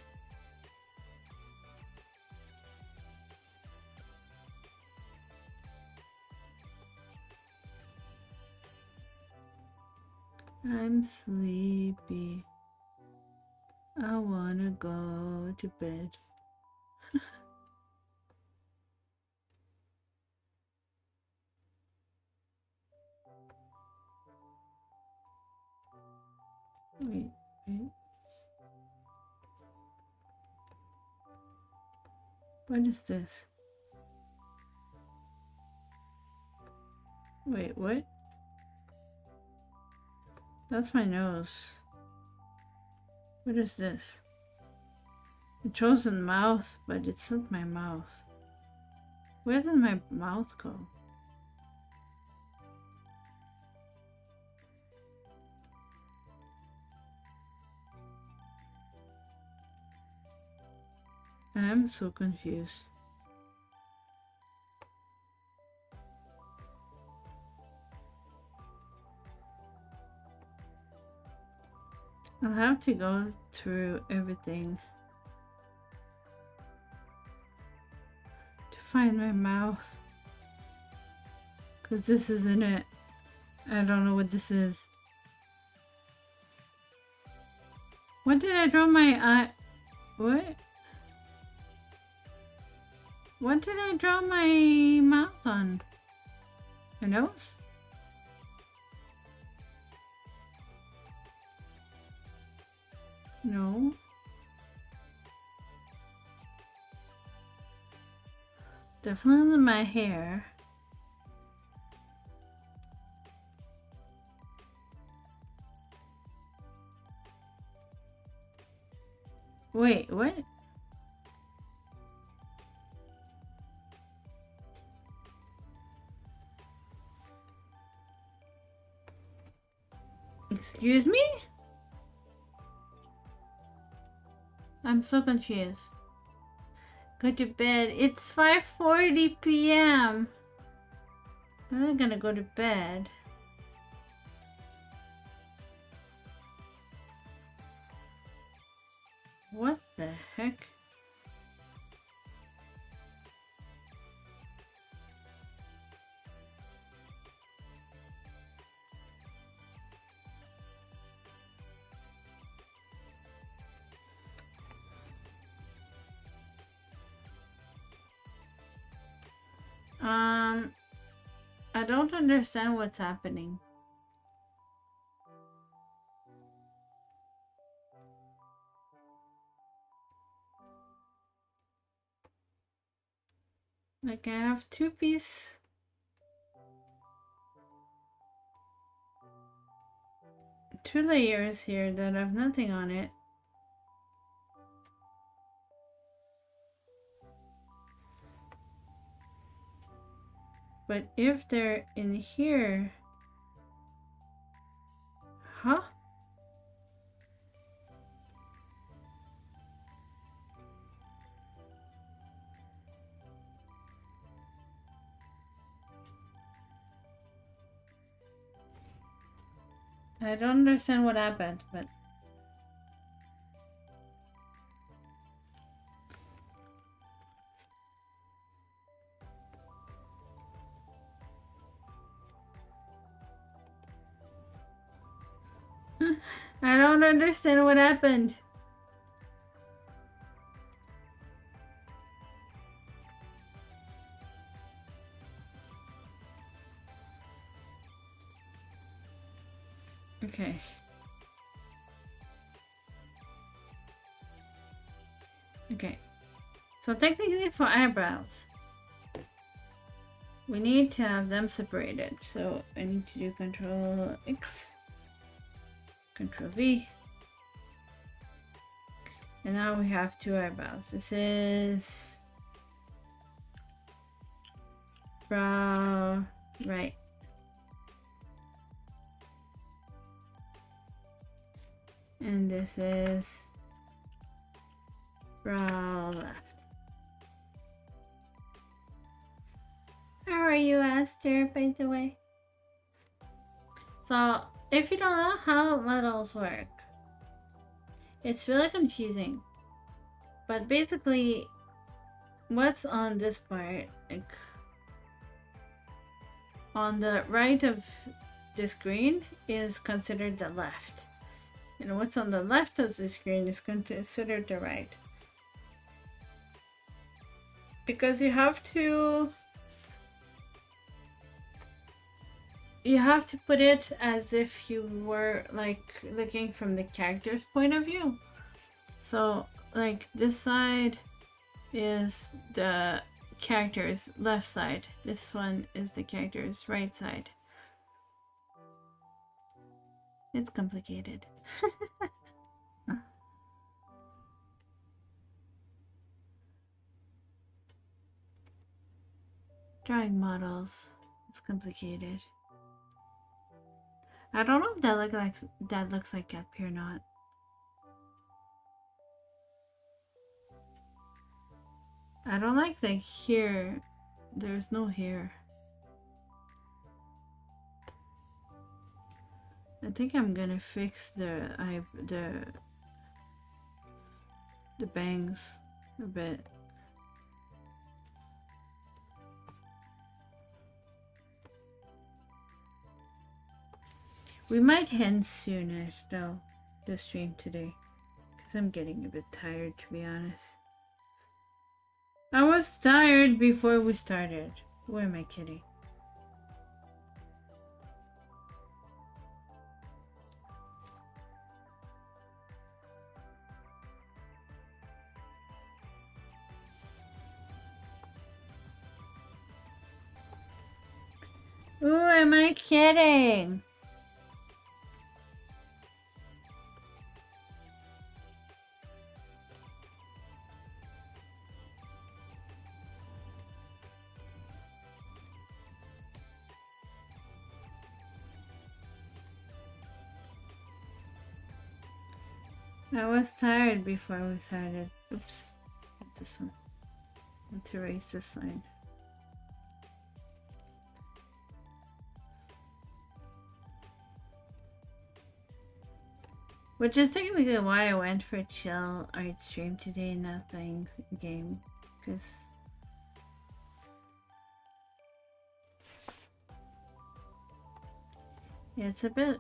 I'm sleepy. I wanna go to bed. Wait. What is this? Wait, what? That's my nose. What is this? It shows in mouth, but it's not my mouth. Where did my mouth go? I'm so confused. I'll have to go through everything to find my mouth. Because this isn't it. I don't know what this is. What did I draw my eye? What? What did I draw my mouth on? My nose? No. Definitely my hair. Wait, what? Excuse me? I'm so confused. Go to bed. It's 5:40 p.m. I'm not gonna go to bed. What the heck? I don't understand what's happening. Like I have two pieces. two layers here that have nothing on it. But if they're in here, huh? I don't understand what happened, but I don't understand what happened. Okay. Okay. So technically for eyebrows, we need to have them separated. So I need to do Control X, Control V. And now we have two eyebrows. This is brow right. And this is brow left. How are you, Aster, by the way? So, if you don't know how models work, it's really confusing. But basically, what's on this part, like on the right of the screen, is considered the left. And what's on the left of the screen is considered the right. Because you have to put it as if you were like looking from the character's point of view. So like this side is the character's left side. This one is the character's right side. It's complicated. Drawing models is complicated. I don't know if that looks like Gatsby or not. I don't like here. There's no hair. I think I'm gonna fix the bangs a bit. We might end soonish though, the stream today, because I'm getting a bit tired, to be honest. I was tired before we started. Where am I kidding? Ooh, am I kidding? I was tired before we started. Oops, not this one. I want to erase this line. Which is technically why I went for a chill art stream today, not playing game, because yeah, it's a bit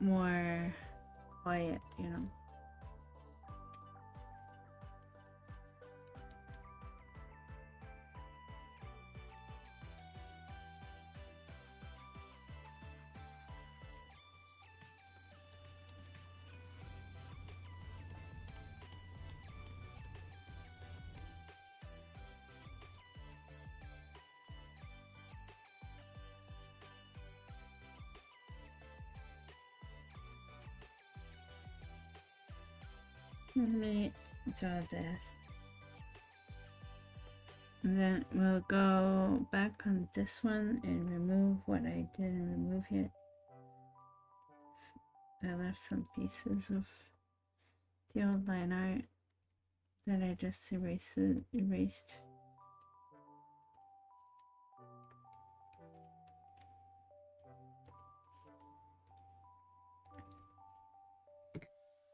more quiet, you know. Let me draw this. And then we'll go back on this one and remove what I didn't remove yet. I left some pieces of the old line art that I just erased.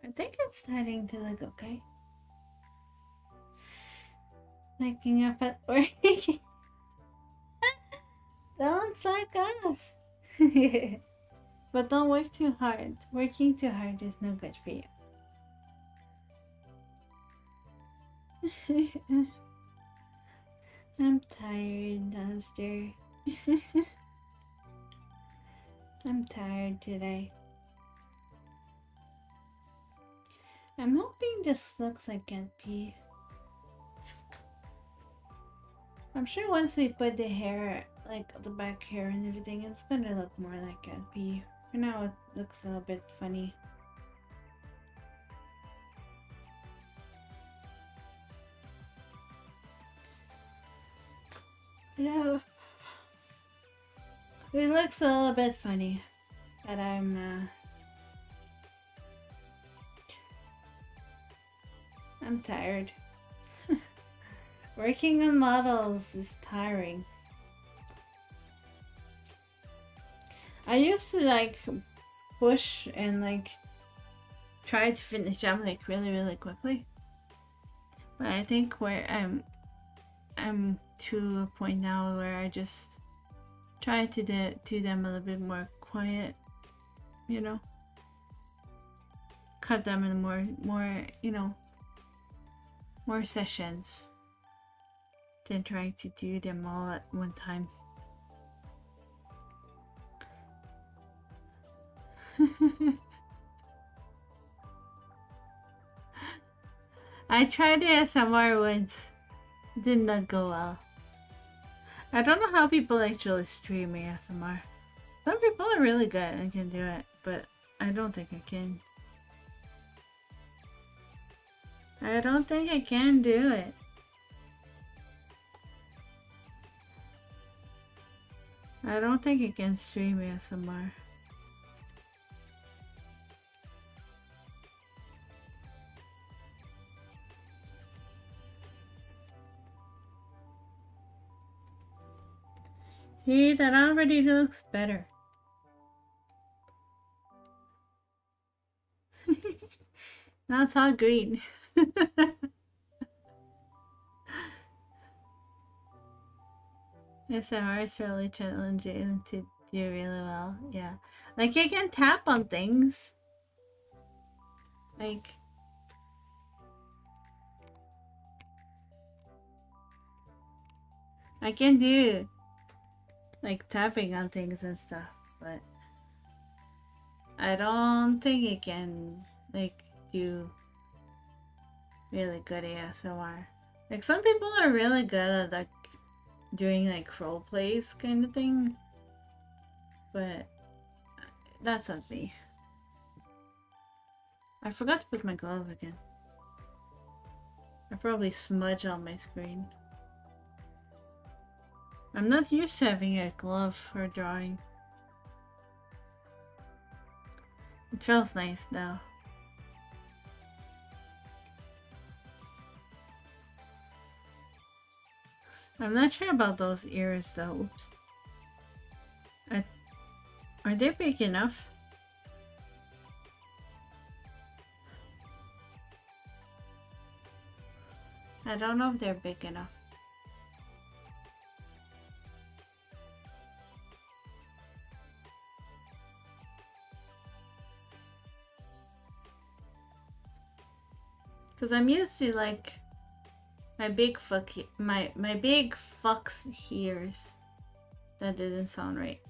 I think it's starting to look okay. Making up at work. Don't suck us. But don't work too hard. Working too hard is no good for you. I'm tired, Duster. I'm tired today. I'm hoping this looks like NP. I'm sure once we put the hair, like the back hair and everything, it's gonna look more like NP. For now, it looks a little bit funny. No. It looks a little bit funny, but I'm tired. Working on models is tiring. I used to like push and like try to finish them like really quickly, but I think where I'm to a point now where I just try to do them a little bit more quiet, you know, cut them in more you know, more sessions than trying to do them all at one time. I tried ASMR once. It did not go well. I don't know how people actually stream ASMR. Some people are really good and can do it, but I don't think I can. I don't think I can do it. I don't think I can stream ASMR. See, that already looks better. Now it's all green. ASMR is really challenging to do really well. Yeah. Like I can tap on things. Like I can do like tapping on things and stuff, but I don't think it can like do really good ASMR. Like some people are really good at like doing like role plays kind of thing, but that's not me. I forgot to put my glove again. I probably smudged on my screen. I'm not used to having a glove for drawing. It feels nice though. I'm not sure about those ears though. Oops. Are they big enough? I don't know if they're big enough. Cause I'm used to like my big fuck's ears. That didn't sound right.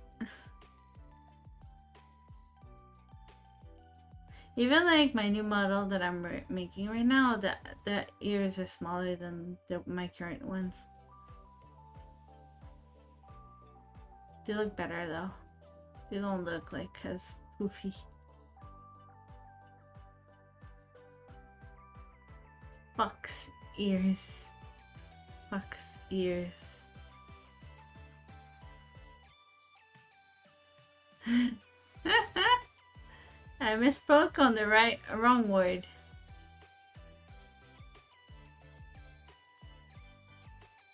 Even like my new model that I'm making right now, the ears are smaller than my current ones. They look better though. They don't look like as poofy. Fox ears. Fox ears. I misspoke on the wrong word.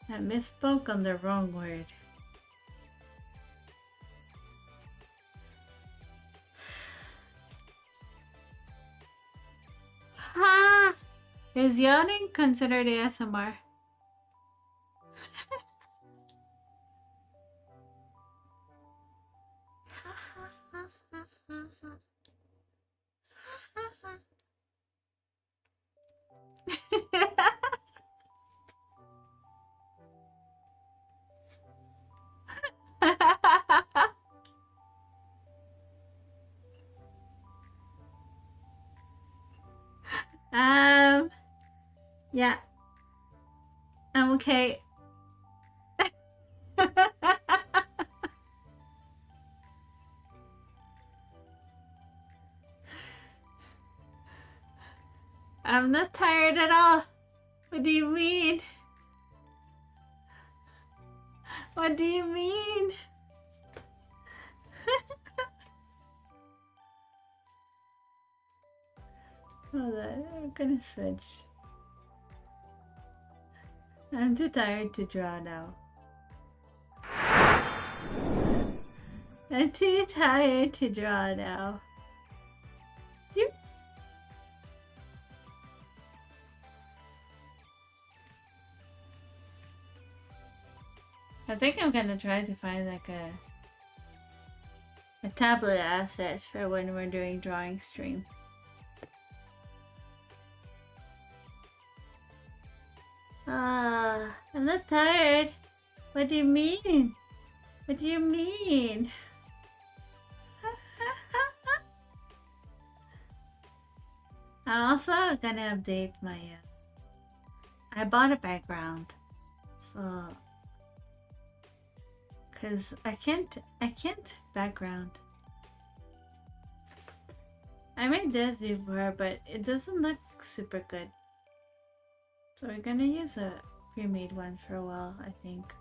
I misspoke on the wrong word. Ha! Is yawning considered ASMR? Yeah. I'm okay. I'm not tired at all. What do you mean? What do you mean? Hold on, I'm gonna switch. I'm too tired to draw now. I'm too tired to draw now. Yep. I think I'm gonna try to find like a tablet asset for when we're doing drawing stream. I'm not tired. What do you mean? What do you mean? I'm also gonna update my I bought a background. So cause I can't background. I made this before, but it doesn't look super good. So we're gonna use a pre-made one for a while, I think.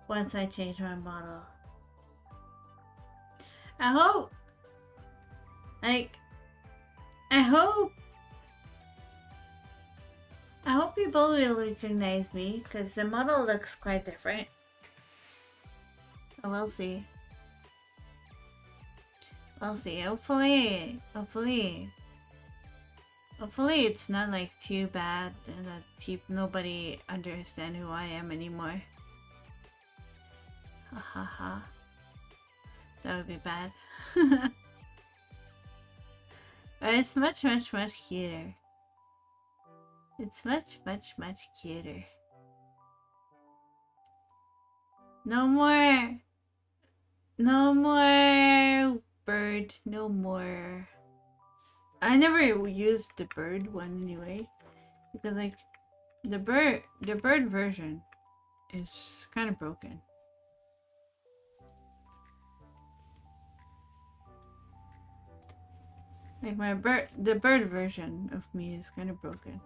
Once I change my model. I hope people will recognize me because the model looks quite different. So we'll see. We'll see. Hopefully it's not like too bad and that nobody understand who I am anymore. Ha ha ha. That would be bad. But it's much cuter. It's much cuter. No more bird, no more. I never used the bird one anyway, because like the bird version is kind of broken. Like the bird version of me is kind of broken.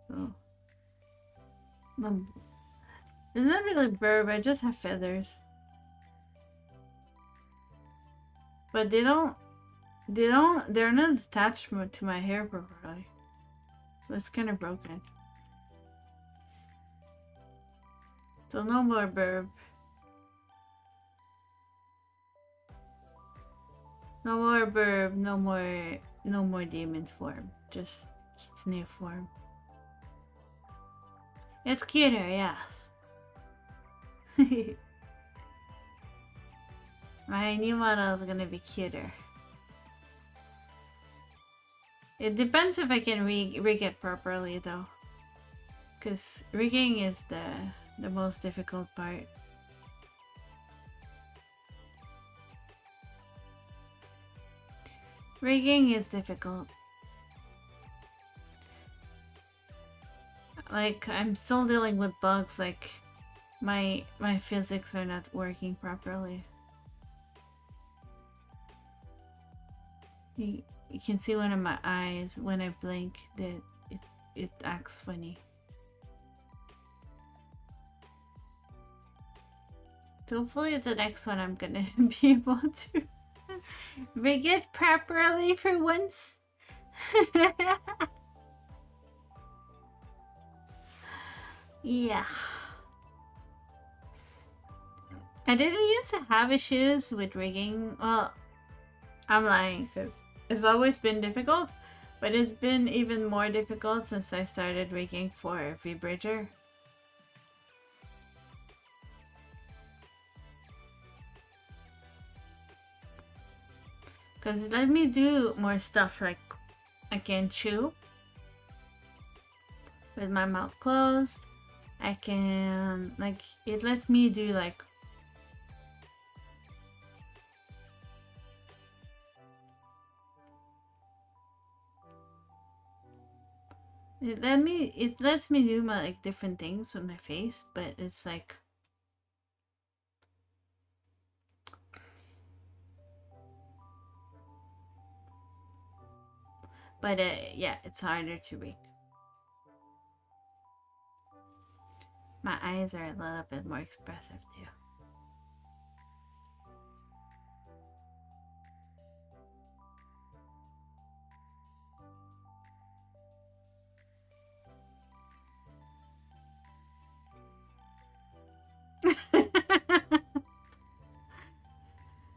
So no, it's not really bird. I just have feathers, but they're not attached to my hair properly, so it's kind of broken. So no more bird. No more burb, no more demon form. Just its new form. It's cuter, yes. My new model is gonna be cuter. It depends if I can rig it properly though. Cause rigging is the most difficult part. Rigging is difficult. Like, I'm still dealing with bugs, like my physics are not working properly. You You can see one of my eyes when I blink that it acts funny. So hopefully the next one I'm gonna be able to rig it properly for once. Yeah. I didn't used to have issues with rigging. Well, I'm lying because it's always been difficult, but it's been even more difficult since I started rigging for V-Bridger. Because it let me do more stuff, like I can chew with my mouth closed. I can, like, it lets me do like it lets me do my like different things with my face, but it's like yeah, it's harder to rig. My eyes are a little bit more expressive too.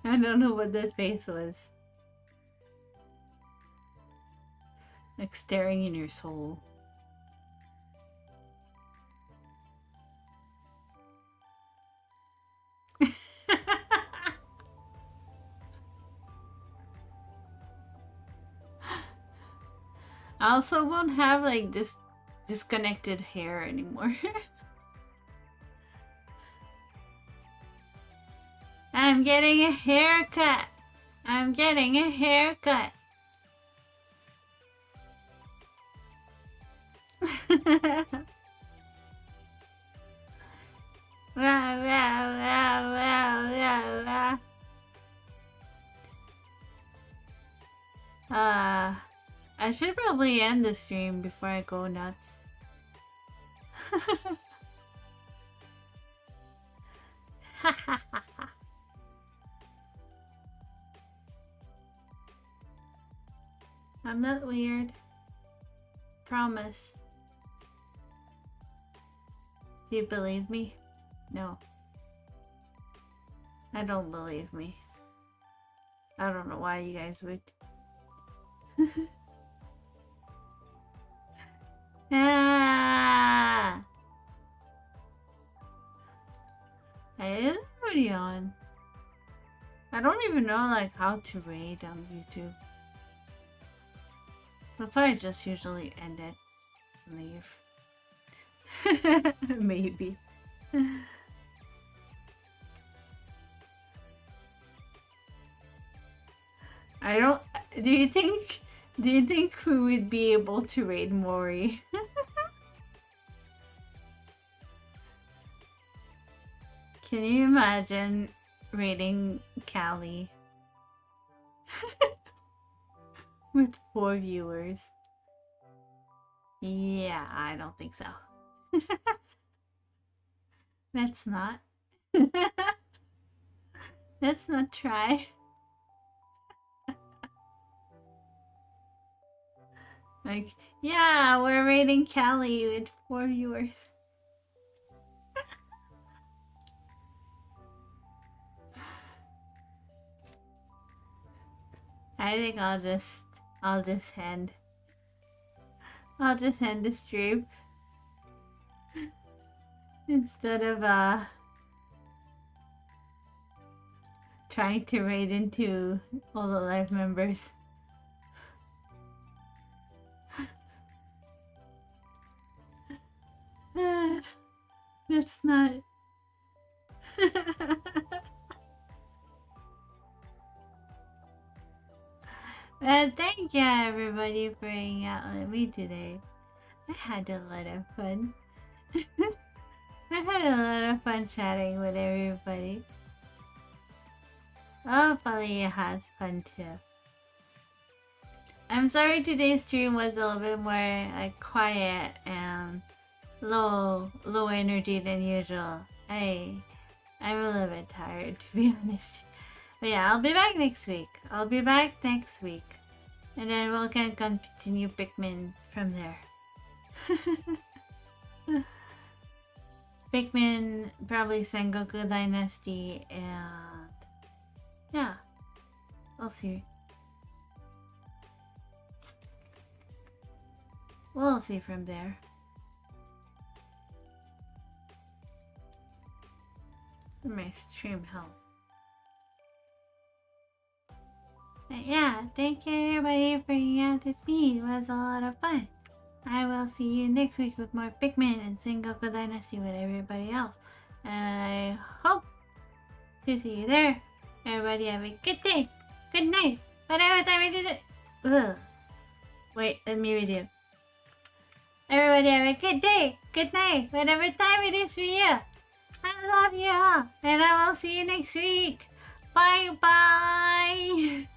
I don't know what this face was. Like staring in your soul. I also won't have like this disconnected hair anymore. I'm getting a haircut. I'm getting a haircut. Wow, wow, wow, wow, wow, wow. I should probably end the stream before I go nuts. I'm not weird. Promise. Do you believe me? No. I don't believe me. I don't know why you guys would. Ah! It is already on. I don't even know like how to raid on YouTube. That's why I just usually end it and leave. Maybe. I don't. Do you think we would be able to raid Mori? Can you imagine raiding Callie with 4 viewers? Yeah, I don't think so. Let's not. Let's not try. Like, yeah, we're raiding Callie with 4 viewers. I think I'll just end the stream instead of trying to raid into all the live members. That's not. Well, thank you everybody for hanging out with me today. I had a lot of fun. I had a lot of fun chatting with everybody. Hopefully you had fun too. I'm sorry today's stream was a little bit more quiet and low energy than usual. I'm a little bit tired, to be honest. But yeah, I'll be back next week. And then we'll can continue Pikmin from there. Pikmin, probably Sengoku Dynasty, and yeah, we'll see. We'll see from there. My stream health. But yeah, thank you everybody for hanging out with me. It was a lot of fun. I will see you next week with more Pikmin and Sengoku Dynasty with everybody else. I hope to see you there. Everybody have a good day. Good night. Whatever time it is. Ugh. Wait, let me read you. Everybody have a good day. Good night. Whatever time it is for you. I love you all. And I will see you next week. Bye bye.